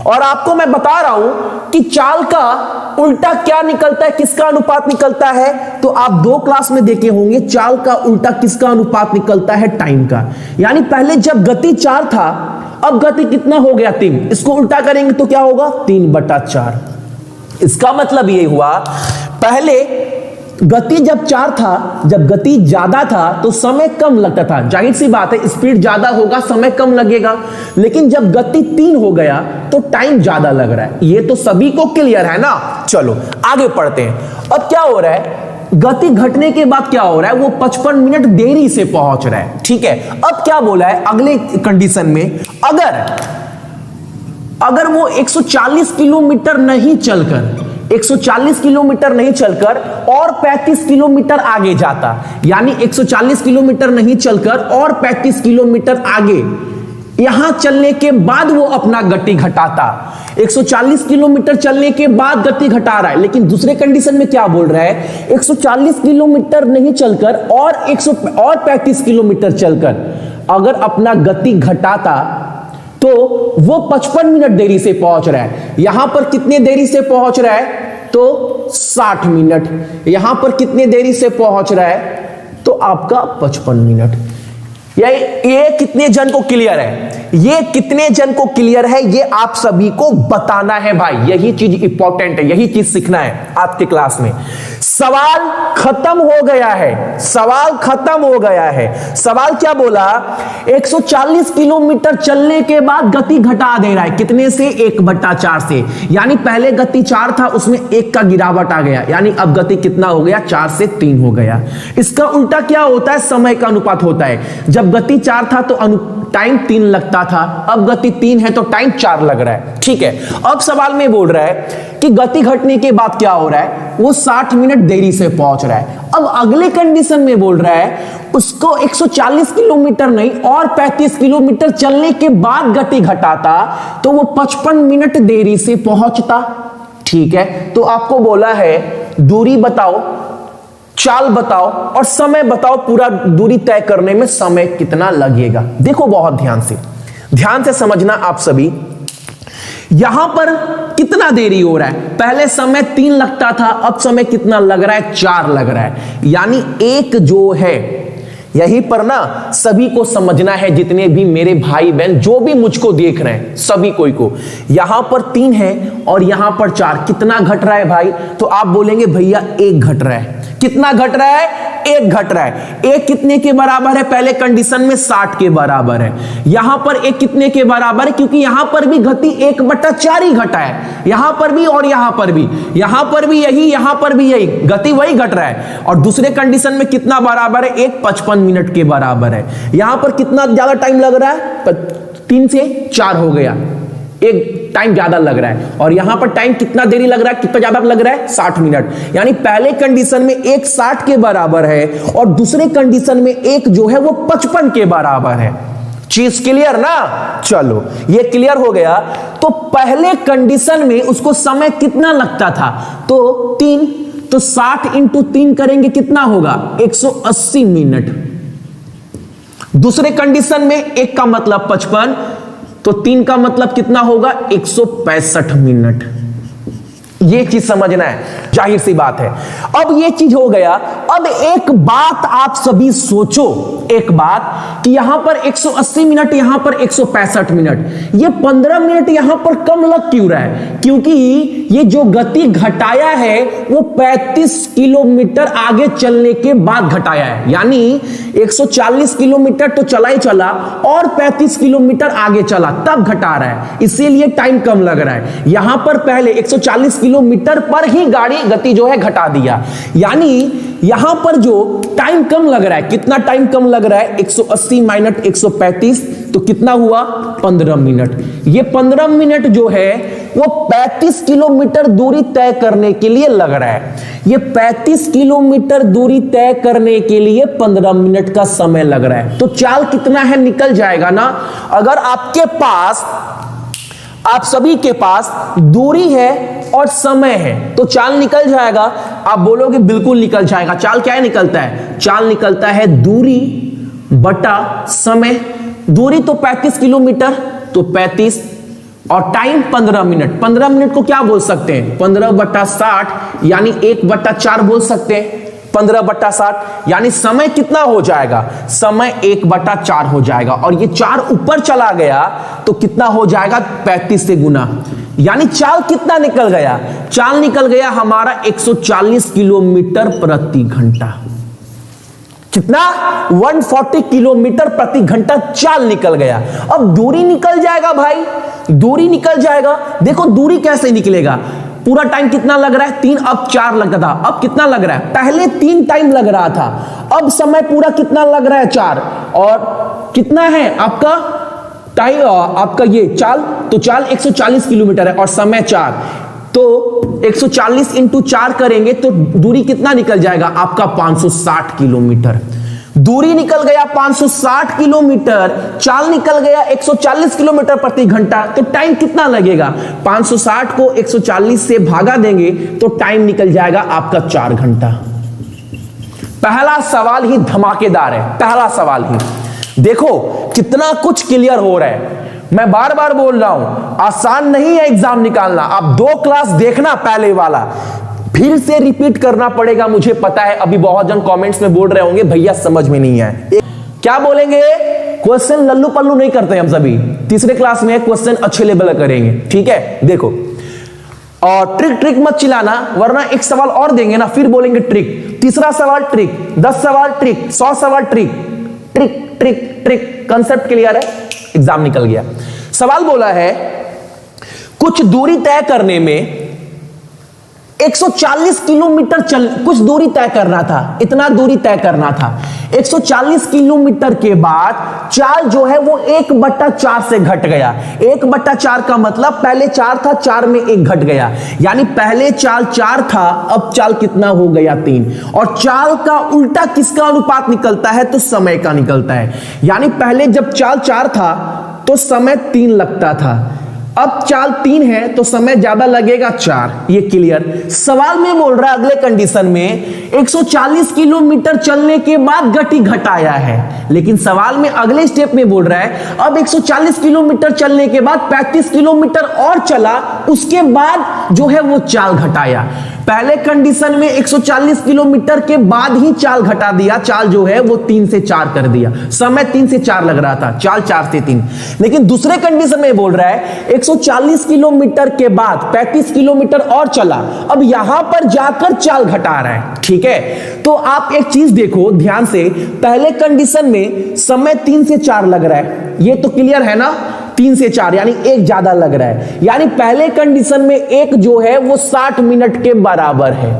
और आपको मैं बता रहा हूं कि चाल का उल्टा क्या निकलता है, किसका अनुपात निकलता है? तो आप 2 क्लास में देखे होंगे, चाल का उल्टा किसका अनुपात निकलता है? टाइम का। यानी पहले जब गति 4 था, अब गति कितना हो गया? 3। इसको उल्टा करेंगे तो क्या होगा? 3/4। इसका मतलब ये हुआ पहले गति जब 4 था, जब गति ज्यादा था तो समय कम लगता था, जाहिर सी बात है स्पीड ज्यादा होगा समय कम लगेगा। लेकिन जब गति 3 हो गया तो टाइम ज्यादा लग रहा है। ये तो सभी को क्लियर है ना? चलो आगे पढ़ते हैं। अब क्या हो रहा है, गति घटने के बाद क्या हो रहा है? वो 55 मिनट देरी से पहुंच रहा है। ठीक है, अब क्या बोला है अगले कंडीशन में, अगर वो 140 किलोमीटर नहीं चलकर 140 किलोमीटर नहीं चलकर और 35 किलोमीटर आगे जाता, यानी 140 किलोमीटर नहीं चलकर और 35 किलोमीटर आगे यहां चलने के बाद वो अपना गति घटाता। 140 किलोमीटर चलने के बाद गति घटा रहा है, लेकिन दूसरे कंडीशन में क्या बोल रहा है? 140 किलोमीटर नहीं चलकर और 35 किलोमीटर चलकर अगर अपना गति घटाता तो वो 55 मिनट देरी से पहुंच रहा है। यहां पर कितने देरी से पहुंच रहा है? तो 60 मिनट। यहां पर कितने देरी से पहुंच रहा है? तो आपका 55 मिनट। ये कितने जन को क्लियर है? ये कितने जन को क्लियर है? ये आप सभी को बताना है भाई, यही चीज इंपॉर्टेंट है, यही चीज सीखना है आपके क्लास में। सवाल खत्म हो गया है, सवाल खत्म हो गया है। सवाल क्या बोला? 140 किलोमीटर चलने के बाद गति घटा दे रहा है, कितने से? 1/4 से। यानी पहले गति 4 था, उसमें 1 का गिरावट आ गया, यानी अब गति कितना हो गया? 4 से 3 हो गया। इसका उल्टा क्या होता है? समय का अनुपात होता है। जब गति 4 था तो टाइम 3 लगता था, अब गति 3 है तो टाइम 4 लग रहा है। ठीक है, अब सवाल में बोल रहा है कि गति घटने के बाद क्या हो रहा है? वो 60 मिनट देरी से पहुंच रहा है। अब अगले कंडीशन में बोल रहा है उसको 140 किलोमीटर नहीं और 35 किलोमीटर चलने के बाद गति घटाता तो वो 55 मिनट देरी से पहुंचता। ठीक है, तो आपको बोला है दूरी बताओ, चाल बताओ और समय बताओ, पूरा दूरी तय करने में समय कितना लगेगा। देखो बहुत ध्यान से समझना आप सभी। यहां पर कितना देरी हो रहा है? पहले समय 3 लगता था, अब समय कितना लग रहा है? 4 लग रहा है। यानी 1 जो है, यहीं पर ना सभी को समझना है, जितने भी मेरे भाई बहन जो भी मुझको देख रहे हैं सभी को यहां पर 3 है और यहां पर 4, कितना घट रहा है भाई? तो आप बोलेंगे भैया 1 घट रहा है। कितना घट रहा है? 1 घट रहा है। 1 कितने के बराबर है? पहले कंडीशन में 60 के बराबर है। यहां पर 1 कितने के बराबर है? क्योंकि यहां पर भी गति 1/4 ही घटा है, यहां पर भी और यहां पर भी, यहां पर भी यही, यहां पर भी यही, गति वही घट रहा है। और दूसरे कंडीशन में कितना बराबर है? 1 55 मिनट के बराबर है। यहां पर कितना ज्यादा टाइम लग रहा है? 3 से 4 हो गया, 1 टाइम ज्यादा लग रहा है। और यहां पर टाइम कितना देरी लग रहा है? कितना ज्यादा लग रहा है? 60 मिनट। यानी पहले कंडीशन में 1 60 के बराबर है और दूसरे कंडीशन में 1 जो है वो 55 के बराबर है। चीज क्लियर ना? चलो ये क्लियर हो गया। तो पहले कंडीशन में उसको समय कितना लगता था? तो 3, तो 60 × 3 करेंगे कितना होगा? 180 मिनट। दूसरे कंडीशन में 1 का मतलब 55, तो 3 का मतलब कितना होगा? 165 मिनट। ये चीज समझना है, जाहिर सी बात है। अब ये चीज हो गया। अब एक बात आप सभी सोचो, एक बात कि यहां पर 180 मिनट, यहां पर 165 मिनट, ये 15 मिनट यहां पर कम लग क्यों रहा है? क्योंकि ये जो गति घटाया है वो 35 किलोमीटर आगे चलने के बाद घटाया है। यानी 140 किलोमीटर तो चला ही चला और 35 किलोमीटर आगे चला, तब घटा रहा है, इसीलिए टाइम कम लग रहा है। यहां पर पहले 140 किलोमीटर पर ही गाड़ी गति जो है घटा दिया, यानी यहां पर जो टाइम कम लग रहा है, कितना टाइम कम लग रहा है? 180 माइनस 135, तो कितना हुआ? 15 मिनट। ये 15 मिनट जो है वो 35 किलोमीटर दूरी तय करने के लिए लग रहा है। ये 35 किलोमीटर दूरी तय करने के लिए 15 मिनट का समय लग रहा है। तो चाल कितना है? निकल जाएगा ना। अगर आपके पास, आप सभी के पास दूरी है और समय है तो चाल निकल जाएगा। आप बोलोगे बिल्कुल निकल जाएगा। चाल क्या है? निकलता है, चाल निकलता है दूरी बटा समय। दूरी तो 35 किलोमीटर, तो 35 और टाइम 15 मिनट। 15 मिनट को क्या बोल सकते हैं? 15/60 यानी 1/4 बोल सकते हैं। 15/60 यानी समय कितना हो जाएगा? समय 1/4 हो जाएगा। और ये 4 ऊपर चला गया तो कितना हो जाएगा? 35 से गुना। यानी चाल कितना निकल गया? चाल निकल गया हमारा 140 किलोमीटर प्रति घंटा। कितना? 140 किलोमीटर प्रति घंटा चाल निकल गया। अब दूरी निकल जाएगा भाई, दूरी निकल जाएगा। देखो दूरी कैसे निकलेगा? पूरा टाइम कितना लग रहा है? 3, अब 4 लगता था, अब कितना लग रहा है? पहले 3 टाइम लग रहा था, अब समय पूरा कितना लग रहा है? 4। और कितना है आपका टाइम, आपका ये चाल? तो चाल 140 किलोमीटर है और समय 4, तो 140 × 4 करेंगे तो दूरी कितना निकल जाएगा आपका? 560 किलोमीटर। दूरी निकल गया 560 किलोमीटर, चाल निकल गया 140 किलोमीटर प्रति घंटा। तो टाइम कितना लगेगा? 560 को 140 से भागा देंगे तो टाइम निकल जाएगा आपका 4 घंटा। पहला सवाल ही धमाकेदार है, पहला सवाल ही। देखो कितना कुछ क्लियर हो रहा है। मैं बार बार बोल रहा हूं, आसान नहीं है एग्जाम निकालना। आप 2 क्लास देखना, पहले वाला फिर से रिपीट करना पड़ेगा। मुझे पता है अभी बहुत जन कमेंट्स में बोल रहे होंगे भैया समझ में नहीं है। क्या बोलेंगे? क्वेश्चन लल्लू पल्लू नहीं करते हम सभी। तीसरे क्लास में क्वेश्चन अच्छे लेवल करेंगे, ठीक है? देखो और ट्रिक मत चिल्लाना, वरना एक सवाल और देंगे ना, फिर बोलेंगे ट्रिक, तीसरा सवाल ट्रिक, 10 सवाल ट्रिक, 100 सवाल trick, trick trick trick. Concept clear है? एग्जाम निकल गया। सवाल बोला है कुछ दूरी तय करने में 140 किलोमीटर कुछ दूरी तय करना था, इतना दूरी तय करना था। 140 किलोमीटर के बाद चाल जो है वो 1/4 से घट गया। 1/4 का मतलब पहले 4 था, 4 में 1 घट गया, यानी पहले चाल 4 था, अब चाल कितना हो गया 3। और चाल का उल्टा किसका अनुपात निकलता है? तो समय का निकलता है। यानी पहले जब चाल 4 था तो समय 3 लगता था, अब चाल 3 है तो समय ज्यादा लगेगा 4। ये क्लियर? सवाल में बोल रहा है अगले कंडीशन में 140 किलोमीटर चलने के बाद गति घटाया है, लेकिन सवाल में अगले स्टेप में बोल रहा है अब 140 किलोमीटर चलने के बाद 35 किलोमीटर और चला, उसके बाद जो है वो चाल घटाया। पहले कंडीशन में 140 किलोमीटर के बाद ही चाल घटा दिया, चाल जो है वो 3 से 4 कर दिया, समय 3 से 4 लग रहा था, चाल 4 से 3। लेकिन दूसरे कंडीशन में बोल रहा है 140 किलोमीटर के बाद 35 किलोमीटर और चला, अब यहां पर जाकर चाल घटा रहा है। ठीक है, तो आप एक चीज देखो ध्यान से, पहले कंडीशन में समय 3 से 4 लग रहा है, ये तो क्लियर है ना, 3 से 4 यानी 1 ज्यादा लग रहा है, यानी पहले कंडीशन में 1 जो है वो 60 मिनट के बराबर है,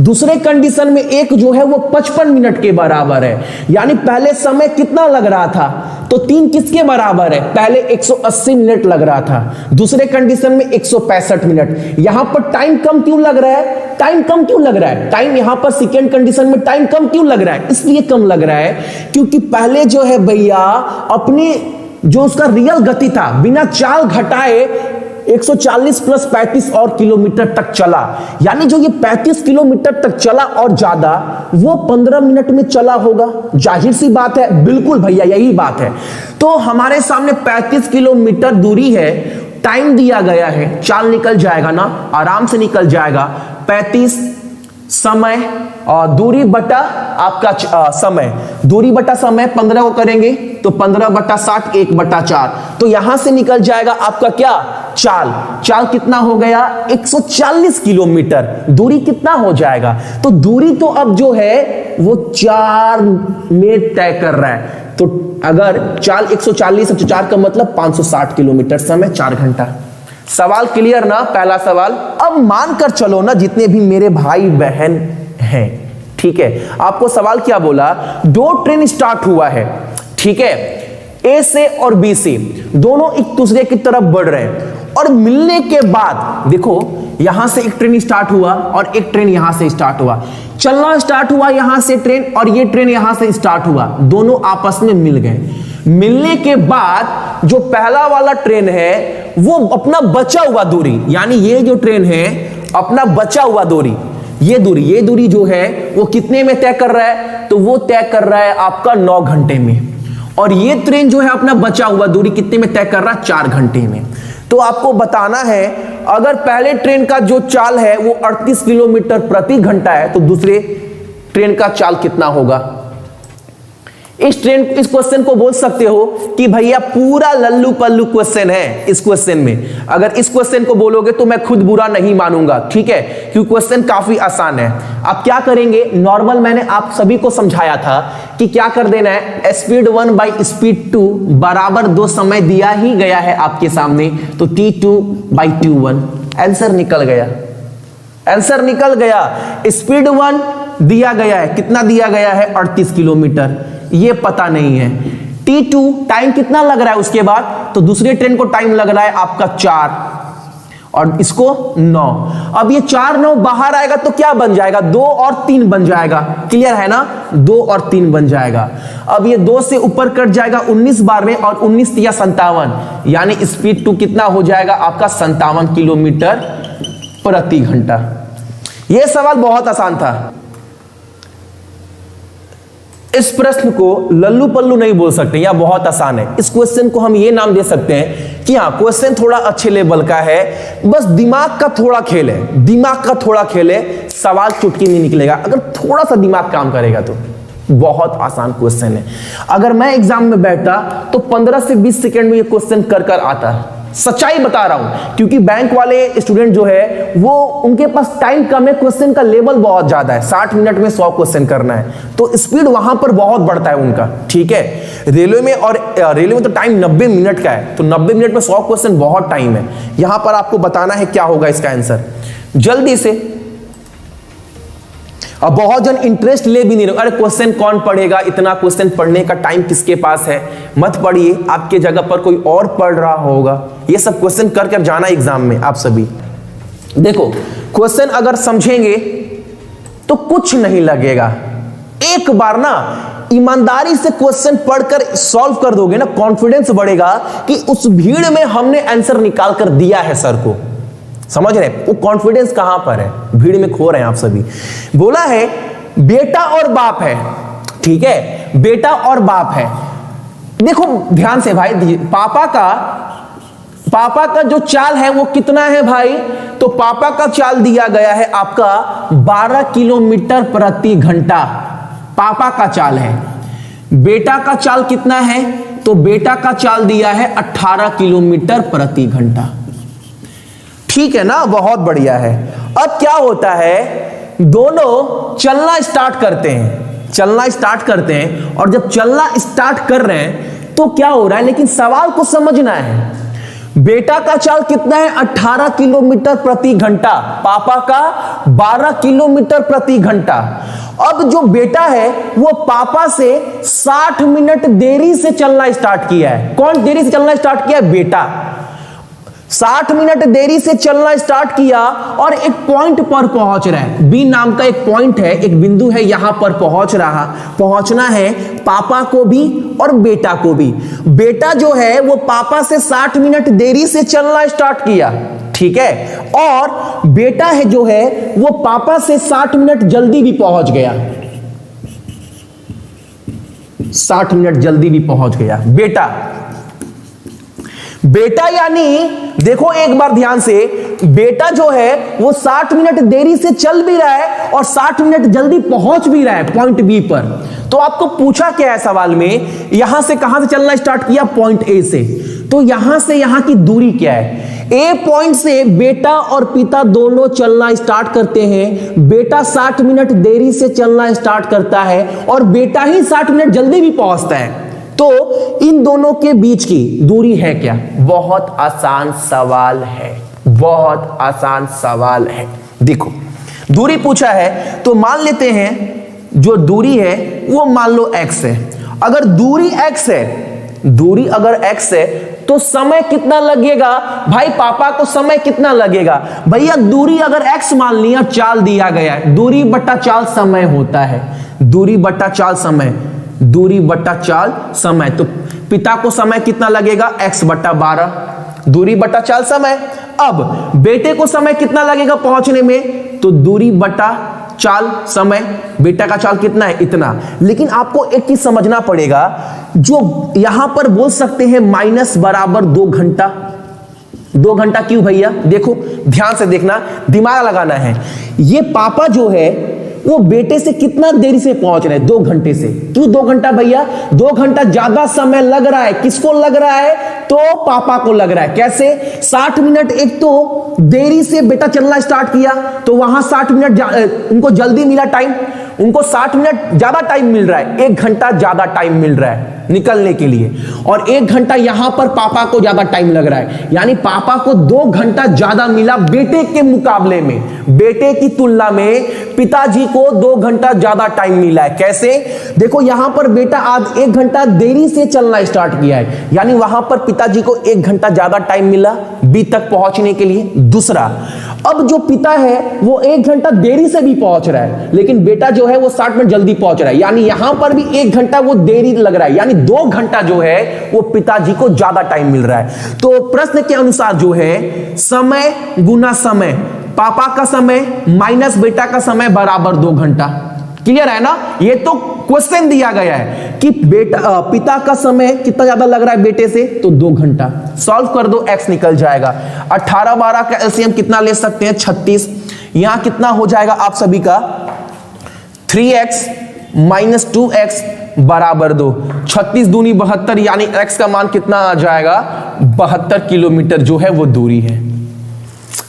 दूसरे कंडीशन में 1 जो है वो 55 मिनट के बराबर है। यानी पहले समय कितना लग रहा था? तो 3 किसके बराबर है? पहले 180 मिनट लग रहा था, दूसरे कंडीशन में 165 मिनट। यहां पर टाइम कम क्यों लग रहा है? टाइम कम क्यों लग रहा है? टाइम यहां पर सेकेंड कंडीशन में टाइम कम क्यों लग रहा है? इसलिए कम लग रहा है क्योंकि पहले जो है भैया अपने जो उसका रियल गति था बिना चाल घटाए 140 प्लस 35 और किलोमीटर तक चला, यानी जो ये 35 किलोमीटर तक चला और ज्यादा वो 15 मिनट में चला होगा। जाहिर सी बात है, बिल्कुल भैया यही बात है। तो हमारे सामने 35 किलोमीटर दूरी है, टाइम दिया गया है, चाल निकल जाएगा ना, आराम से निकल जाएगा। 35 समय और दूरी बटा आपका समय, दूरी बटा समय 15 को करेंगे तो 15/60 1/4, तो यहां से निकल जाएगा आपका क्या? चाल। चाल कितना हो गया? 140 किलोमीटर। दूरी कितना हो जाएगा? तो दूरी तो अब जो है वो 4 में तय कर रहा है, तो अगर चाल 140 है 4 का मतलब 560 किलोमीटर, समय 4 घंटा। सवाल क्लियर ना? पहला सवाल। अब मानकर चलो ना जितने भी मेरे भाई बहन हैं, ठीक है, आपको सवाल क्या बोला? 2 ट्रेन स्टार्ट हुआ है, ठीक है, ए से और बी से, दोनों एक दूसरे की तरफ बढ़ रहे हैं, और मिलने के बाद देखो यहां से एक ट्रेन स्टार्ट हुआ और एक ट्रेन यहां से स्टार्ट हुआ, चलना स्टार्ट हुआ यहां से ट्रेन, और ये ट्रेन यहां से स्टार्ट हुआ, दोनों आपस में मिल गए। मिलने के बाद जो पहला वाला ट्रेन है वो अपना बचा हुआ दूरी, यानी ये जो ट्रेन है अपना बचा हुआ दूरी, ये दूरी जो है वो कितने में तय कर रहा है? तो वो तय कर रहा है आपका 9 घंटे में, और ये ट्रेन जो है अपना बचा हुआ दूरी कितने में तय कर रहा है? 4 घंटे में। तो आपको बताना है अगर पहले ट्रेन का जो चाल है वो 38 किलोमीटर प्रति घंटा है तो दूसरे ट्रेन का चाल कितना होगा? इस क्वेश्चन को बोल सकते हो कि भैया पूरा लल्लू पल्लू क्वेश्चन है। इस क्वेश्चन में अगर इस क्वेश्चन को बोलोगे तो मैं खुद बुरा नहीं मानूंगा, ठीक है, क्योंकि क्वेश्चन काफी आसान है। आप क्या करेंगे? नॉर्मल मैंने आप सभी को समझाया था कि क्या कर देना है, स्पीड 1 बाई स्पीड 2 बराबर 2 समय दिया ही गया है आपके सामने, तो T2 बाई T1 आंसर निकल गया। आंसर निकल गया। स्पीड 1 दिया गया है, कितना दिया गया है? 38 किलोमीटर, ये पता नहीं है। T2 टाइम कितना लग रहा है उसके बाद? तो दूसरे ट्रेन को टाइम लग रहा है आपका 4 और इसको 9। अब ये 4 9 बाहर आएगा तो क्या बन जाएगा? 2 और 3 बन जाएगा। क्लियर है ना? 2 और 3 बन जाएगा। अब ये 2 से ऊपर कट जाएगा 19 बार में, और 19 या 57, यानी स्पीड 2 कितना हो जाएगा आपका? 57 किलोमीटर प्रति घंटा। यह सवाल बहुत आसान था। इस प्रश्न को लल्लू पल्लू नहीं बोल सकते, या बहुत आसान है। इस क्वेश्चन को हम ये नाम दे सकते हैं कि हाँ क्वेश्चन थोड़ा अच्छे लेवल का है, बस दिमाग का थोड़ा खेल है, दिमाग का थोड़ा खेल है, सवाल चुटकी नहीं निकलेगा अगर थोड़ा सा दिमाग काम करेगा तो। बहुत आसान क्वेश्चन है। अगर मैं एग्जाम में बैठता तो 15 से 20 सेकंड में ये क्वेश्चन कर आता है। सच्चाई बता रहा हूं, क्योंकि बैंक वाले स्टूडेंट जो है वो उनके पास टाइम कम है, क्वेश्चन का लेवल बहुत ज्यादा है, 60 मिनट में 100 क्वेश्चन करना है, तो स्पीड वहां पर बहुत बढ़ता है उनका। ठीक है, रेलवे में तो टाइम 90 मिनट का है, तो 90 मिनट में 100 क्वेश्चन बहुत टाइम है। यहां पर आपको बताना है क्या होगा इसका आंसर जल्दी से। अब बहुत जन इंटरेस्ट ले भी नहीं रहे, अरे क्वेश्चन कौन पढ़ेगा, इतना क्वेश्चन पढ़ने का टाइम किसके पास है। मत पढ़िए, आपके जगह पर कोई और पढ़ रहा होगा। ये सब क्वेश्चन कर कर जाना एग्जाम में आप सभी। देखो क्वेश्चन अगर समझेंगे तो कुछ नहीं लगेगा, एक बार ना ईमानदारी से क्वेश्चन पढ़कर सॉल्व कर दोगे ना, कॉन्फिडेंस बढ़ेगा कि उस भीड़ में हमने आंसर निकाल कर दिया है सर को। समझ रहे, वो कॉन्फिडेंस कहां पर है, भीड़ में खो रहे हैं आप सभी। बोला है बेटा और बाप है, ठीक है, बेटा और बाप है। देखो ध्यान से भाई, पापा का जो चाल है वो कितना है भाई, तो पापा का चाल दिया गया है आपका 12 किलोमीटर प्रति घंटा, पापा का चाल है। बेटा का चाल कितना है, तो बेटा का चाल दिया है 18 किलोमीटर प्रति घंटा। ठीक है ना, बहुत बढ़िया है। अब क्या होता है, दोनों चलना स्टार्ट करते हैं, और जब चलना स्टार्ट कर रहे हैं तो क्या हो रहा है, लेकिन सवाल को समझना है। बेटा का चाल कितना है, 18 किलोमीटर प्रति घंटा, पापा का 12 किलोमीटर प्रति घंटा। अब जो बेटा है वो पापा से 60 मिनट देरी से चलना स्टार्ट किया है। कौन देरी से चलना स्टार्ट किया है, बेटा। 60 मिनट देरी से चलना स्टार्ट किया और एक पॉइंट पर पहुंच रहा है, बी नाम का एक पॉइंट है, एक बिंदु है, यहां पर पहुंचना है पापा को भी और बेटा को भी। बेटा जो है वो पापा से 60 मिनट देरी से चलना स्टार्ट किया, ठीक है, और बेटा है जो है वो पापा से 60 मिनट जल्दी भी पहुंच गया, 60 मिनट जल्दी भी पहुंच गया बेटा यानी देखो एक बार ध्यान से, बेटा जो है वो 60 मिनट देरी से चल भी रहा है और 60 मिनट जल्दी पहुंच भी रहा है पॉइंट बी पर। तो आपको पूछा क्या है सवाल में, यहां से कहां से चलना स्टार्ट किया, पॉइंट ए से, तो यहां से यहां की दूरी क्या है। ए पॉइंट से बेटा और पिता दोनों चलना स्टार्ट करते हैं, बेटा 60 मिनट देरी से चलना स्टार्ट करता है और बेटा ही 60 मिनट जल्दी भी पहुंचता है, तो इन दोनों के बीच की दूरी है क्या। बहुत आसान सवाल है, बहुत आसान सवाल है। देखो दूरी पूछा है तो मान लेते हैं जो दूरी है वो मान लो x है। अगर दूरी x है, दूरी अगर x है तो समय कितना लगेगा भाई, पापा को समय कितना लगेगा भैया। दूरी अगर x मान लिया, चाल दिया गया है, दूरी बट्टा चाल समय होता है, दूरी बट्टा चाल समय, दूरी बट्टा चाल समय, तो पिता को समय कितना लगेगा, x बट्टा 12, दूरी बट्टा चाल समय। अब बेटे को समय कितना लगेगा पहुंचने में, तो दूरी बट्टा चाल समय, बेटा का चाल कितना है, इतना। लेकिन आपको एक चीज समझना पड़ेगा, जो यहां पर बोल सकते हैं माइनस बराबर 2 घंटा। 2 घंटा क्यों भैया, देखो ध्यान से देखना, दिमाग लगाना है। ये पापा जो है वो बेटे से कितना देरी से पहुंच रहे हैं, 2 घंटे से। क्यों 2 घंटा भैया, 2 घंटा ज्यादा समय लग रहा है, किसको लग रहा है, तो पापा को लग रहा है। कैसे, 60 मिनट एक तो देरी से बेटा चलना स्टार्ट किया तो वहां 60 मिनट उनको जल्दी मिला टाइम, उनको 60 मिनट ज्यादा टाइम मिल रहा है, 1 घंटा ज्यादा टाइम मिल रहा है निकलने के लिए, और 1 घंटा यहां पर पापा को ज्यादा टाइम लग रहा है, यानी पापा को 2 घंटा ज्यादा मिला बेटे के मुकाबले में, बेटे की तुलना में पिताजी को 2 घंटा ज्यादा टाइम मिला है। कैसे, देखो यहां पर बेटा आज 1 घंटा देरी से चलना स्टार्ट किया है, यानी वहां पर पिताजी को 1 घंटा ज्यादा टाइम मिला बी तक पहुंचने के लिए। दूसरा, अब जो पिता है वो 1 घंटा देरी से भी पहुंच रहा है, लेकिन बेटा जो है वो 60 मिनट जल्दी पहुंच रहा है, यानी यहां पर भी 1 घंटा वो देरी लग रहा है, यानी 2 घंटा जो है वो पिताजी को ज्यादा टाइम मिल रहा है। तो प्रश्न के अनुसार जो है समय गुना समय, पापा का समय माइनस बेटा का समय बराबर 2 घंटा। क्लियर है ना, ये तो क्वेश्चन दिया गया है कि पिता का समय कितना ज्यादा लग रहा है बेटे से, तो 2 घंटा। सॉल्व कर दो, x निकल जाएगा। 18 12 का एलसीएम कितना ले सकते हैं, 36। यहां कितना हो जाएगा आप सभी का, 3x माइनस 2x बराबर 2, 36 दूनी 72, यानी x का मान कितना आ जाएगा 72 किलोमीटर जो है वो दूरी है।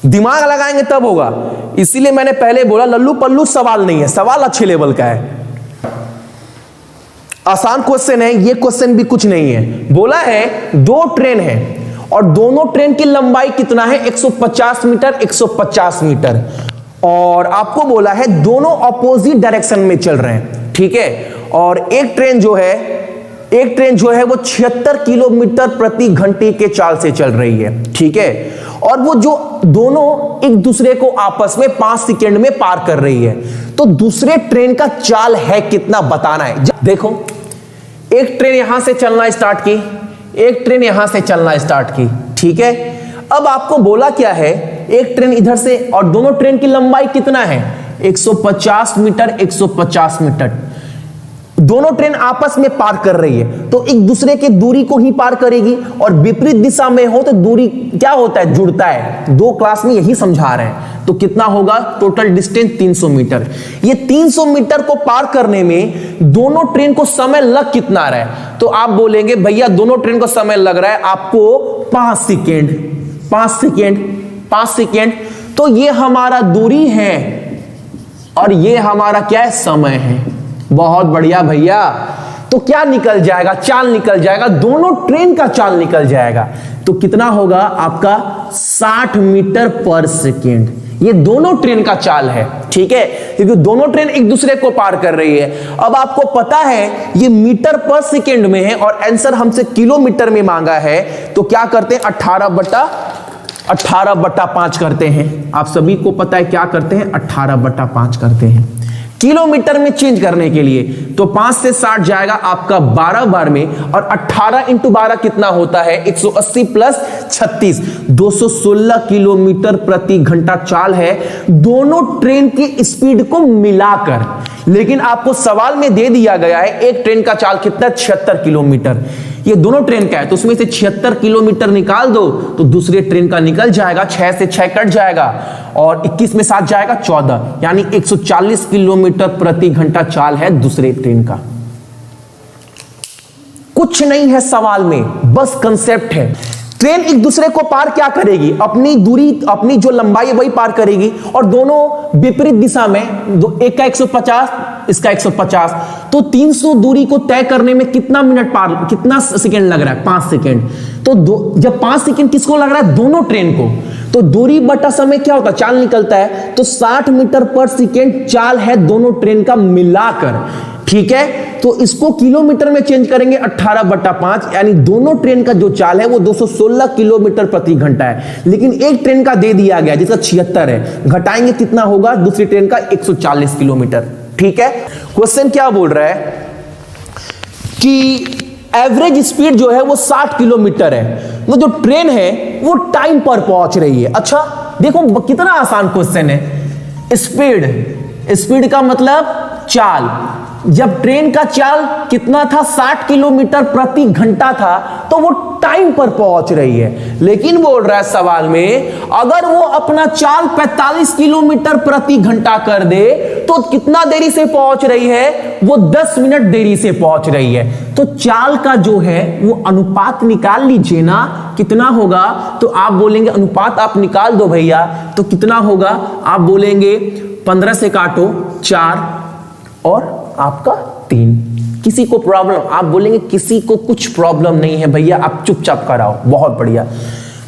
दिमाग लगाएंगे तब होगा, इसीलिए मैंने पहले बोला लल्लू पल्लू सवाल नहीं है, सवाल अच्छे लेवल का है, आसान क्वेश्चन है, ये क्वेश्चन भी कुछ नहीं है। बोला है 2 ट्रेन है और दोनों ट्रेन की लंबाई कितना है 150 मीटर 150 मीटर, और आपको बोला है दोनों ऑपोजिट डायरेक्शन में चल रहे हैं, ठीक है। और एक ट्रेन जो है वो 76 किलोमीटर प्रति घंटे के चाल से चल रही है, ठीक है। और वो जो दोनों एक दूसरे को आपस में 5 सेकंड में पार कर रही है, तो दूसरे ट्रेन का चाल है कितना बताना है। देखो एक ट्रेन यहां से चलना स्टार्ट की, एक ट्रेन यहां से चलना स्टार्ट की, ठीक है। अब आपको बोला क्या है, एक ट्रेन इधर से, और दोनों ट्रेन की लंबाई कितना है 150 मीटर 150 मीटर, दोनों ट्रेन आपस में पार कर रही है, तो एक दूसरे के दूरी को ही पार करेगी, और विपरीत दिशा में हो तो दूरी क्या होता है, जुड़ता है। 2 क्लास में यही समझा रहे हैं। तो कितना होगा टोटल डिस्टेंस 300 मीटर। ये 300 मीटर को पार करने में दोनों ट्रेन को समय लग कितना रहा है, तो आप बोलेंगे भैया दोनों ट्रेन को समय लग रहा है आपको 5 सेकेंड, 5 सेकेंड, 5 सेकेंड। तो ये हमारा दूरी है और ये हमारा क्या है, समय है। बहुत बढ़िया भैया। तो क्या निकल जाएगा, चाल निकल जाएगा, दोनों ट्रेन का चाल निकल जाएगा। तो कितना होगा आपका 60 मीटर पर सेकेंड, ये दोनों ट्रेन का चाल है, ठीक है, क्योंकि दोनों ट्रेन एक दूसरे को पार कर रही है। अब आपको पता है ये मीटर पर सेकेंड में है और आंसर हमसे किलोमीटर में मांगा है, तो क्या करते हैं 18/5 करते हैं। आप सभी को पता है क्या करते हैं, 18/5 करते हैं किलोमीटर में चेंज करने के लिए। तो 5 से 60 जाएगा आपका 12 बार में, और 18 × 12 कितना होता है 180 + 36 216 किलोमीटर प्रति घंटा चाल है दोनों ट्रेन की स्पीड को मिलाकर। लेकिन आपको सवाल में दे दिया गया है एक ट्रेन का चाल कितना 76 किलोमीटर, ये दोनों ट्रेन का है, तो उसमें से 76 किलोमीटर निकाल दो तो दूसरे ट्रेन का निकल जाएगा, 6 से 6 कट जाएगा और 21 में 7 जाएगा 14, यानी 140 किलोमीटर प्रति घंटा चाल है दूसरे ट्रेन का। कुछ नहीं है सवाल में, बस कंसेप्ट है। ट्रेन एक दूसरे को पार क्या करेगी, अपनी दूरी, अपनी जो लंबाई है वही पार करेगी, और दोनों विपरीत दिशा में, एक का 150 इसका 150, तो 300 दूरी को तय करने में कितना मिनट पार, कितना सेकंड लग रहा है 5 सेकंड। तो जब 5 सेकंड किसको लग रहा है, दोनों ट्रेन को, तो दूरी बटा समय क्या होता है, चाल निकलता है, तो 60 मीटर पर सेकंड चाल है दोनों ट्रेन का मिलाकर, ठीक है। तो इसको किलोमीटर में चेंज करेंगे 18/5, यानी दोनों ट्रेन का जो चाल है वो 216 किलोमीटर प्रति घंटा है। लेकिन एक ट्रेन का दे दिया गया जिसका 76 है, घटाएंगे कितना होगा दूसरी ट्रेन का 140 किलोमीटर, ठीक है। क्वेश्चन क्या बोल रहा है कि एवरेज स्पीड जो है वो 60 किलोमीटर है, वो जो ट्रेन है वो टाइम पर पहुंच रही है। अच्छा देखो कितना आसान क्वेश्चन है। स्पीड का मतलब चाल, जब ट्रेन का चाल कितना था 60 किलोमीटर प्रति घंटा था, तो वो टाइम पर पहुंच रही है। लेकिन बोल रहा है सवाल में अगर वो अपना चाल 45 किलोमीटर प्रति घंटा कर दे तो कितना देरी से पहुंच रही है, वो 10 मिनट देरी से पहुंच रही है। तो चाल का जो है वो अनुपात निकाल लीजिए ना, कितना होगा, तो आप बोलेंगे अनुपात आप निकाल दो भैया, तो कितना होगा, आप बोलेंगे 15 से काटो 4 और आपका 3। किसी को प्रॉब्लम, आप बोलेंगे किसी को कुछ प्रॉब्लम नहीं है भैया, आप चुपचाप कराओ, बहुत बढ़िया।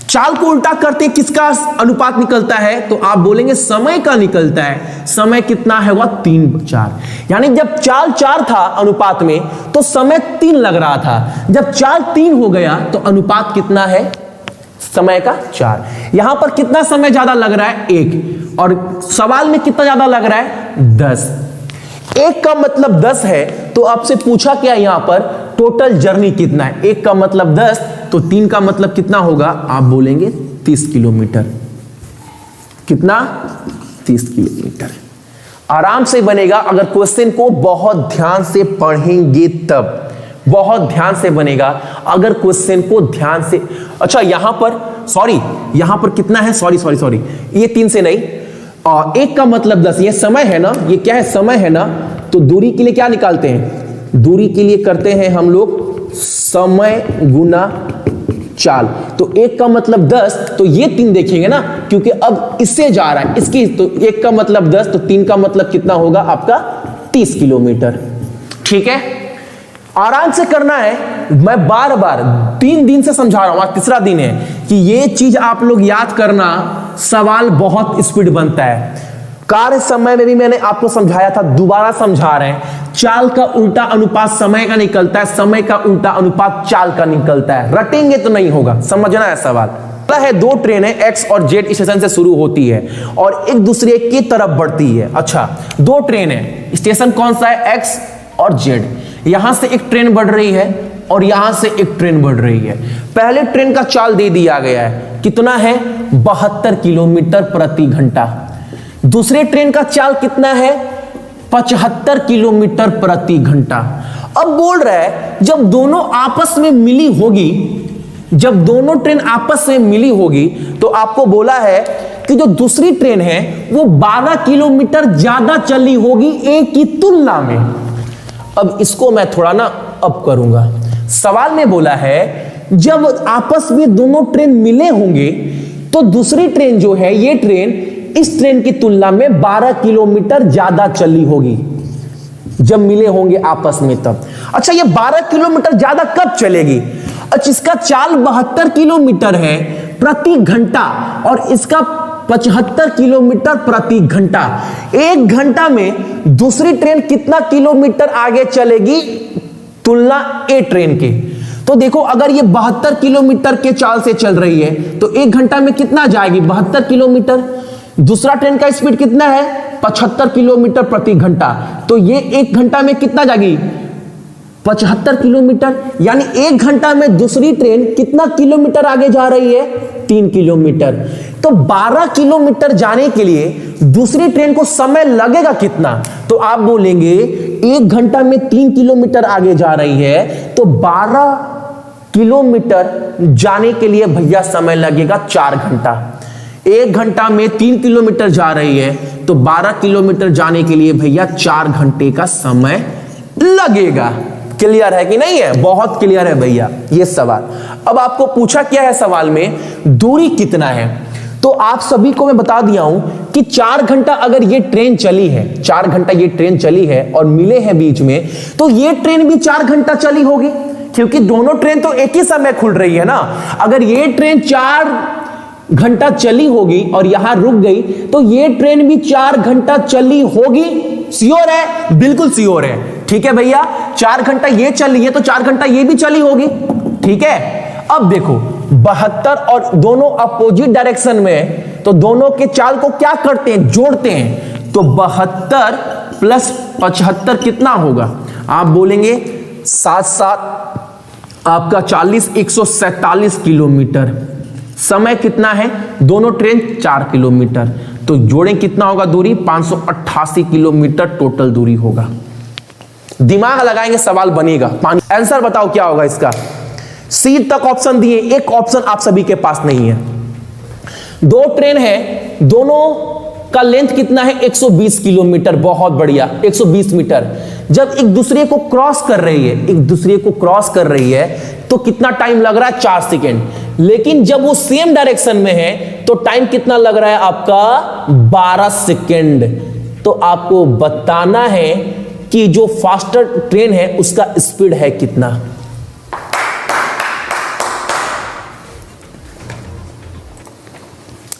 चाल को उल्टा करते किसका अनुपात निकलता है, तो आप बोलेंगे समय का निकलता है। समय कितना है, वह 3/4, यानी जब चाल 4 था अनुपात में तो समय 3 लग रहा था, जब चाल 3 हो गया तो अनुपात कितना है, समय का 4। यहां पर कितना समय ज्यादा लग रहा है, 1, और सवाल में कितना ज्यादा लग रहा है, 10। 1 का मतलब 10 है, तो आपसे पूछा क्या यहां पर टोटल जर्नी कितना है, 1 का मतलब 10, तो 3 का मतलब कितना होगा, आप बोलेंगे 30 किलोमीटर। कितना, 30 किलोमीटर। आराम से बनेगा अगर क्वेश्चन को बहुत ध्यान से पढ़ेंगे तब, बहुत ध्यान से बनेगा अगर क्वेश्चन को ध्यान से। अच्छा यहां पर सॉरी, यहां पर कितना है, सॉरी, ये 3 से नहीं, 1 का मतलब 10, ये समय है ना, ये क्या है, समय है ना, तो दूरी के लिए क्या निकालते हैं, दूरी के लिए करते हैं हम लोग समय गुना चाल। तो 1 का मतलब 10, तो ये 3 देखेंगे ना, क्योंकि अब इससे जा रहा है इसकी, तो 1 का मतलब 10, तो 3 का मतलब कितना होगा आपका 30 किलोमीटर। ठीक है, आराम से करना है। मैं बार बार 3 दिन से समझा रहा हूं, आज तीसरा दिन है कि ये चीज आप लोग याद करना, सवाल बहुत स्पीड बनता है। कार्य समय में भी मैंने आपको समझाया था, दोबारा समझा रहे हैं। चाल का उल्टा अनुपात समय का निकलता है, समय का उल्टा अनुपात चाल का निकलता है। रटेंगे तो नहीं होगा, समझना है सवाल। है 2 ट्रेनें एक्स और जेड स्टेशन से शुरू होती है और एक दूसरे की तरफ बढ़ती है। अच्छा, 2 ट्रेन है, स्टेशन कौन सा है, एक्स और जेड। यहां से एक ट्रेन बढ़ रही है और यहां से एक ट्रेन बढ़ रही है। पहले ट्रेन का चाल दे दिया गया है, कितना है 72 किलोमीटर प्रति घंटा। दूसरे ट्रेन का चाल कितना है 75 किलोमीटर प्रति घंटा। अब बोल रहा है जब दोनों आपस में मिली होगी, जब दोनों ट्रेन आपस में मिली होगी, तो आपको बोला है कि जो दूसरी ट्रेन है वो 12 किलोमीटर ज्यादा चली होगी एक की तुलना में। अब इसको मैं थोड़ा ना अब करूंगा। सवाल में बोला है जब आपस में दोनों ट्रेन मिले होंगे तो दूसरी ट्रेन जो है, ये ट्रेन इस ट्रेन की तुलना में 12 किलोमीटर ज्यादा चली होगी जब मिले होंगे आपस में तब। अच्छा, ये 12 किलोमीटर ज्यादा कब चलेगी? अच्छा, इसका चाल 72 किलोमीटर है प्रति घंटा और इसका 75 किलोमीटर प्रति घंटा। 1 घंटा में दूसरी ट्रेन कितना किलोमीटर आगे चलेगी तुलना ए ट्रेन के? तो देखो, अगर ये 72 किलोमीटर के चाल से चल रही है तो 1 घंटा में कितना जाएगी 72 किलोमीटर। दूसरा ट्रेन का स्पीड कितना है 75 किलोमीटर प्रति घंटा, तो ये 1 घंटा में कितना जाएगी 75 किलोमीटर। यानी 1 घंटा में दूसरी ट्रेन कितना किलोमीटर आगे जा रही है 3 किलोमीटर। तो 12 किलोमीटर जाने के लिए दूसरी ट्रेन को समय लगेगा कितना? तो आप बोलेंगे 1 घंटा में 3 किलोमीटर आगे जा रही है तो 12 किलोमीटर जाने के लिए भैया समय लगेगा 4 घंटा। 1 घंटा में 3 किलोमीटर जा रही है तो 12 किलोमीटर जाने के लिए भैया 4 घंटे का समय लगेगा। क्लियर है कि नहीं है? बहुत क्लियर है भैया ये सवाल। अब आपको पूछा क्या है सवाल में, दूरी कितना है? तो आप सभी को मैं बता दिया हूं कि 4 घंटा अगर ये ट्रेन चली है, 4 घंटा ये ट्रेन चली है और मिले हैं बीच में, तो ये ट्रेन भी 4 घंटा चली होगी, क्योंकि दोनों ट्रेन तो एक ही समय खुल रही है ना। अगर ये ट्रेन 4 घंटा चली होगी और यहां रुक गई तो ये ट्रेन भी 4 घंटा चली होगी। श्योर है? बिल्कुल श्योर है। ठीक है भैया, 4 घंटा ये चली है तो 4 घंटा ये भी चली होगी। ठीक है, अब देखो 72 और दोनों अपोजिट डायरेक्शन में, तो दोनों के चाल को क्या करते हैं, जोड़ते हैं। तो 72 प्लस 75 कितना होगा? आप बोलेंगे 7 आपका 40, 147 किलोमीटर। समय कितना है? दोनों ट्रेन 4 किलोमीटर, तो जोड़ें कितना होगा दूरी? 588 किलोमीटर टोटल दूरी होगा। दिमाग लगाएंगे सवाल बनेगा। आंसर बताओ क्या होगा इसका? सी तक ऑप्शन दिए, एक ऑप्शन आप सभी के पास नहीं है। 2 ट्रेन है, दोनों का लेंथ कितना है 120 किलोमीटर। बहुत बढ़िया, 120 मीटर। जब एक दूसरे को क्रॉस कर रही है, एक दूसरे को क्रॉस कर रही है तो कितना टाइम लग रहा है 4 सेकेंड। लेकिन जब वो सेम डायरेक्शन में है तो टाइम कितना लग रहा है आपका 12 सेकेंड। तो आपको बताना है कि जो फास्टर ट्रेन है उसका स्पीड है कितना।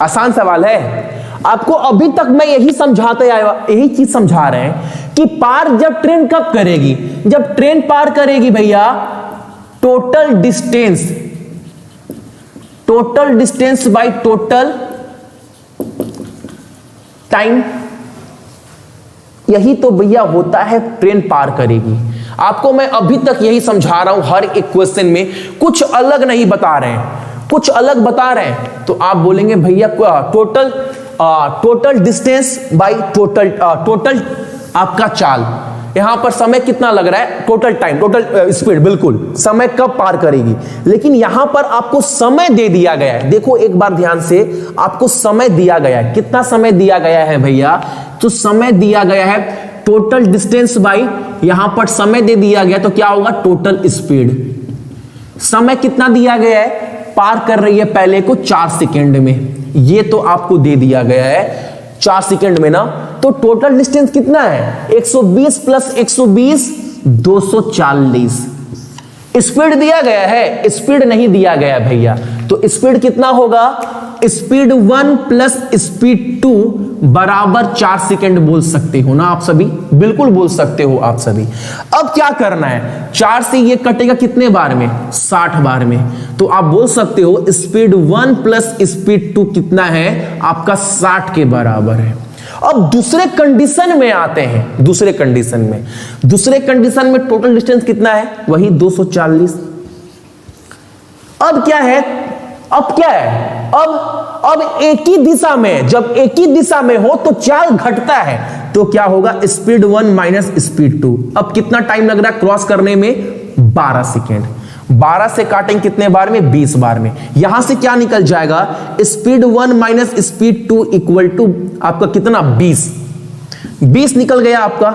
आसान सवाल है। आपको अभी तक मैं यही समझाते आया, यही चीज समझा रहे हैं कि पार जब ट्रेन कब करेगी? जब ट्रेन पार करेगी भैया total distance by total time. यही तो भैया होता है ट्रेन पार करेगी। आपको मैं अभी तक यही समझा रहा हूं, हर एक क्वेश्चन में कुछ अलग नहीं बता रहे हैं, कुछ अलग बता रहे हैं। तो आप बोलेंगे भैया टोटल डिस्टेंस बाय टोटल आपका चाल। यहां पर समय कितना लग रहा है, टोटल टाइम, टोटल स्पीड, बिल्कुल समय कब पार करेगी। लेकिन यहां पर आपको समय दे दिया गया है। देखो एक बार ध्यान से, आपको समय दिया गया है। कितना समय दिया गया है भैया? तो समय दिया गया है टोटल डिस्टेंस बाई यहां पर समय दे दिया गया तो क्या होगा टोटल स्पीड। समय कितना दिया गया है, पार कर रही है पहले को 4 सेकेंड में, ये तो आपको दे दिया गया है 4 सेकेंड में ना। तो टोटल डिस्टेंस कितना है 120 प्लस 120 240। स्पीड दिया गया है, स्पीड नहीं दिया गया भैया, तो स्पीड कितना होगा, स्पीड 1 प्लस स्पीड 2 बराबर 4 सेकेंड बोल सकते हो ना आप सभी, बिल्कुल बोल सकते हो आप सभी। अब क्या करना है, 4 से ये कटेगा कितने बार में 60 बार में, तो आप बोल सकते हो स्पीड 1 प्लस स्पीड 2 कितना है आपका 60 के बराबर है। अब दूसरे कंडीशन में आते हैं, दूसरे कंडीशन में टोटल डिस्टेंस कितना है वही 240। अब क्या है, अब एक ही दिशा में, जब एक ही दिशा में हो तो चाल घटता है, तो क्या होगा स्पीड 1 माइनस स्पीड 2। अब कितना टाइम लग रहा है क्रॉस करने में 12 सेकेंड। 12 से काटेंगे कितने बार में 20 बार में। यहां से क्या निकल जाएगा speed 1 minus speed 2 equal to आपका कितना 20 निकल गया आपका,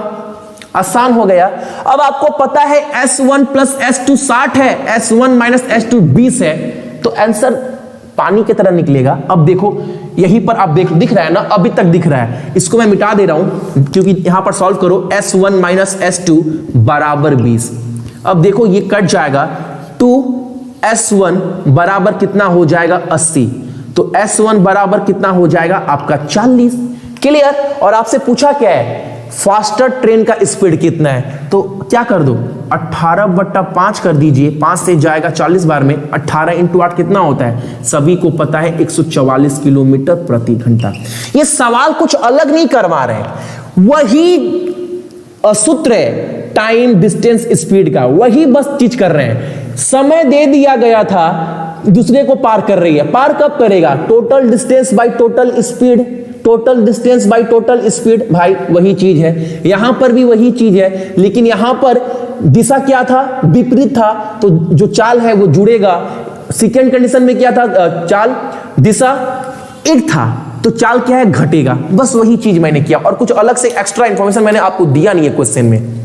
आसान हो गया। अब आपको पता है S1 प्लस S2 60 है, S1 माइनस S2 20 है, तो आंसर पानी की तरह निकलेगा। अब देखो यहीं पर आप दिख रहा है ना, अभी तक दिख रहा है, इसको मैं मिटा दे रहा हूं क्योंकि यहां पर सॉल्व करो S1 माइनस S2 बराबर 20। अब देखो ये कट जाएगा, 2S1 बराबर कितना हो जाएगा 80, तो S1 बराबर कितना हो जाएगा आपका 40। क्लियर। और आपसे पूछा क्या है फास्टर ट्रेन का स्पीड कितना है, तो क्या कर दो 18/5 कर दीजिए, 5 से जाएगा 40 बार में, 18 × 8 कितना होता है सभी को पता है 144 किलोमीटर प्रति घंटा। ये सवाल कुछ अलग नहीं करवा रहे हैं, वही सूत्र है टाइम डिस्टेंस स्पीड का, वही बस चीज कर रहे हैं। समय दे दिया गया था, दूसरे को पार कर रही है, पार कब करेगा total distance by total speed, total distance by total speed, भाई वही चीज है, यहां पर भी वही चीज है, लेकिन यहां पर दिशा क्या था विपरीत था, तो जो चाल है वो जुड़ेगा। सेकेंड कंडीशन में क्या था चाल दिशा एक था, तो चाल क्या है घटेगा। बस वही चीज मैंने किया और कुछ अलग से एक्स्ट्रा इंफॉर्मेशन मैंने आपको दिया नहीं है क्वेश्चन में।